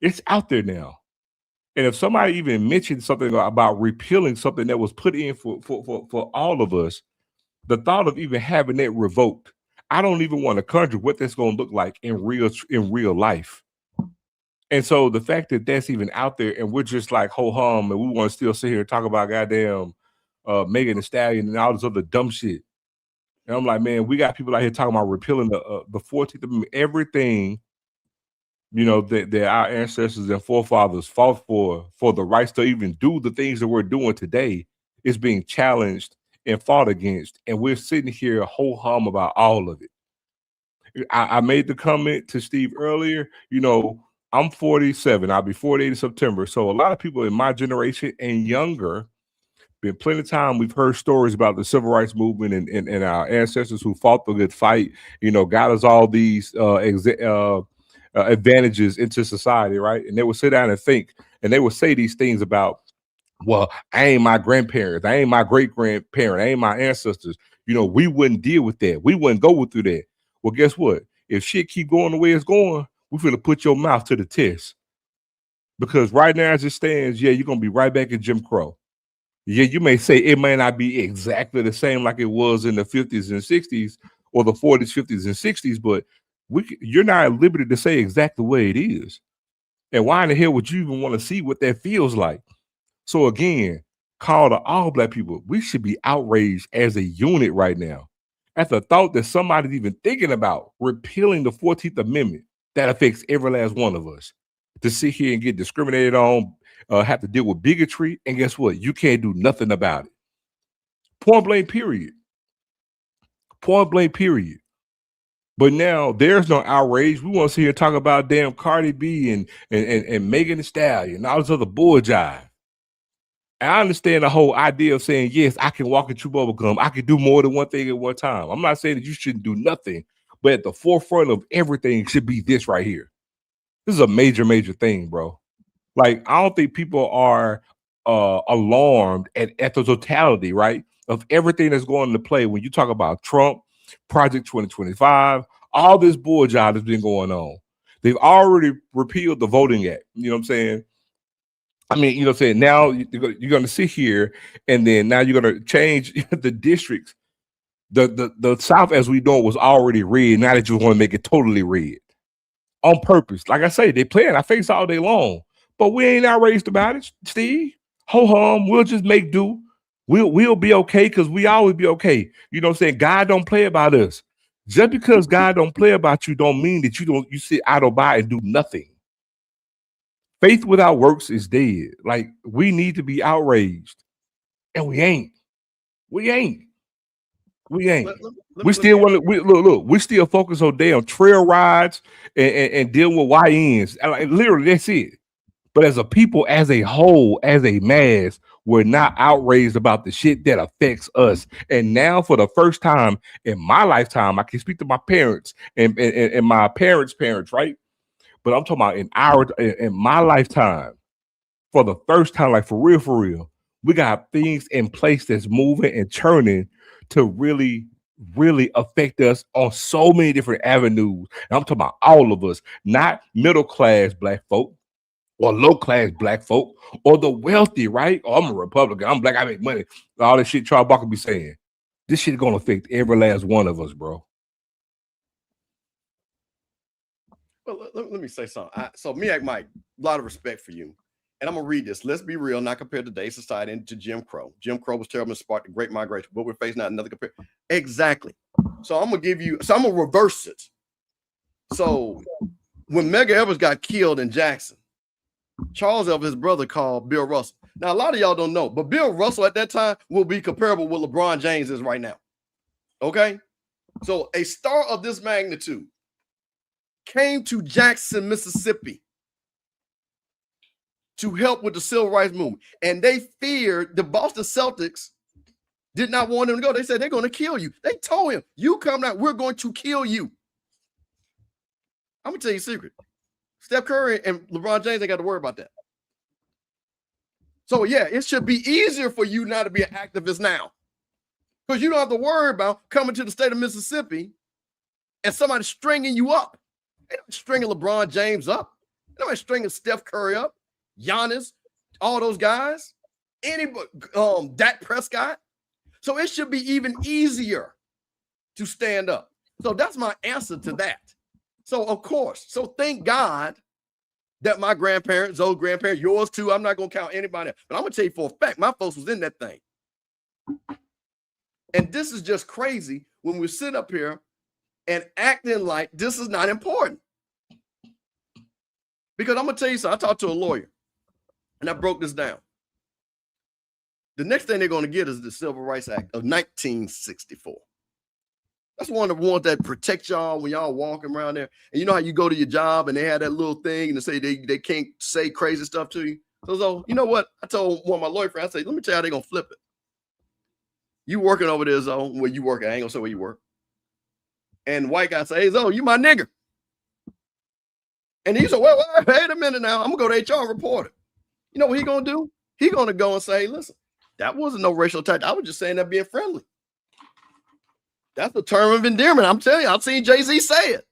It's out there now. And if somebody even mentioned something about repealing something that was put in for all of us, the thought of even having that revoked, I don't even want to conjure what that's going to look like in real life. And so the fact that that's even out there, and we're just like ho hum, and we want to still sit here and talk about goddamn Megan Thee Stallion and all this other dumb shit. And I'm like, man, we got people out here talking about repealing the 14th Amendment, everything, you know, that our ancestors and forefathers fought for the rights to even do the things that we're doing today is being challenged and fought against. And we're sitting here ho hum about all of it. I made the comment to Steve earlier, you know, I'm 47. I'll be 48 in September. So a lot of people in my generation and younger, been plenty of time. We've heard stories about the civil rights movement and our ancestors who fought the good fight, you know, got us all these advantages into society, right? And they would sit down and think, and they would say these things about, well, I ain't my grandparents, I ain't my great-grandparent, I ain't my ancestors. You know, we wouldn't deal with that. We wouldn't go through that. Well, guess what? If shit keep going the way it's going, we're going to put your mouth to the test. Because right now, as it stands, yeah, you're going to be right back in Jim Crow. Yeah, you may say it may not be exactly the same like it was in the 50s and 60s or the 40s, 50s, and 60s, but you're not at liberty to say exactly the way it is. And why in the hell would you even want to see what that feels like? So again, call to all Black people. We should be outraged as a unit right now at the thought that somebody's even thinking about repealing the 14th Amendment that affects every last one of us. To sit here and get discriminated on, have to deal with bigotry, and guess what? You can't do nothing about it. Point blank, period. Point blank, period. But now there's no outrage. We want to see her talk about damn Cardi B and Megan Thee Stallion and all this other bull jive. And I understand the whole idea of saying, yes, I can walk and chew bubblegum. I can do more than one thing at one time. I'm not saying that you shouldn't do nothing, but at the forefront of everything should be this right here. This is a major, major thing, bro. Like, I don't think people are alarmed at the totality, right, of everything that's going into play when you talk about Trump, Project 2025, all this bull job that's been going on. They've already repealed the Voting Act. You know what I'm saying? I mean, you know what I'm saying? Now you're going to sit here and then now you're going to change the districts. The South, as we know, was already red. Now that you want to make it totally red on purpose. Like I say, they play in our face all day long, but we ain't outraged about it, Steve. Ho hum, we'll just make do. We'll be okay because we always be okay. You know what I'm saying? God don't play about us. Just because God don't play about you don't mean that you sit idle by and do nothing. Faith without works is dead. Like, we need to be outraged, and we ain't. We ain't. We still want to look. We still focus on damn trail rides and dealing with YNs. Like, literally, that's it. But as a people, as a whole, as a mass, we're not outraged about the shit that affects us. And now, for the first time in my lifetime, I can speak to my parents and my parents' parents, right? But I'm talking about in my lifetime, for the first time, like for real, we got things in place that's moving and churning to really, really affect us on so many different avenues. And I'm talking about all of us, not middle class Black folk or low class Black folk or the wealthy, right? Oh, I'm a Republican. I'm Black. I make money. All this shit Charles Barkley be saying. This shit gonna affect every last one of us, bro. Well, let me say something. So Mike, a lot of respect for you. And I'm going to read this. Let's be real, not compare today's society to Jim Crow. Jim Crow was terrible and sparked the Great Migration. What we're facing now, another compare. Exactly. So I'm going to reverse it. So when Medgar Evers got killed in Jackson, Charles Evers, his brother, called Bill Russell. Now, a lot of y'all don't know, but Bill Russell at that time will be comparable with LeBron James is right now. Okay? So a star of this magnitude came to Jackson, Mississippi to help with the civil rights movement. And they feared the Boston Celtics did not want him to go. They said, they're going to kill you. They told him, you come out, we're going to kill you. I'm going to tell you a secret. Steph Curry and LeBron James ain't got to worry about that. So, yeah, it should be easier for you not to be an activist now. Because you don't have to worry about coming to the state of Mississippi and somebody stringing you up. They're not stringing LeBron James up. They're not stringing Steph Curry up. Giannis, all those guys, anybody, Dak Prescott. So it should be even easier to stand up. So that's my answer to that. So of course, so thank God that my grandparents, those grandparents, yours too. I'm not gonna count anybody else, but I'm gonna tell you for a fact, my folks was in that thing. And this is just crazy when we sit up here and acting like this is not important. Because I'm gonna tell you something. I talked to a lawyer. And I broke this down. The next thing they're going to get is the Civil Rights Act of 1964. That's one of the ones that protect y'all when y'all walking around there. And you know how you go to your job and they have that little thing and they say they can't say crazy stuff to you. So you know what? I told one of my lawyer friends, I said, let me tell you how they're going to flip it. You working over there, Zo, where you work. I ain't going to say where you work. And the white guy say, hey, Zo, you my nigger. And he said, well, wait a minute now. I'm going to go to HR and report it. You know what he's going to do? He's going to go and say, listen, that wasn't no racial attack. I was just saying that being friendly. That's a term of endearment. I'm telling you, I've seen Jay-Z say it.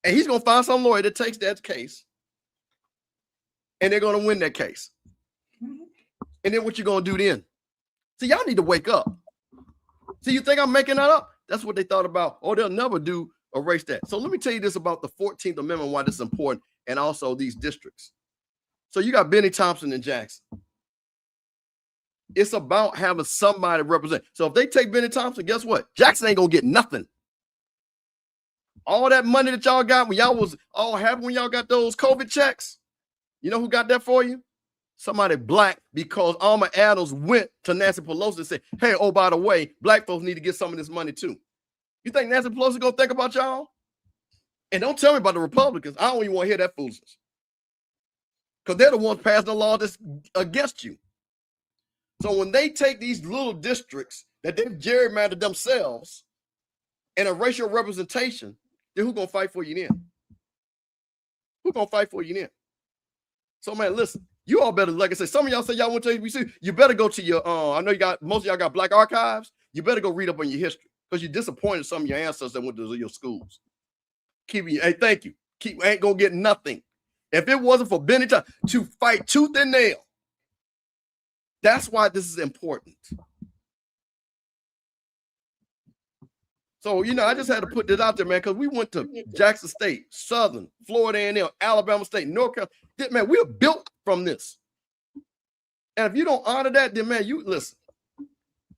And he's going to find some lawyer that takes that case. And they're going to win that case. And then what you going to do then? See, y'all need to wake up. See, you think I'm making that up? That's what they thought about. Oh, they'll never erase that. So let me tell you this about the 14th Amendment, why this is important, and also these districts. So you got Benny Thompson and Jackson. It's about having somebody represent. So if they take Benny Thompson, guess what? Jackson ain't gonna get nothing. All that money that y'all got when y'all was all happy when y'all got those COVID checks, you know who got that for you? Somebody black, because Alma Adams went to Nancy Pelosi and said, hey, oh, by the way, black folks need to get some of this money too. You think Nancy Pelosi gonna think about y'all? And don't tell me about the Republicans. I don't even want to hear that foolishness. Because they're the ones passing the law that's against you. So when they take these little districts that they've gerrymandered themselves and a racial representation, then who's gonna fight for you then? Who's gonna fight for you then? So man, listen, you all better, like I said, some of y'all say y'all went to HBCU, you better go to your I know you got most of y'all got black archives, you better go read up on your history because you're disappointed some of your ancestors that went to your schools. Hey, thank you. Ain't gonna get nothing. If it wasn't for Benny Thompson to fight tooth and nail, that's why this is important. So, you know, I just had to put this out there, man, because we went to Jackson State, Southern, Florida A&M, Alabama State, North Carolina. Man, we're built from this. And if you don't honor that, then, man, you listen.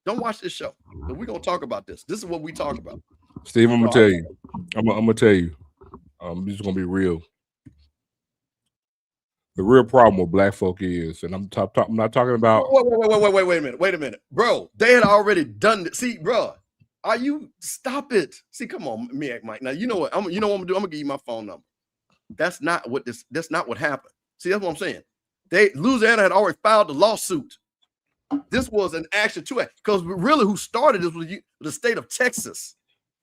Don't watch this show. But we're going to talk about this. This is what we talk about. Steve, I'm going to tell you. I'm going to tell you. This is going to be real. The real problem with black folk is, and I'm not talking about. Wait a minute, bro. They had already done it. See, bro, are you? Stop it. See, come on, Mike. Now you know what? You know what I'm gonna do? I'm gonna give you my phone number. That's not what happened. See, that's what I'm saying. Louisiana had already filed the lawsuit. This was an action to it because really, who started this was the state of Texas.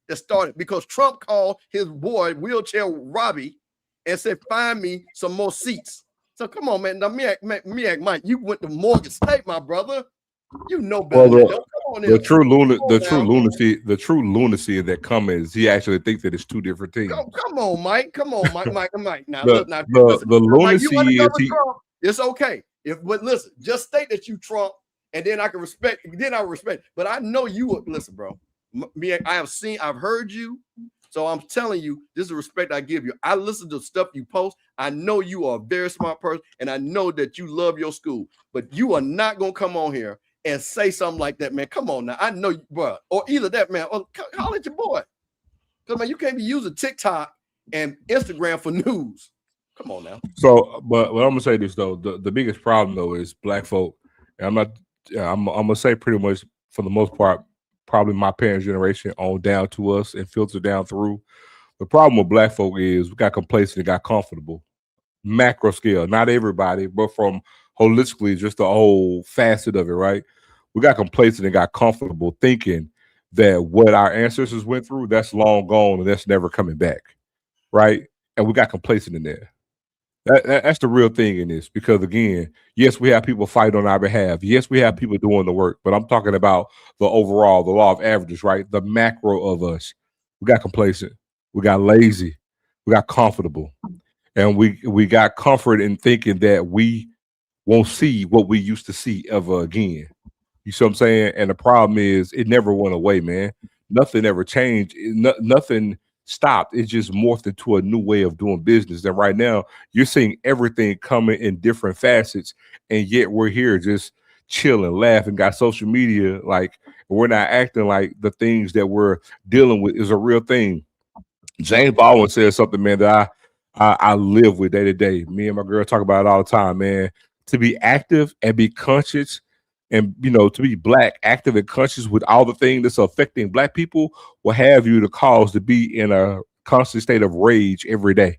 That started because Trump called his boy Wheelchair Robbie and said, "Find me some more seats." So come on, man. Now, Mike, you went to Morgan State, my brother. You know better. Well, the true lunacy that comes is he actually thinks that it's two different things. Come on, Mike. Mike. Now, the lunacy is it's okay. But listen, just state that you Trump, and then I can respect. Then I respect. But I know you would listen, bro. I've heard you. So I'm telling you, this is the respect I give you. I listen to stuff you post. I know you are a very smart person, and I know that you love your school. But you are not going to come on here and say something like that, man. Come on now. I know you, bro. Or either that, man, or call it your boy. Because, man, you can't be using TikTok and Instagram for news. Come on now. So, but I'm going to say this, though. The biggest problem, though, is black folk. And I'm going to say pretty much, for the most part, probably my parents' generation on down to us and filter down through. The problem with black folk is we got complacent and got comfortable. Macro scale, not everybody, but from holistically, just the whole facet of it, right? We got complacent and got comfortable thinking that what our ancestors went through, that's long gone and that's never coming back, right? And we got complacent in there. That's the real thing in this, because again, yes, we have people fight on our behalf. Yes, we have people doing the work, but I'm talking about the overall, the law of averages, right? The macro of us. We got complacent, we got lazy, we got comfortable, and we got comfort in thinking that we won't see what we used to see ever again. You see what I'm saying? And the problem is it never went away, man. Nothing ever changed. Nothing stopped. It just morphed into a new way of doing business. And right now you're seeing everything coming in different facets, and yet we're here just chilling, laughing, got social media, like we're not acting like the things that we're dealing with is a real thing. James Baldwin said something, man, that I live with day to day. Me and my girl talk about it all the time, man. To be active and be conscious, and to be black, active and conscious with all the things that's affecting black people will have you the cause to be in a constant state of rage every day.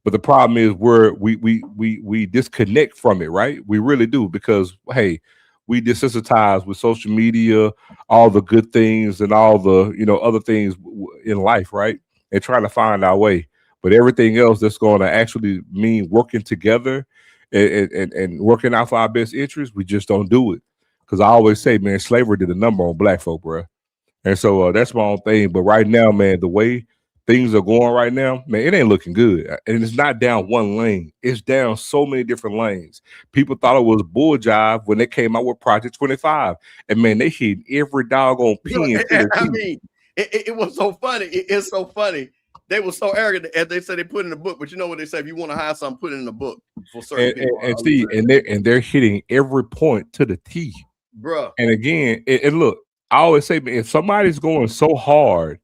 But the problem is we disconnect from it, right? We really do, because hey, we desensitize with social media, all the good things and all the other things in life, right? And trying to find our way. But everything else that's going to actually mean working together and working out for our best interests, we just don't do it. Because I always say, man, slavery did a number on black folk, bro. And so that's my own thing. But right now, man, the way things are going right now, man, it ain't looking good. And it's not down one lane. It's down so many different lanes. People thought it was bull jive when they came out with Project 25. And man, they hit every doggone pin. I mean, it was so funny. It's so funny. They were so arrogant, as they said they put in the book, but you know what they say? If you want to hide something, put it in the book for certain people. And see, and they're hitting every point to the T. Bruh. And again, and look, I always say, man, if somebody's going so hard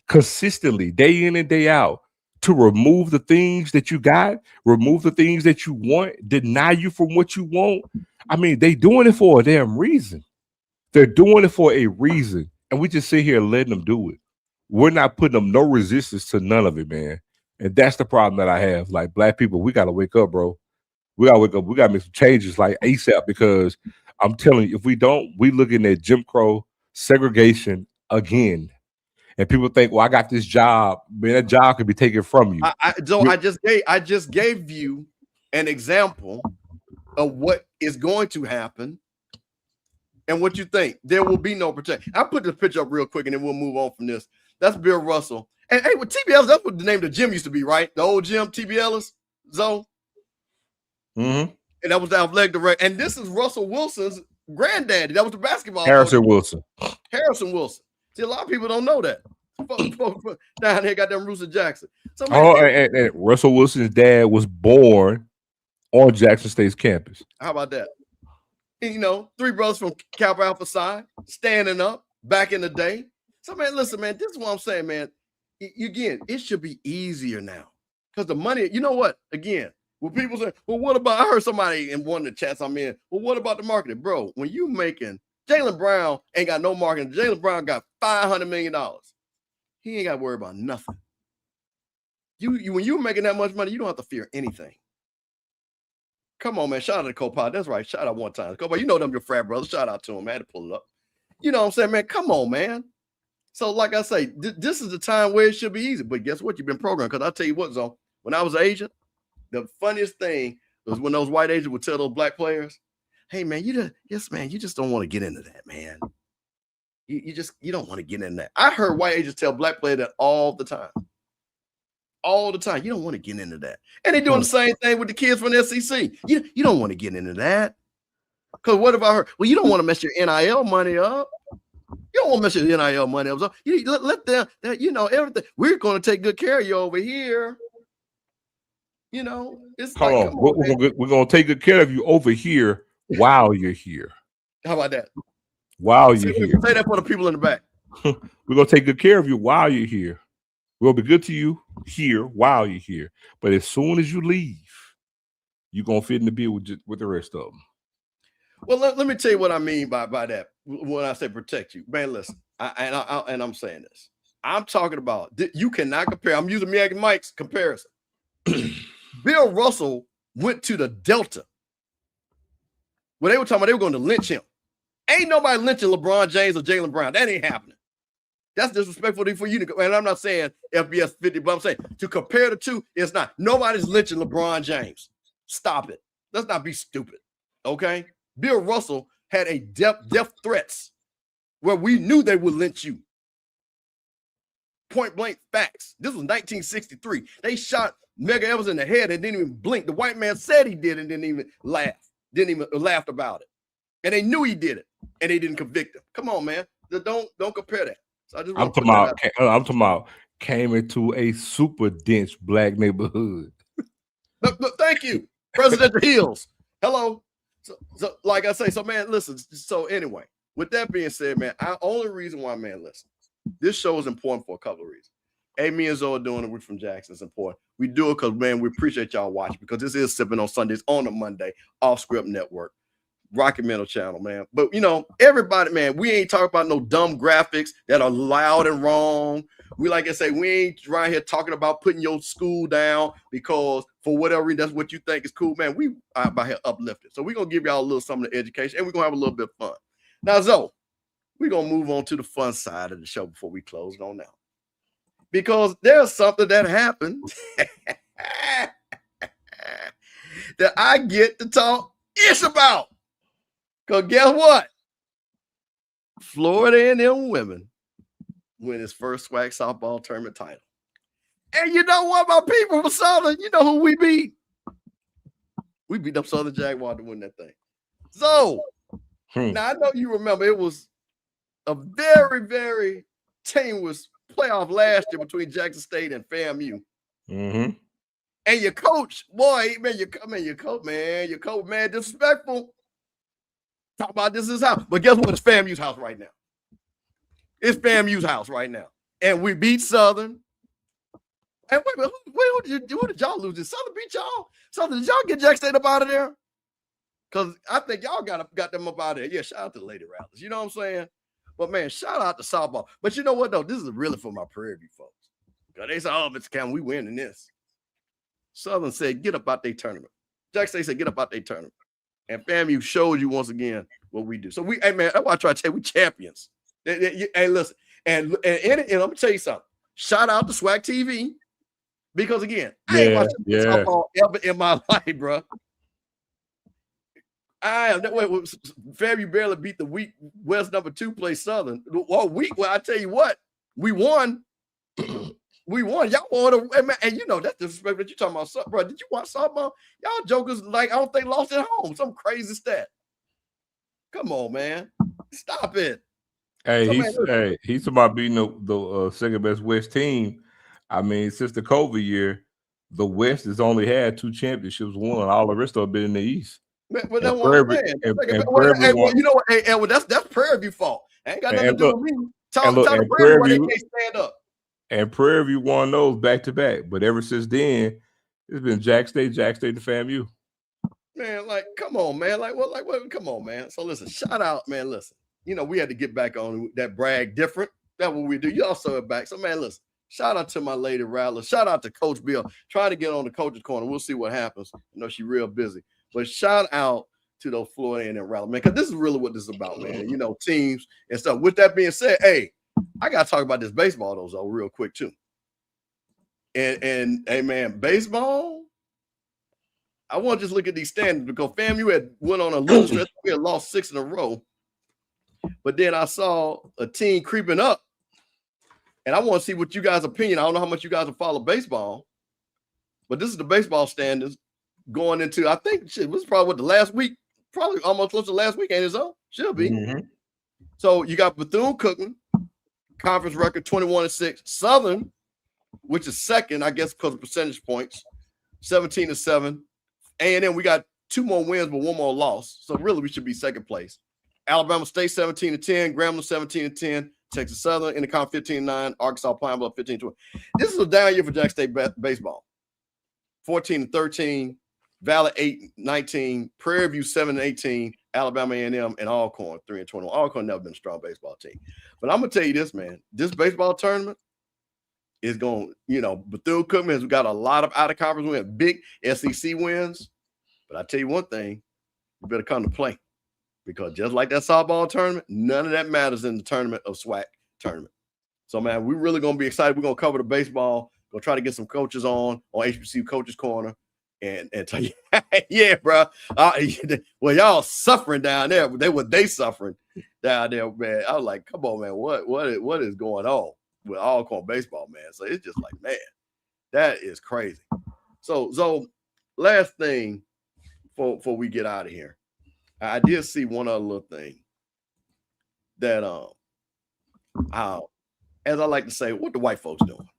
consistently, day in and day out, to remove the things that you got, remove the things that you want, deny you from what you want, I mean, they doing it for a damn reason. They're doing it for a reason. And we just sit here letting them do it. We're not putting them no resistance to none of it, man. And that's the problem that I have. Like, black people, we got to wake up, bro. We got to wake up. We got to make some changes like ASAP, because I'm telling you, if we don't, we looking at Jim Crow segregation again. And people think, well, I got this job. Man, that job could be taken from you. I just gave you an example of what is going to happen and what you think. There will be no protection. I'll put this picture up real quick and then we'll move on from this. That's Bill Russell. And hey, with TBLs, that's what the name of the gym used to be, right? The old gym, TBLs zone. Mm-hmm. And that was the athletic director. And this is Russell Wilson's granddaddy. That was the basketball Harrison Wilson. Harrison Wilson. See, a lot of people don't know that. Down here, got them Rooster Jackson. So, and Russell Wilson's dad was born on Jackson State's campus. How about that? And, you know, 3 brothers from Kappa Alpha Psi standing up back in the day. So, man, listen, man, this is what I'm saying, man. Again, it should be easier now because the money, you know what? Again, when people say, well, what about, I heard somebody in one of the chats I'm in, well, what about the marketing? Bro, when you making, Jaylen Brown ain't got no marketing. Jaylen Brown got $500 million. He ain't got to worry about nothing. When you're making that much money, you don't have to fear anything. Come on, man. Shout out to Copilot. That's right. Shout out one time. Copilot, you know them, your frat brothers. Shout out to him, man. I had to pull it up. You know what I'm saying, man? Come on, man. So, like I say, this is the time where it should be easy. But guess what? You've been programmed. Because I'll tell you what, Zone, when I was an agent, the funniest thing was when those white agents would tell those black players, hey, man, you just don't want to get into that, man. You don't want to get in that. I heard white agents tell black players that all the time. All the time. You don't want to get into that. And they're doing the same thing with the kids from the SEC. You don't want to get into that. Because what if I heard, well, you don't want to mess your NIL money up. You don't want to mess your NIL money up. So you let them, you know, everything. We're going to take good care of you over here. You know, it's Hold on. We're going to take good care of you over here while you're here. How about that? While you're here. Say that for the people in the back. We're going to take good care of you while you're here. We'll be good to you here while you're here. But as soon as you leave, you're going to fit in the bill with the rest of them. Well, let me tell you what I mean by that. When I say protect you, man, listen, and I'm saying this. I'm talking about, you cannot compare. I'm using Miyagi Mike's comparison. Bill Russell went to the Delta where they were talking about they were going to lynch him. Ain't nobody lynching LeBron James or Jaylen Brown. That ain't happening. That's disrespectful for you to go. And I'm not saying FBS 50, but I'm saying to compare the two, it's not. Nobody's lynching LeBron James. Stop it. Let's not be stupid. Okay? Bill Russell had a death threats where we knew they would lynch you. Point blank facts. This was 1963. They shot Medgar Evers in the head and didn't even blink. The white man said he did and didn't even laugh. Didn't even laugh about it. And they knew he did it, and they didn't convict him. Come on, man. Don't compare that. So I just I'm talking about came into a super dense black neighborhood. Look, thank you. Presidential Hills. Hello. So like I say, so man, listen. So anyway, with that being said, man, only reason why, man, listen, this show is important for a couple of reasons. Me and Zoe doing it. We're from Jackson. It's important. We do it because, man, we appreciate y'all watching because this is Sippin on Sundays on a Monday, Off Script Network. Rocky Mental Channel, man. But, you know, everybody, man, we ain't talking about no dumb graphics that are loud and wrong. We, like I say, we ain't right here talking about putting your school down because for whatever reason, that's what you think is cool, man. We are about here uplifted. So we're going to give y'all a little something of education and we're going to have a little bit of fun. Now, Zoe, we're going to move on to the fun side of the show before we close it on now. Because there's something that happened that I get to talk ish about. Because guess what? Florida and them women win his first SWAC softball tournament title. And you know what, my people from Southern, you know who we beat? We beat up Southern Jaguar to win that thing. So, now I know you remember it was a very, very tenuous playoff last year between Jackson State and FAMU. Mm-hmm. And your coach, boy, man, your coach, man, disrespectful. Talk about this is house. But guess what? It's FAMU's house right now. It's FAMU's house right now. And we beat Southern. And wait, who did y'all lose? Did Southern beat y'all? Southern, did y'all get Jack State up out of there? Because I think y'all got them up out of there. Yeah, shout out to the Lady Rattlers. You know what I'm saying? But, man, shout out to softball. But you know what, though? This is really for my Prairie View folks. Because they said, oh, Mr. Cameron, we winning this. Southern said, get up out their tournament. Jack State said, get up out their tournament. And FAMU shows you once again what we do. So, hey, man, that's why I try to tell you, we champions. Hey, listen. And I'm going to tell you something. Shout out to SWAC TV. Because, again, I ain't watched softball ever in my life, bro. FAMU barely beat the weak West number 2 play Southern. Well, I tell you what, we won. We won. Y'all won. And you know, that's the disrespect that you're talking about. Bro, did you watch softball? Y'all jokers, like, I don't think lost at home. Some crazy stat. Come on, man. Stop it. Hey, he's about beating the second best West team. I mean, since the COVID year, the West has only had 2 championships won. All the rest of them have been in the East. But that's what I'm saying. You know what? Hey, that's Prairie View fault. Ain't got nothing to do with me. Tell the Prairie View why they can't stand up. And Prairie View won those back to back. But ever since then, it's been Jack State to FAMU. Man, like, come on, man. Like, what? Come on, man. So listen, shout out, man. Listen, you know, we had to get back on that brag different. That's what we do. You also are back. So, man, listen. Shout out to my Lady Rattler. Shout out to Coach Bill. Trying to get on the coach's corner. We'll see what happens. I know she's real busy. But shout out to those Florida A&M Rattler, man, because this is really what this is about, man. You know, teams and stuff. With that being said, hey, I got to talk about this baseball, though, real quick, too. And hey, man, baseball, I want to just look at these standings because FAMU had went on a losing stretch. We had lost 6 in a row. But then I saw a team creeping up. And I want to see what you guys' opinion. I don't know how much you guys will follow baseball, but this is the baseball standings going into, I think, this is probably what the last week, probably almost close to last week, ain't it so? Should be. Mm-hmm. So you got Bethune-Cookman, conference record 21-6. Southern, which is second, I guess, because of percentage points, 17-7. A&M, we got 2 more wins, but 1 more loss. So really, we should be second place. Alabama State 17-10, Grambling 17-10. Texas Southern in the count 15-9, Arkansas Pine Bluff 15-20. This is a down year for Jack State baseball. 14-13, Valley 8-19, Prairie View 7-18, Alabama A&M, and Alcorn 3-21. Alcorn never been a strong baseball team. But I'm gonna tell you this, man. This baseball tournament is going, you know, Bethune-Cookman has got a lot of out-of-conference wins, big SEC wins. But I tell you one thing, you better come to play. Because just like that softball tournament, none of that matters in the tournament of SWAC tournament. So, man, we're really going to be excited. We're going to cover the baseball. Going to try to get some coaches on HBCU Coaches Corner and tell you, yeah, bro. Well, y'all suffering down there. They suffering down there, man. I was like, come on, man. What is going on with Alcorn baseball, man? So it's just like, man, that is crazy. So last thing before we get out of here. I did see one other little thing that, as I like to say, what the white folks doing?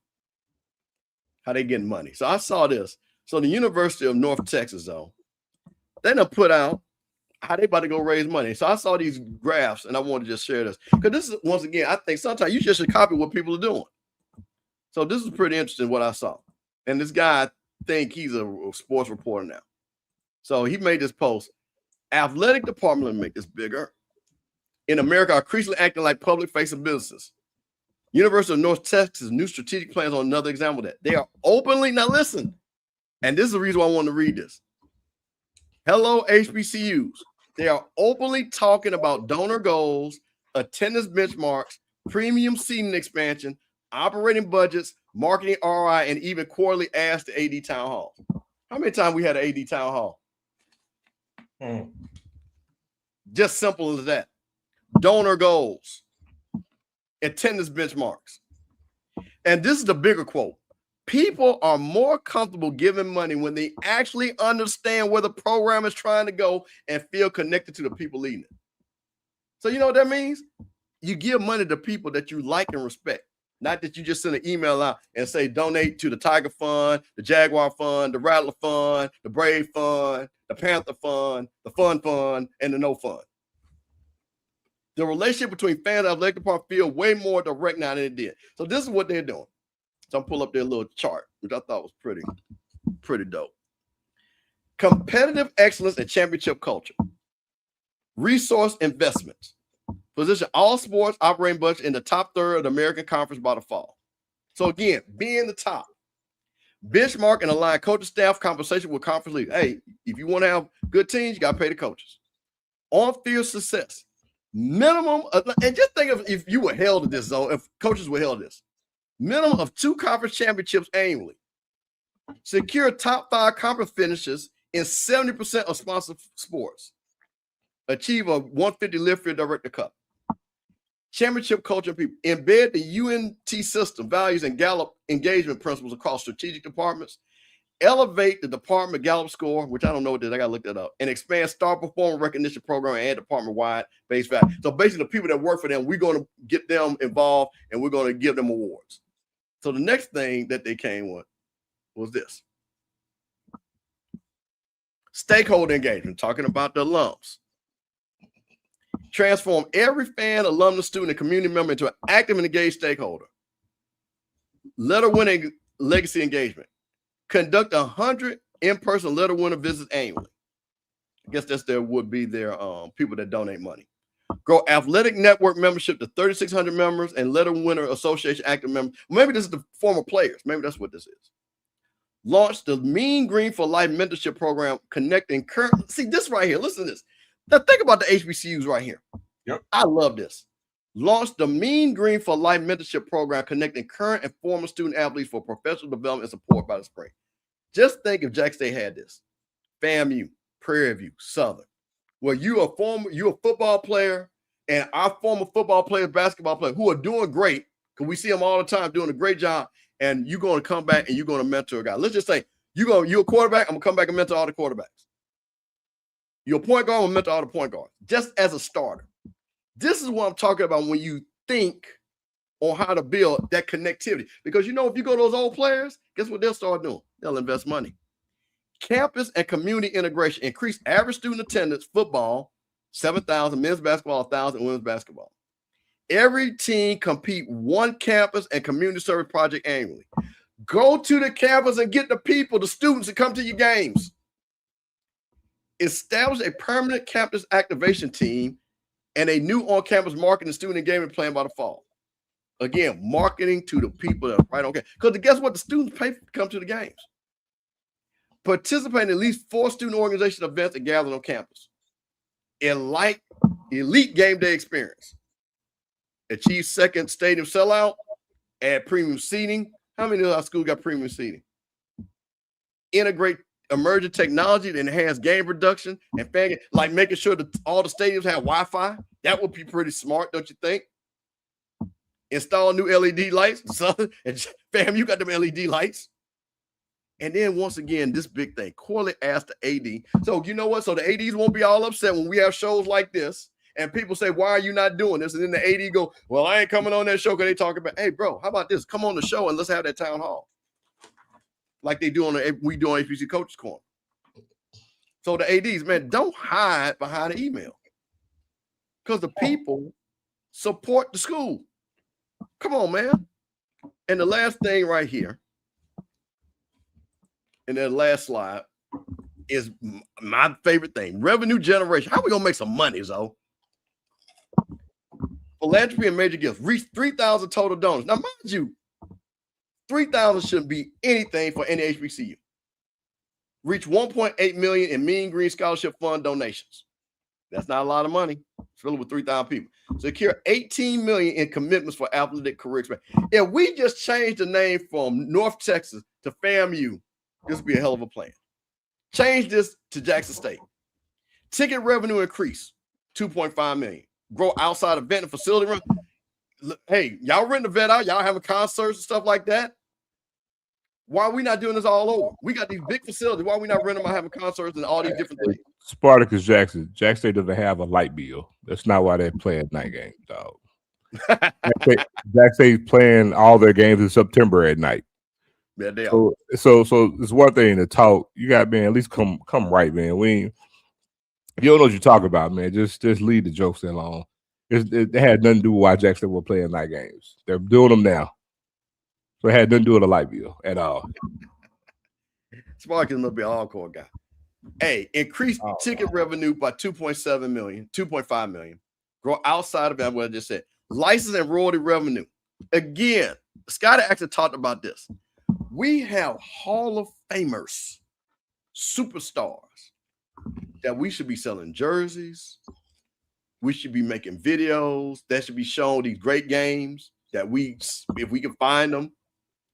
How they getting money? So I saw this. So the University of North Texas, though, they done put out how they about to go raise money. So I saw these graphs, and I want to just share this because this is, once again, I think sometimes you just should copy what people are doing. So this is pretty interesting what I saw. And this guy, I think he's a sports reporter now. So he made this post. Athletic department, let me make this bigger, in America are increasingly acting like public-facing businesses. University of North Texas' new strategic plans on another example of that. They are openly, now listen, and this is the reason why I want to read this. Hello, HBCUs. They are openly talking about donor goals, attendance benchmarks, premium seating expansion, operating budgets, marketing ROI, and even quarterly asks to AD Town Hall. How many times we had an AD Town Hall? Just simple as that. Donor goals. attendance benchmarks. And this is the bigger quote. People are more comfortable giving money when they actually understand where the program is trying to go and feel connected to the people leading it. So you know what that means? You give money to people that you like and respect. Not that you just send an email out and say, donate to the Tiger Fund, the Jaguar Fund, the Rattler Fund, the Brave Fund, the Panther Fund, the Fun Fund, and the No Fund. The relationship between fans and athletic department feel way more direct now than it did. So this is what they're doing. So I'm pull up their little chart, which I thought was pretty dope. Competitive excellence and championship culture. Resource investments. Position all sports operating budget in the top third of the American Conference by the fall. So again, being the top. Benchmark and align coaching staff compensation with conference leaders. Hey, if you want to have good teams, you got to pay the coaches. On-field success. Minimum, and just think of if you were held to this, though, if coaches were held to this. Minimum of 2 conference championships annually. Secure top 5 conference finishes in 70% of sponsored sports. Achieve a 150 lift field director cup. Championship culture people. Embed the UNT system, values, and Gallup engagement principles across strategic departments. Elevate the department Gallup score, which I don't know what it is. I got to look that up. And expand star performer recognition program and department-wide base value. So basically, the people that work for them, we're going to get them involved and we're going to give them awards. So the next thing that they came with was this. Stakeholder engagement, talking about the alums. Transform every fan, alumnus, student, and community member into an active and engaged stakeholder. Letter winning legacy engagement. Conduct 100 in-person letter winner visits annually. I guess there would be their people that donate money. Grow athletic network membership to 3,600 members and letter winner association active members. Maybe this is the former players. Maybe that's what this is. Launch the Mean Green for Life mentorship program, connecting current. See this right here. Listen to this. Now think about the HBCUs right here. Yep. I love this. Launch the Mean Green for Life mentorship program, connecting current and former student athletes for professional development and support by the spring. Just think if Jack State had this. FAMU, Prairie View, Southern. Where you're a football player, and our former football players, basketball players who are doing great, because we see them all the time doing a great job, and you're going to come back and you're going to mentor a guy. Let's just say you're a quarterback, I'm going to come back and mentor all the quarterbacks. You're a point guard, I'm going to mentor all the point guards, just as a starter. This is what I'm talking about when you think on how to build that connectivity. Because, you know, if you go to those old players, guess what they'll start doing? They'll invest money. Campus and community integration. Increase average student attendance, football, 7,000, men's basketball, 1,000, women's basketball. Every team compete one campus and community service project annually. Go to the campus and get the people, the students, to come to your games. Establish a permanent campus activation team and a new on-campus marketing and student engagement plan by the fall. Again, marketing to the people that are right on campus. Because guess what? The students pay to come to the games. Participate in at least 4 student organization events and gathering on campus. Elite game day experience. Achieve second stadium sellout. Add premium seating. How many of our schools got premium seating? Integrate emerging technology to enhance game production and fan, like making sure that all the stadiums have Wi-Fi. That would be pretty smart, don't you think? Install new LED lights. And fam, you got them LED lights. And then once again, this big thing, Corley asked the AD. So you know what? So the ADs won't be all upset when we have shows like this. And people say, why are you not doing this? And then the AD go, well, I ain't coming on that show because they talk about, hey, bro, how about this? Come on the show and let's have that town hall. Like they do we do on HBC Coaches Corner. So the ADs, man, don't hide behind the email. Because the people support the school. Come on, man. And the last thing right here, and that last slide, is my favorite thing. Revenue generation. How are we going to make some money, Zoe? Philanthropy and major gifts. Reach 3,000 total donors. Now, mind you, 3,000 shouldn't be anything for any HBCU. Reach 1.8 million in Mean Green Scholarship Fund donations. That's not a lot of money. It's really with 3,000 people. Secure 18 million in commitments for athletic career expansion. If we just change the name from North Texas to FAMU, this would be a hell of a plan. Change this to Jackson State. Ticket revenue increase, 2.5 million. Grow outside event and facility run. hey, y'all rent the vet out, y'all having concerts and stuff like that. Why are we not doing this all over? We got these big facilities. Why are we not renting them out, having concerts and all these different things? Spartacus Jackson State doesn't have a light bill. That's not why they're playing night games, dog. Jack State's playing all their games in September at night. Yeah, they are. So it's one thing to talk. You got, man, at least come right, man. If you don't know what you're talking about, man, just leave the jokes alone. It had nothing to do with why Jack State were playing night games. They're doing them now. So it had nothing to do with a light bill at all. Sparky is a little bit hardcore guy. Hey, increase ticket revenue by 2.5 million. Grow outside of what I just said. License and royalty revenue. Again, Scotty actually talked about this. We have Hall of Famers, superstars, that we should be selling jerseys. We should be making videos that should be shown these great games that if we can find them,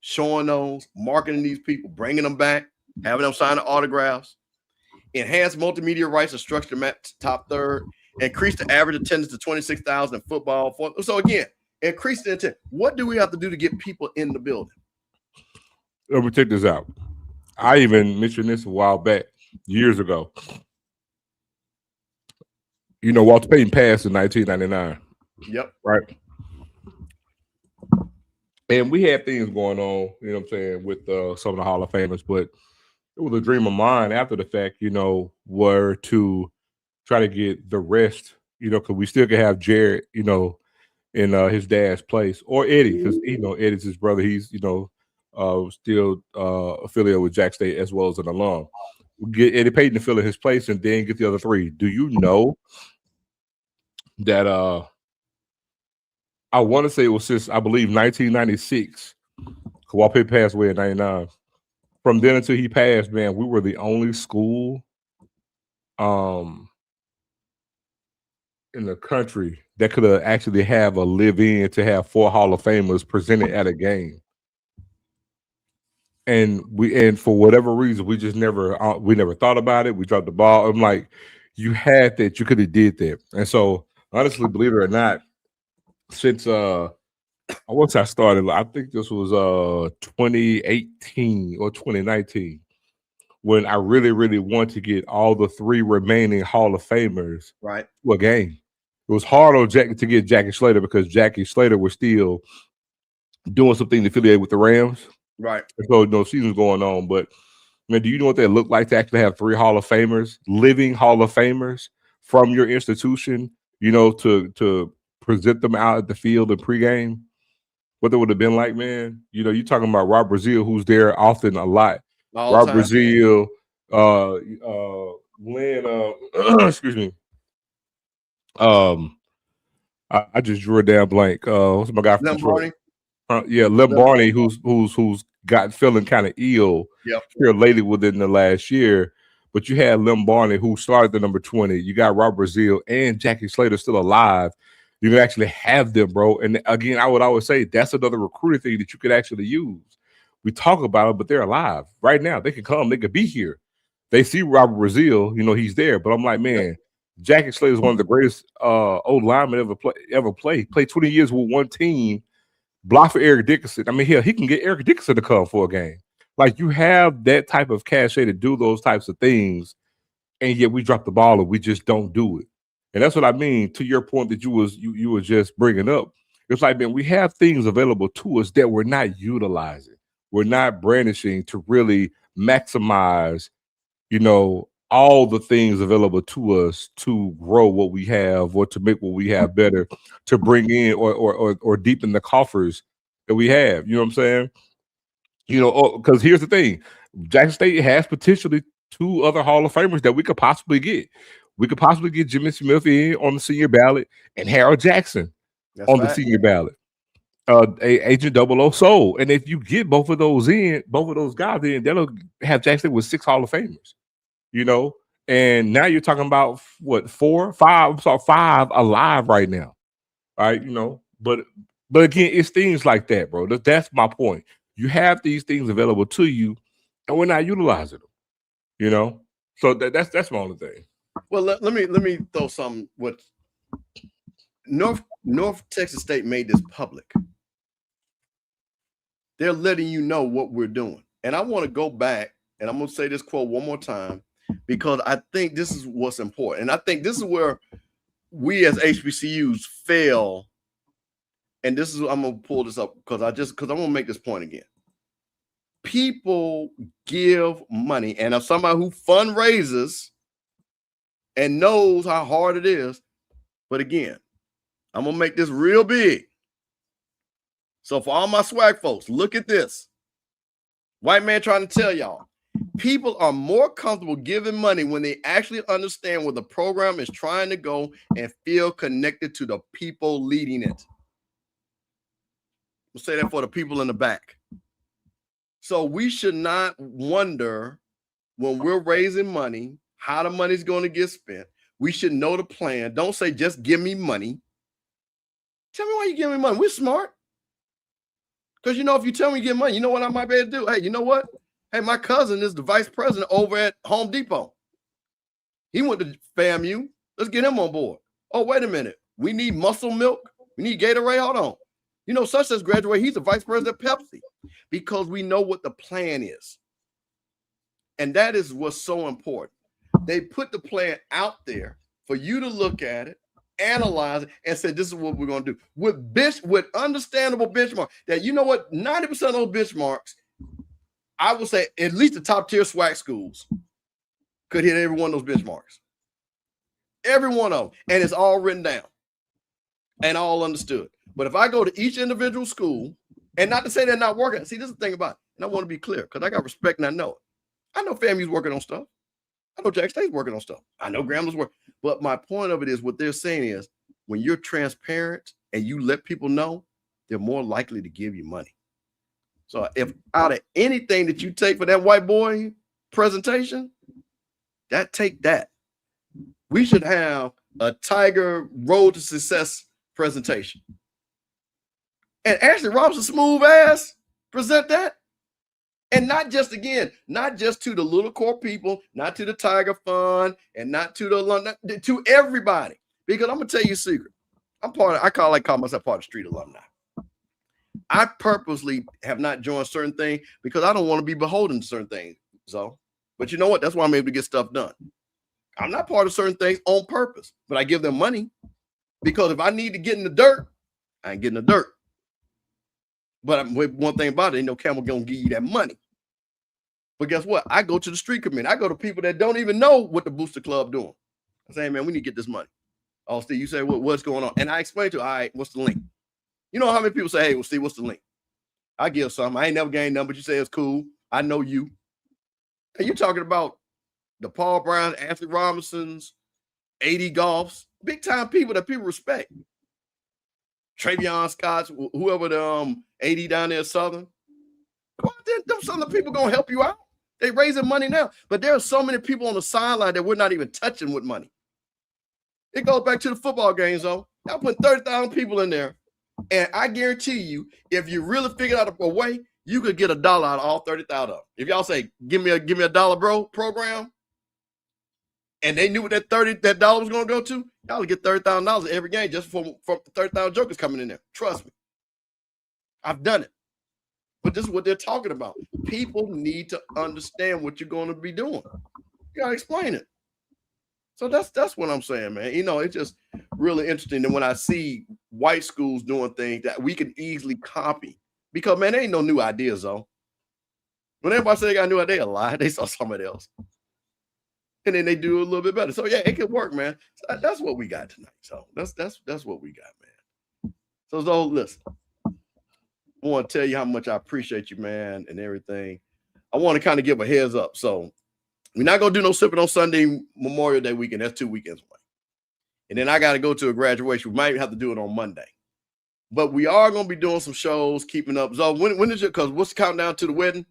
showing those, marketing these people, bringing them back, having them sign the autographs, enhance multimedia rights and structure them at top third, increase the average attendance to 26,000 in football. So again, increase the intent. What do we have to do to get people in the building? Let me check this out. I even mentioned this a while back, years ago. You know, Walter Payton passed in 1999. Yep. Right. And we had things going on, you know what I'm saying, with some of the Hall of Famers, but it was a dream of mine after the fact, you know, were to try to get the rest, you know, because we still could have Jared, you know, in his dad's place, or Eddie, because, you know, Eddie's his brother. He's, you know, still affiliated with Jack State as well as an alum. Get Eddie Payton to fill in his place and then get the other three. Do you know that I want to say it was since, I believe, 1996. Walter Payton passed away in 99. From then until he passed, man, we were the only school in the country that could actually have a live-in to have 4 Hall of Famers presented at a game. And for whatever reason, we just never thought about it. We dropped the ball. I'm like, you had that, you could have did that. And so, honestly, believe it or not, since once I started, I think this was 2018 or 2019, when I really, really wanted to get all the 3 remaining Hall of Famers right to a game. It was hard on Jack to get Jackie Slater because Jackie Slater was still doing something affiliated with the Rams. Right. So no season's going on. But man, do you know what that looked like to actually have 3 Hall of Famers, living Hall of Famers from your institution, you know, to present them out at the field in pregame? What that would have been like, man. You know, you're talking about Rob Brazile, who's there often a lot. Rob Brazile, Lynn, excuse me. I just drew a damn blank. What's my guy from Detroit? Lim Barney, who's got feeling kind of ill here lately within the last year. But you had Lim Barney, who started the number 20. You got Rob Brazile and Jackie Slater still alive. You can actually have them, bro. And again, I would always say that's another recruiting thing that you could actually use. We talk about it, but they're alive right now. They can come. They could be here. They see Robert Brazile, you know, he's there. But I'm like, man, Jackie Slater is one of the greatest old linemen ever played. Played 20 years with one team. Block for Eric Dickerson. I mean, he can get Eric Dickerson to come for a game. Like, you have that type of cachet to do those types of things, and yet we drop the ball and we just don't do it. And that's what I mean, to your point that you were just bringing up. It's like, man, we have things available to us that we're not utilizing. We're not brandishing to really maximize, you know, all the things available to us to grow what we have or to make what we have better, to bring in or deepen the coffers that we have. You know what I'm saying? You know, because here's the thing. Jackson State has potentially 2 other Hall of Famers that we could possibly get. We could possibly get Jimmy Smith in on the senior ballot and Harold Jackson on the senior ballot. Agent 00 Soul. And if you get both of those guys in, that'll have Jackson with 6 Hall of Famers. You know, and now you're talking about what, 5 alive right now. All right, you know, but again, it's things like that, bro. That's my point. You have these things available to you, and we're not utilizing them. You know, so that's my only thing. Well, let me throw some. North Texas State made this public. They're letting you know what we're doing. And I want to go back, and I'm going to say this quote one more time, because I think this is what's important. And I think this is where we as HBCUs fail. And this is, I'm going to pull this up because I want to make this point again. People give money, and if somebody who fundraises and knows how hard it is, but again, I'm going to make this real big. So for all my SWAC folks, look at this. White man trying to tell y'all, people are more comfortable giving money when they actually understand where the program is trying to go and feel connected to the people leading it. We'll say that for the people in the back. So we should not wonder when we're raising money, how the money's going to get spent. We should know the plan. Don't say, just give me money. Tell me why you give me money. We're smart. Because, you know, if you tell me you get money, you know what I might be able to do? Hey, you know what? Hey, my cousin is the vice president over at Home Depot. He went to FAMU. Let's get him on board. Oh, wait a minute. We need muscle milk. We need Gatorade. Hold on. You know, such as graduate, he's the vice president of Pepsi, because we know what the plan is. And that is what's so important. They put the plan out there for you to look at it, analyze it, and say, this is what we're going to do. With understandable benchmark that, you know what, 90% of those benchmarks, I would say at least the top tier SWAC schools could hit every one of those benchmarks. Every one of them. And it's all written down and all understood. But if I go to each individual school, and not to say they're not working, see, this is the thing about it, and I want to be clear because I got respect and I know it. I know FAMU's working on stuff. I know Jack State's working on stuff. I know Gramblin's working. But my point of it is, what they're saying is, when you're transparent and you let people know, they're more likely to give you money. So if out of anything that you take for that white boy presentation, take that. We should have a Tiger Road to Success presentation. And Ashley Robinson, smooth ass, present that. And not just, again, not just to the little core people, not to the Tiger Fund, and not to the alumni, to everybody. Because I'm going to tell you a secret. I call myself part of the street alumni. I purposely have not joined certain things because I don't want to be beholden to certain things. So, but you know what? That's why I'm able to get stuff done. I'm not part of certain things on purpose, but I give them money because if I need to get in the dirt, I ain't getting the dirt. But one thing about it, ain't no camel gonna give you that money. But guess what? I go to the street committee. I go to people that don't even know what the Booster Club doing. I say, hey, man, we need to get this money. Oh, Steve, you say, what's going on? And I explain to you, all right, what's the link? You know how many people say, hey, well, Steve, what's the link? I give some. I ain't never gained none, but you say it's cool. I know you. And you're talking about the Paul Browns, Anthony Robinsons, 80 Golfs, big time people that people respect. Travion Scotts, whoever the 80 down there Southern. Them Southern people gonna help you out. They raising money now, but there are so many people on the sideline that we're not even touching with money. It goes back to the football games, though. Y'all put 30,000 people in there, and I guarantee you, if you really figured out a way, you could get $1 out of all 30,000 of them. If y'all say, give me a dollar, bro, program, and they knew what that dollar was gonna go to, y'all would get $30,000 every game just from 30,000 jokers coming in there. Trust me, I've done it. But this is what they're talking about. People need to understand what you're going to be doing. You gotta explain it. So that's what I'm saying, man. You know, it's just really interesting that when I see white schools doing things that we can easily copy, because man, there ain't no new ideas though. When everybody say they got a new idea, they a lie. They saw somebody else. And then they do a little bit better. So yeah, it could work, man. So that's what we got tonight. So that's what we got, man. So listen, I want to tell you how much I appreciate you, man, and everything. I want to kind of give a heads up. So we're not gonna do no sipping on Sunday, Memorial Day weekend. That's 2 weekends away. And then I got to go to a graduation. We might have to do it on Monday. But we are gonna be doing some shows, keeping up. So when is it? Because what's the countdown to the wedding?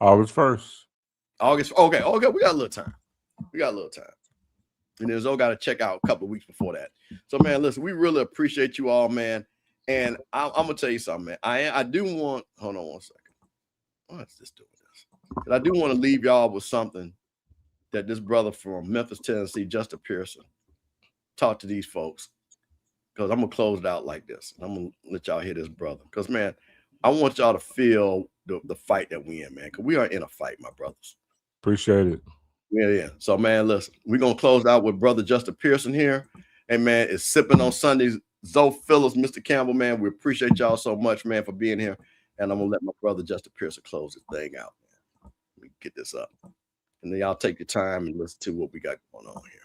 August 1st. August. Okay. We got a little time. And then Zoe got to check out a couple of weeks before that. So, man, listen, we really appreciate you all, man. And I'm going to tell you something, man. I do want, hold on one second. Why is this doing this? Because I do want to leave y'all with something that this brother from Memphis, Tennessee, Justin Pearson, taught to these folks. because I'm gonna close it out like this. I'm gonna let y'all hear this, brother. Because man, I want y'all to feel the fight that we in, man. Because we are in a fight, my brothers. Appreciate it. Yeah. So man, listen, we're gonna close out with Brother Justin Pearson here. And man, it's Sipping on Sundays. Zoe Phillips, Mr. Campbell, man. We appreciate y'all so much, man, for being here. And I'm gonna let my brother Justin Pearson close this thing out, man. Let me get this up. And then y'all take your time and listen to what we got going on here.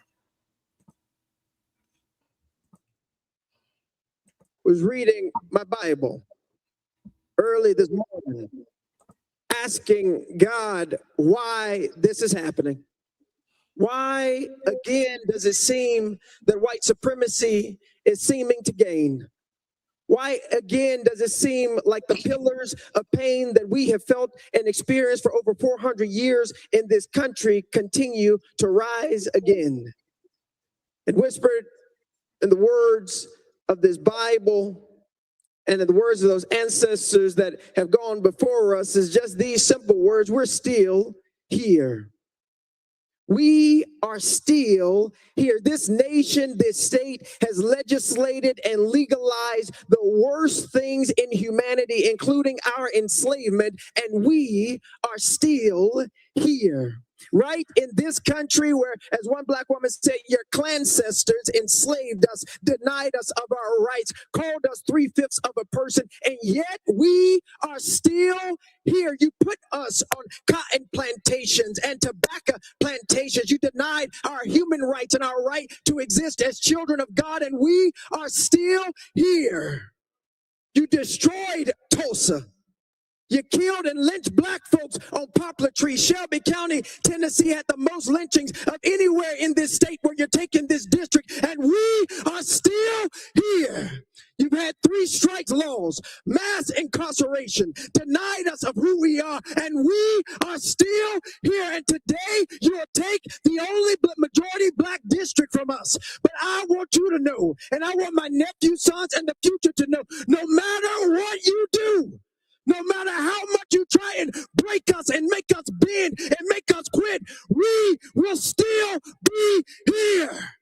Was reading my Bible early this morning, asking God why this is happening. Why, again, does it seem that white supremacy is seeming to gain? Why, again, does it seem like the pillars of pain that we have felt and experienced for over 400 years in this country continue to rise again? And whispered in the words of this Bible and in the words of those ancestors that have gone before us is just these simple words: we're still here. We are still here. This nation, this state has legislated and legalized the worst things in humanity, including our enslavement, and we are still here. Right in this country where, as one black woman said, your clancestors enslaved us, denied us of our rights, called us 3/5 of a person, and yet we are still here. You put us on cotton plantations and tobacco plantations. You denied our human rights and our right to exist as children of God, and we are still here. You destroyed Tulsa. You killed and lynched black folks on Poplar Tree. Shelby County, Tennessee had the most lynchings of anywhere in this state where you're taking this district, and we are still here. You've had 3 strikes laws, mass incarceration, denied us of who we are, and we are still here. And today you'll take the only majority black district from us. But I want you to know, and I want my nephew, sons, and the future to know, no matter what you do, no matter how much you try and break us and make us bend and make us quit, we will still be here.